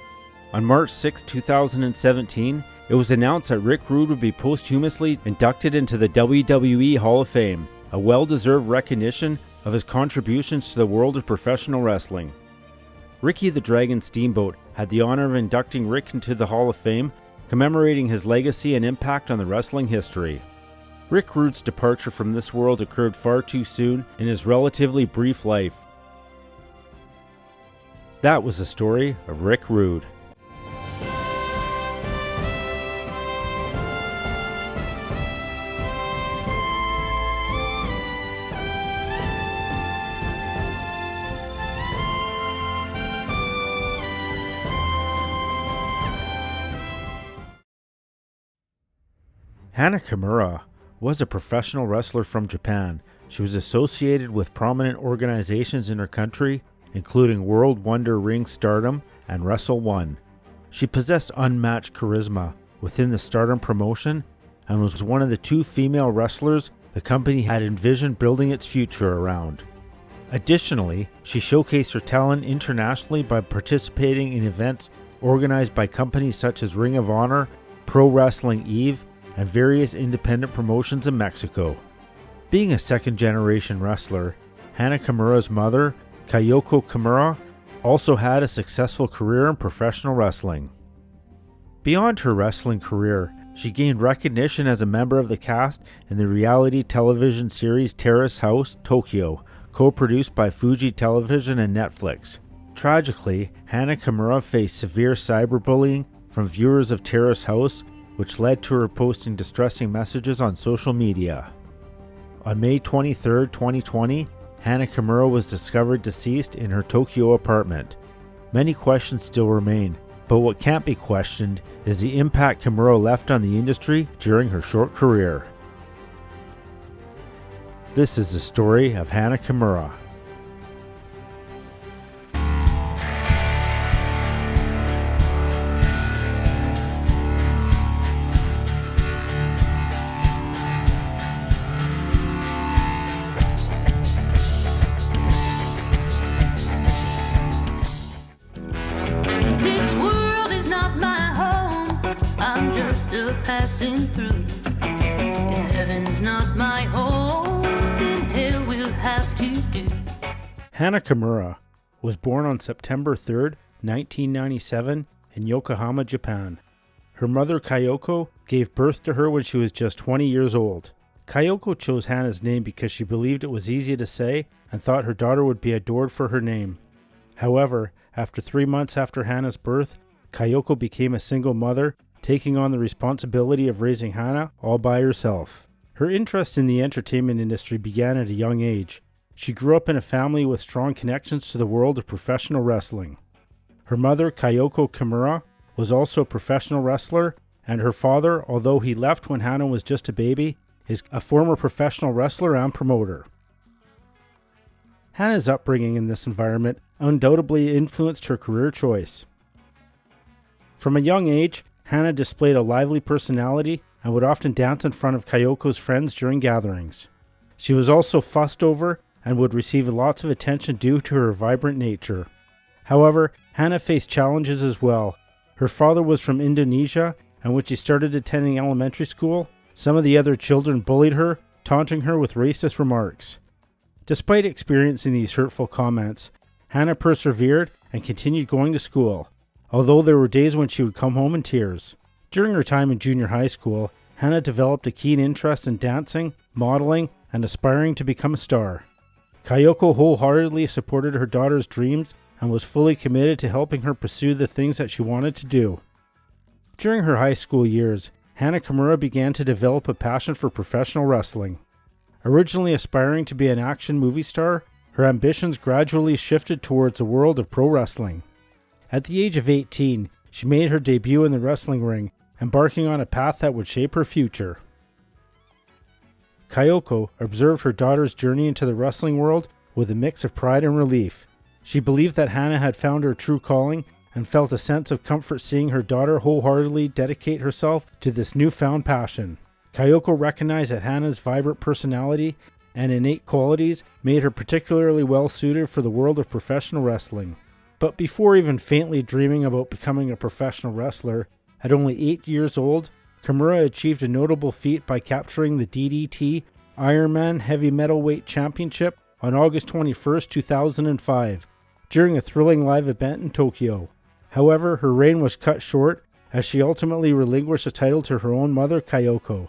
On March 6, 2017, it was announced that Rick Rude would be posthumously inducted into the WWE Hall of Fame, a well-deserved recognition of his contributions to the world of professional wrestling. Ricky the Dragon Steamboat had the honor of inducting Rick into the Hall of Fame, commemorating his legacy and impact on the wrestling history. Rick Rude's departure from this world occurred far too soon in his relatively brief life. That was the story of Rick Rude. Hana Kimura was a professional wrestler from Japan. She was associated with prominent organizations in her country, including World Wonder Ring Stardom and Wrestle One. She possessed unmatched charisma within the Stardom promotion and was one of the 2 female wrestlers the company had envisioned building its future around. Additionally, she showcased her talent internationally by participating in events organized by companies such as Ring of Honor, Pro Wrestling Eve, and various independent promotions in Mexico. Being a second-generation wrestler, Hana Kimura's mother, Kayoko Kimura, also had a successful career in professional wrestling. Beyond her wrestling career, she gained recognition as a member of the cast in the reality television series Terrace House, Tokyo, co-produced by Fuji Television and Netflix. Tragically, Hana Kimura faced severe cyberbullying from viewers of Terrace House, which led to her posting distressing messages on social media. On May 23, 2020, Hana Kimura was discovered deceased in her Tokyo apartment. Many questions still remain, but what can't be questioned is the impact Kimura left on the industry during her short career. This is the story of Hana Kimura. Passing through. If heaven's not my home, then hell will have to do. Hana Kimura was born on September 3, 1997 in Yokohama, Japan. Her mother Kayoko gave birth to her when she was just 20 years old. Kayoko chose Hana's name because she believed it was easy to say and thought her daughter would be adored for her name. However, after 3 months after Hana's birth, Kayoko became a single mother, taking on the responsibility of raising Hana all by herself. Her interest in the entertainment industry began at a young age. She grew up in a family with strong connections to the world of professional wrestling. Her mother, Kayoko Kimura, was also a professional wrestler, and her father, although he left when Hana was just a baby, is a former professional wrestler and promoter. Hana's upbringing in this environment undoubtedly influenced her career choice. From a young age, Hana displayed a lively personality and would often dance in front of Kayoko's friends during gatherings. She was also fussed over and would receive lots of attention due to her vibrant nature. However, Hana faced challenges as well. Her father was from Indonesia, and when she started attending elementary school, some of the other children bullied her, taunting her with racist remarks. Despite experiencing these hurtful comments, Hana persevered and continued going to school, although there were days when she would come home in tears. During her time in junior high school, Hana developed a keen interest in dancing, modeling, and aspiring to become a star. Kayoko wholeheartedly supported her daughter's dreams and was fully committed to helping her pursue the things that she wanted to do. During her high school years, Hana Kimura began to develop a passion for professional wrestling. Originally aspiring to be an action movie star, her ambitions gradually shifted towards the world of pro wrestling. At the age of 18, she made her debut in the wrestling ring, embarking on a path that would shape her future. Kayoko observed her daughter's journey into the wrestling world with a mix of pride and relief. She believed that Hana had found her true calling and felt a sense of comfort seeing her daughter wholeheartedly dedicate herself to this newfound passion. Kayoko recognized that Hana's vibrant personality and innate qualities made her particularly well suited for the world of professional wrestling. But before even faintly dreaming about becoming a professional wrestler, at only 8 years old, Kimura achieved a notable feat by capturing the DDT Ironman Heavy Metalweight Championship on August 21, 2005, during a thrilling live event in Tokyo. However, her reign was cut short as she ultimately relinquished the title to her own mother, Kayoko.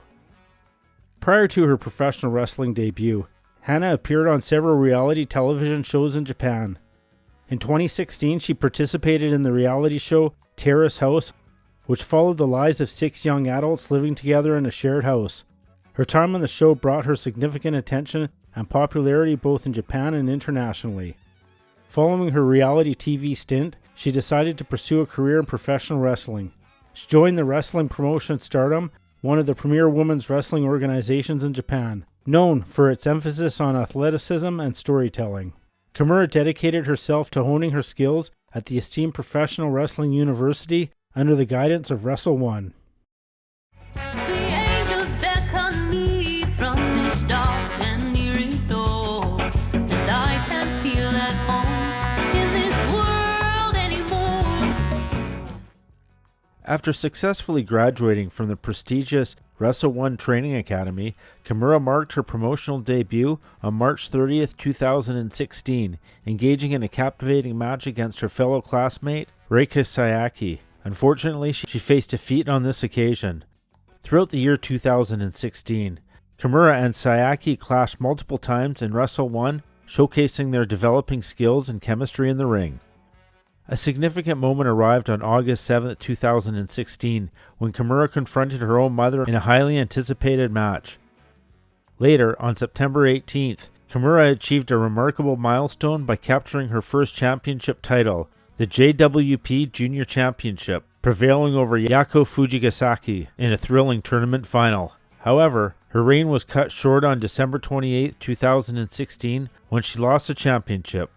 Prior to her professional wrestling debut, Hana appeared on several reality television shows in Japan. In 2016, she participated in the reality show Terrace House, which followed the lives of 6 young adults living together in a shared house. Her time on the show brought her significant attention and popularity both in Japan and internationally. Following her reality TV stint, she decided to pursue a career in professional wrestling. She joined the wrestling promotion Stardom, one of the premier women's wrestling organizations in Japan, known for its emphasis on athleticism and storytelling. Kimura dedicated herself to honing her skills at the esteemed Professional Wrestling University under the guidance of Wrestle One. The angels beckon me from this dark and eerie door, and I can't feel at home in this world anymore. After successfully graduating from the prestigious Wrestle One Training Academy, Kimura marked her promotional debut on March 30th, 2016, engaging in a captivating match against her fellow classmate, Reika Sayaki. Unfortunately, she faced defeat on this occasion. Throughout the year 2016, Kimura and Sayaki clashed multiple times in Wrestle One, showcasing their developing skills and chemistry in the ring. A significant moment arrived on August 7, 2016, when Kimura confronted her own mother in a highly anticipated match. Later, on September 18th, Kimura achieved a remarkable milestone by capturing her first championship title, the JWP Junior Championship, prevailing over Yako Fujigasaki in a thrilling tournament final. However, her reign was cut short on December 28, 2016, when she lost the championship.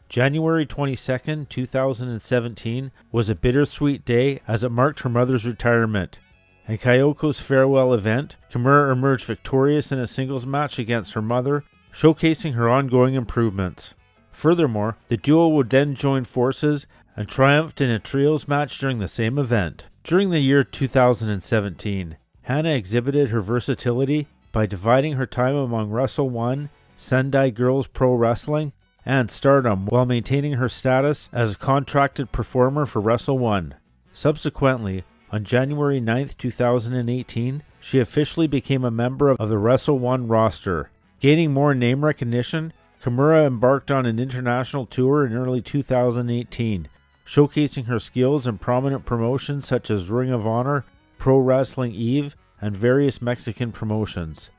January 22, 2017 was a bittersweet day as it marked her mother's retirement. In Kayoko's farewell event, Kimura emerged victorious in a singles match against her mother, showcasing her ongoing improvements. Furthermore, the duo would then join forces and triumphed in a trios match during the same event. During the year 2017, Hana exhibited her versatility by dividing her time among Wrestle One, Sendai Girls Pro Wrestling, and Stardom while maintaining her status as a contracted performer for Wrestle One. Subsequently, on January 9, 2018, she officially became a member of the Wrestle One roster. Gaining more name recognition, Kimura embarked on an international tour in early 2018, showcasing her skills in prominent promotions such as Ring of Honor, Pro Wrestling Eve, and various Mexican promotions.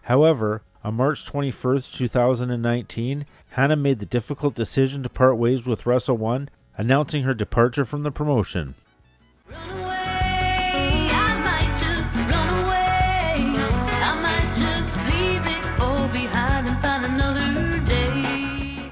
However, on March 21, 2019, Hana made the difficult decision to part ways with Wrestle One, announcing her departure from the promotion. Run away, I might just run away. I might just leave it all behind and find another day.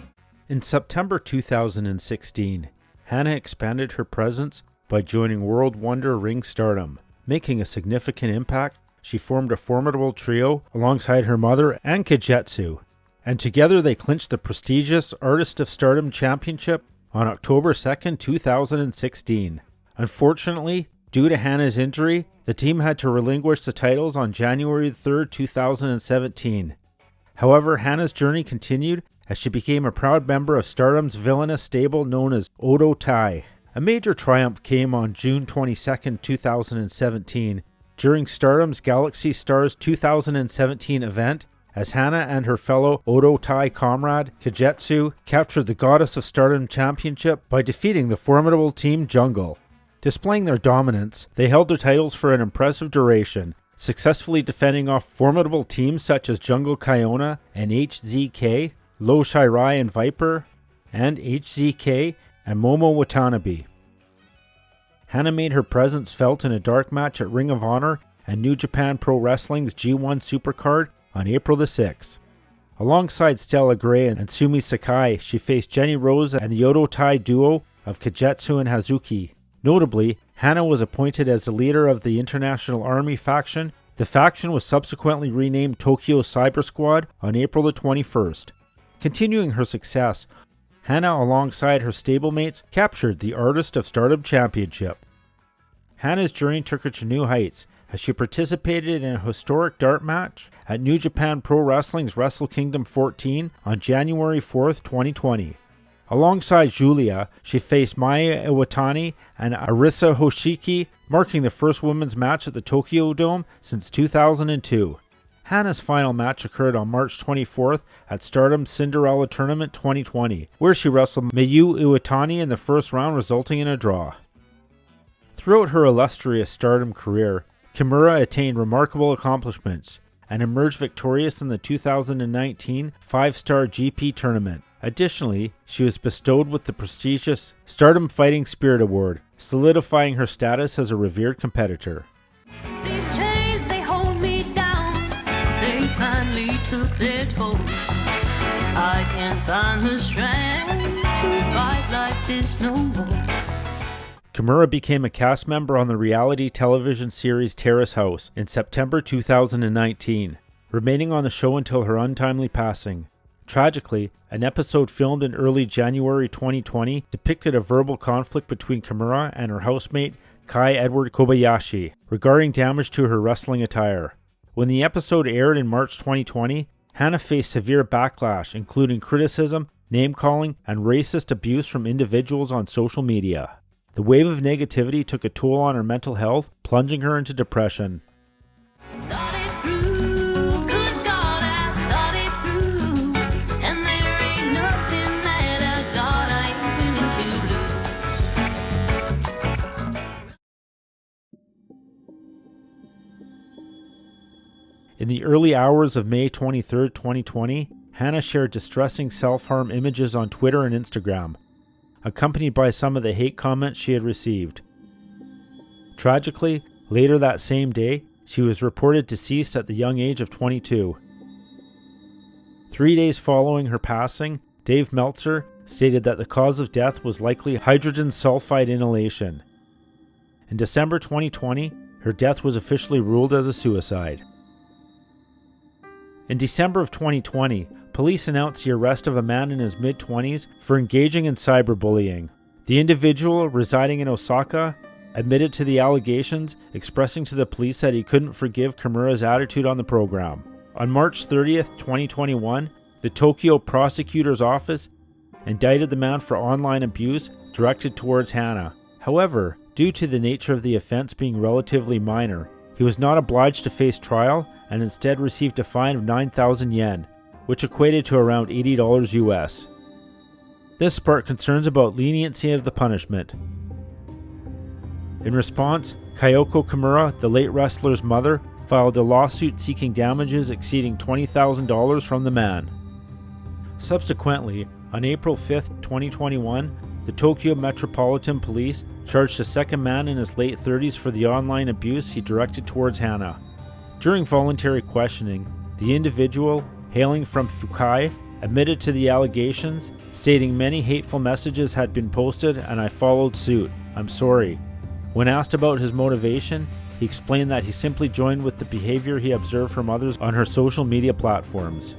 In September 2016, Hana expanded her presence by joining World Wonder Ring Stardom. Making a significant impact, she formed a formidable trio alongside her mother and Kagetsu, and together they clinched the prestigious Artist of Stardom Championship on October 2, 2016. Unfortunately, due to Hana's injury, the team had to relinquish the titles on January 3, 2017. However, Hana's journey continued as she became a proud member of Stardom's villainous stable known as Odo Tai. A major triumph came on June 22, 2017, during Stardom's Galaxy Stars 2017 event, as Hana and her fellow Odo Tai comrade, Kagetsu, captured the Goddess of Stardom Championship by defeating the formidable Team Jungle. Displaying their dominance, they held their titles for an impressive duration, successfully defending off formidable teams such as Jungle Kyona and HZK, Low Shirai and Viper, and HZK and Momo Watanabe. Hana made her presence felt in a dark match at Ring of Honor and New Japan Pro Wrestling's G1 Supercard on April the 6th. Alongside Stella Gray and Sumi Sakai, she faced Jenny Rose and the Odo Tai duo of Kagetsu and Hazuki. Notably, Hana was appointed as the leader of the International Army faction. The faction was subsequently renamed Tokyo Cyber Squad on April the 21st. Continuing her success, Hana, alongside her stablemates, captured the Artist of Stardom Championship. Hana's journey took her to new heights as she participated in a historic dart match at New Japan Pro Wrestling's Wrestle Kingdom 14 on January 4, 2020. Alongside Julia, she faced Maya Iwatani and Arisa Hoshiki, marking the first women's match at the Tokyo Dome since 2002. Hana's final match occurred on March 24th at Stardom's Cinderella Tournament 2020, where she wrestled Mayu Iwatani in the first round, resulting in a draw. Throughout her illustrious Stardom career, Kimura attained remarkable accomplishments and emerged victorious in the 2019 5-Star GP tournament. Additionally, she was bestowed with the prestigious Stardom Fighting Spirit Award, solidifying her status as a revered competitor. These chains, they hold me down. They finally took their toll. I can't find the strength to fight like this no more. Kimura became a cast member on the reality television series Terrace House in September 2019, remaining on the show until her untimely passing. Tragically, an episode filmed in early January 2020 depicted a verbal conflict between Kimura and her housemate Kai Edward Kobayashi regarding damage to her wrestling attire. When the episode aired in March 2020, Hana faced severe backlash, including criticism, name-calling, and racist abuse from individuals on social media. The wave of negativity took a toll on her mental health, plunging her into depression. In the early hours of May 23, 2020, Hana shared distressing self-harm images on Twitter and Instagram, accompanied by some of the hate comments she had received. Tragically, later that same day, she was reported deceased at the young age of 22. 3 days following her passing, Dave Meltzer stated that the cause of death was likely hydrogen sulfide inhalation. In December 2020, her death was officially ruled as a suicide. In December of 2020, police announced the arrest of a man in his mid-20s for engaging in cyberbullying. The individual, residing in Osaka, admitted to the allegations, expressing to the police that he couldn't forgive Kimura's attitude on the program. On March 30th, 2021, the Tokyo Prosecutor's Office indicted the man for online abuse directed towards Hana. However, due to the nature of the offense being relatively minor, he was not obliged to face trial and instead received a fine of 9,000 yen, which equated to around $80 US. This sparked concerns about leniency of the punishment. In response, Kyoko Kimura, the late wrestler's mother, filed a lawsuit seeking damages exceeding $20,000 from the man. Subsequently, on April 5, 2021, the Tokyo Metropolitan Police charged a second man in his late 30s for the online abuse he directed towards Hana. During voluntary questioning, the individual, hailing from Fukai, admitted to the allegations, stating many hateful messages had been posted and I followed suit. I'm sorry. When asked about his motivation, he explained that he simply joined with the behavior he observed from others on her social media platforms.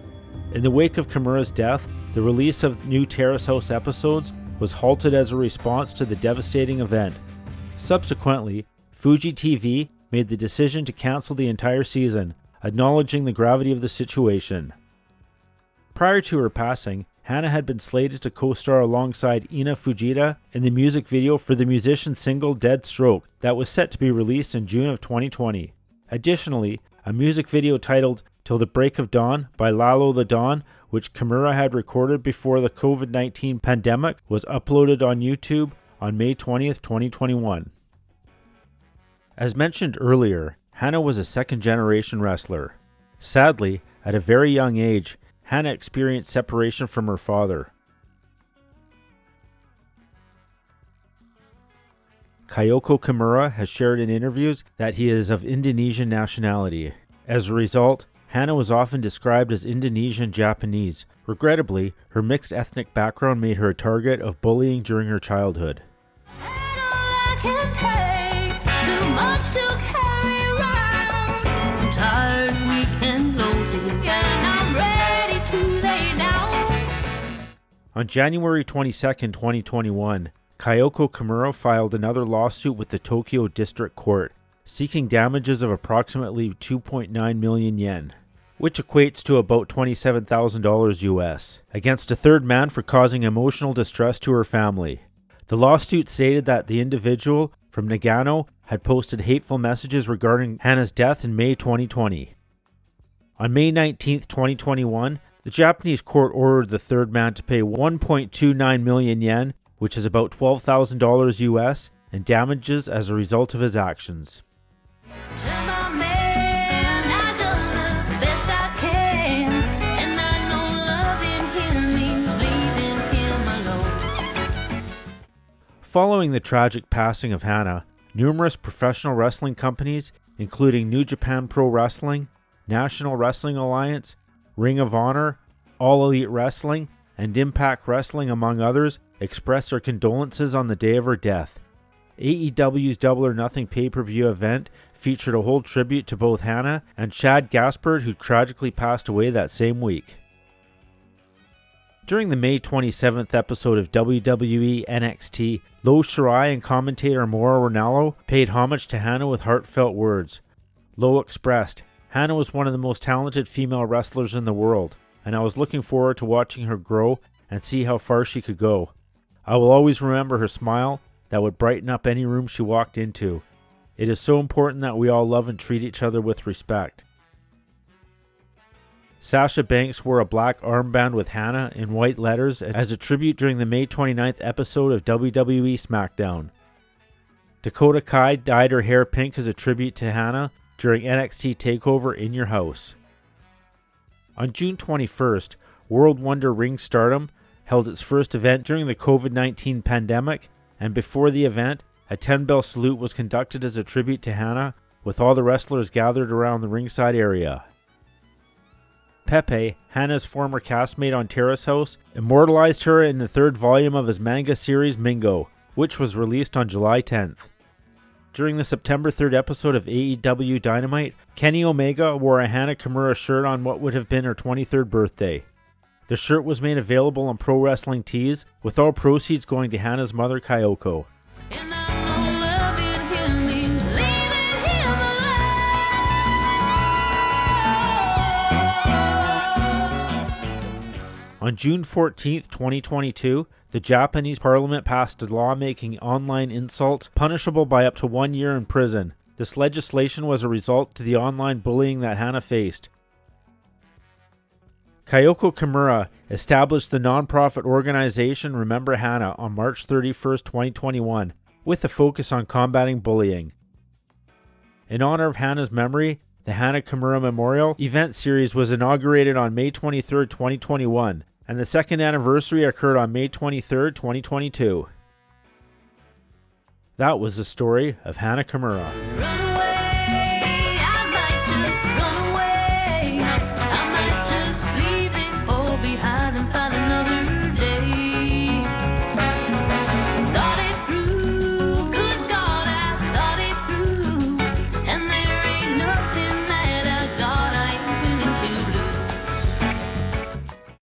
In the wake of Kimura's death, the release of new Terrace House episodes was halted as a response to the devastating event. Subsequently, Fuji TV made the decision to cancel the entire season, acknowledging the gravity of the situation. Prior to her passing, Hana had been slated to co-star alongside Ina Fujita in the music video for the musician's single Dead Stroke that was set to be released in June of 2020. Additionally, a music video titled Till the Break of Dawn by Lalo the Dawn, which Kimura had recorded before the COVID-19 pandemic, was uploaded on YouTube on May 20th, 2021. As mentioned earlier, Hana was a second-generation wrestler. Sadly, at a very young age, Hana experienced separation from her father. Kyoko Kimura has shared in interviews that he is of Indonesian nationality. As a result, Hana was often described as Indonesian Japanese. Regrettably, her mixed ethnic background made her a target of bullying during her childhood. On January 22, 2021, Kyoko Kimura filed another lawsuit with the Tokyo District Court, seeking damages of approximately 2.9 million yen, which equates to about $27,000 US, against a third man for causing emotional distress to her family. The lawsuit stated that the individual from Nagano had posted hateful messages regarding Hana's death in May 2020. On May 19, 2021, the Japanese court ordered the third man to pay 1.29 million yen, which is about $12,000 US, in damages as a result of his actions. Following the tragic passing of Hana, numerous professional wrestling companies, including New Japan Pro Wrestling, National Wrestling Alliance, Ring of Honor, All Elite Wrestling, and Impact Wrestling, among others, expressed their condolences on the day of her death. AEW's Double or Nothing pay-per-view event featured a whole tribute to both Hana and Chad Gaspard, who tragically passed away that same week. During the May 27th episode of WWE NXT, Lo Shirai and commentator Mauro Ranallo paid homage to Hana with heartfelt words. Lo expressed, "Hana was one of the most talented female wrestlers in the world, and I was looking forward to watching her grow and see how far she could go. I will always remember her smile that would brighten up any room she walked into. It is so important that we all love and treat each other with respect." Sasha Banks wore a black armband with Hana in white letters as a tribute during the May 29th episode of WWE SmackDown. Dakota Kai dyed her hair pink as a tribute to Hana during NXT TakeOver In Your House. On June 21st, World Wonder Ring Stardom held its first event during the COVID-19 pandemic, and before the event, a 10-bell salute was conducted as a tribute to Hana, with all the wrestlers gathered around the ringside area. Pepe, Hana's former castmate on Terrace House, immortalized her in the third volume of his manga series Mingo, which was released on July 10th. During the September 3rd episode of AEW Dynamite, Kenny Omega wore a Hana Kimura shirt on what would have been her 23rd birthday. The shirt was made available on Pro Wrestling Tees, with all proceeds going to Hana's mother Kyoko. On June 14, 2022, the Japanese Parliament passed a law making online insults punishable by up to 1 year in prison. This legislation was a result to the online bullying that Hana faced. Kyoko Kimura established the non-profit organization Remember Hana on March 31, 2021, with a focus on combating bullying. In honor of Hana's memory, the Hana Kimura Memorial event series was inaugurated on May 23, 2021, and the second anniversary occurred on May 23, 2022. That was the story of Hana Kimura.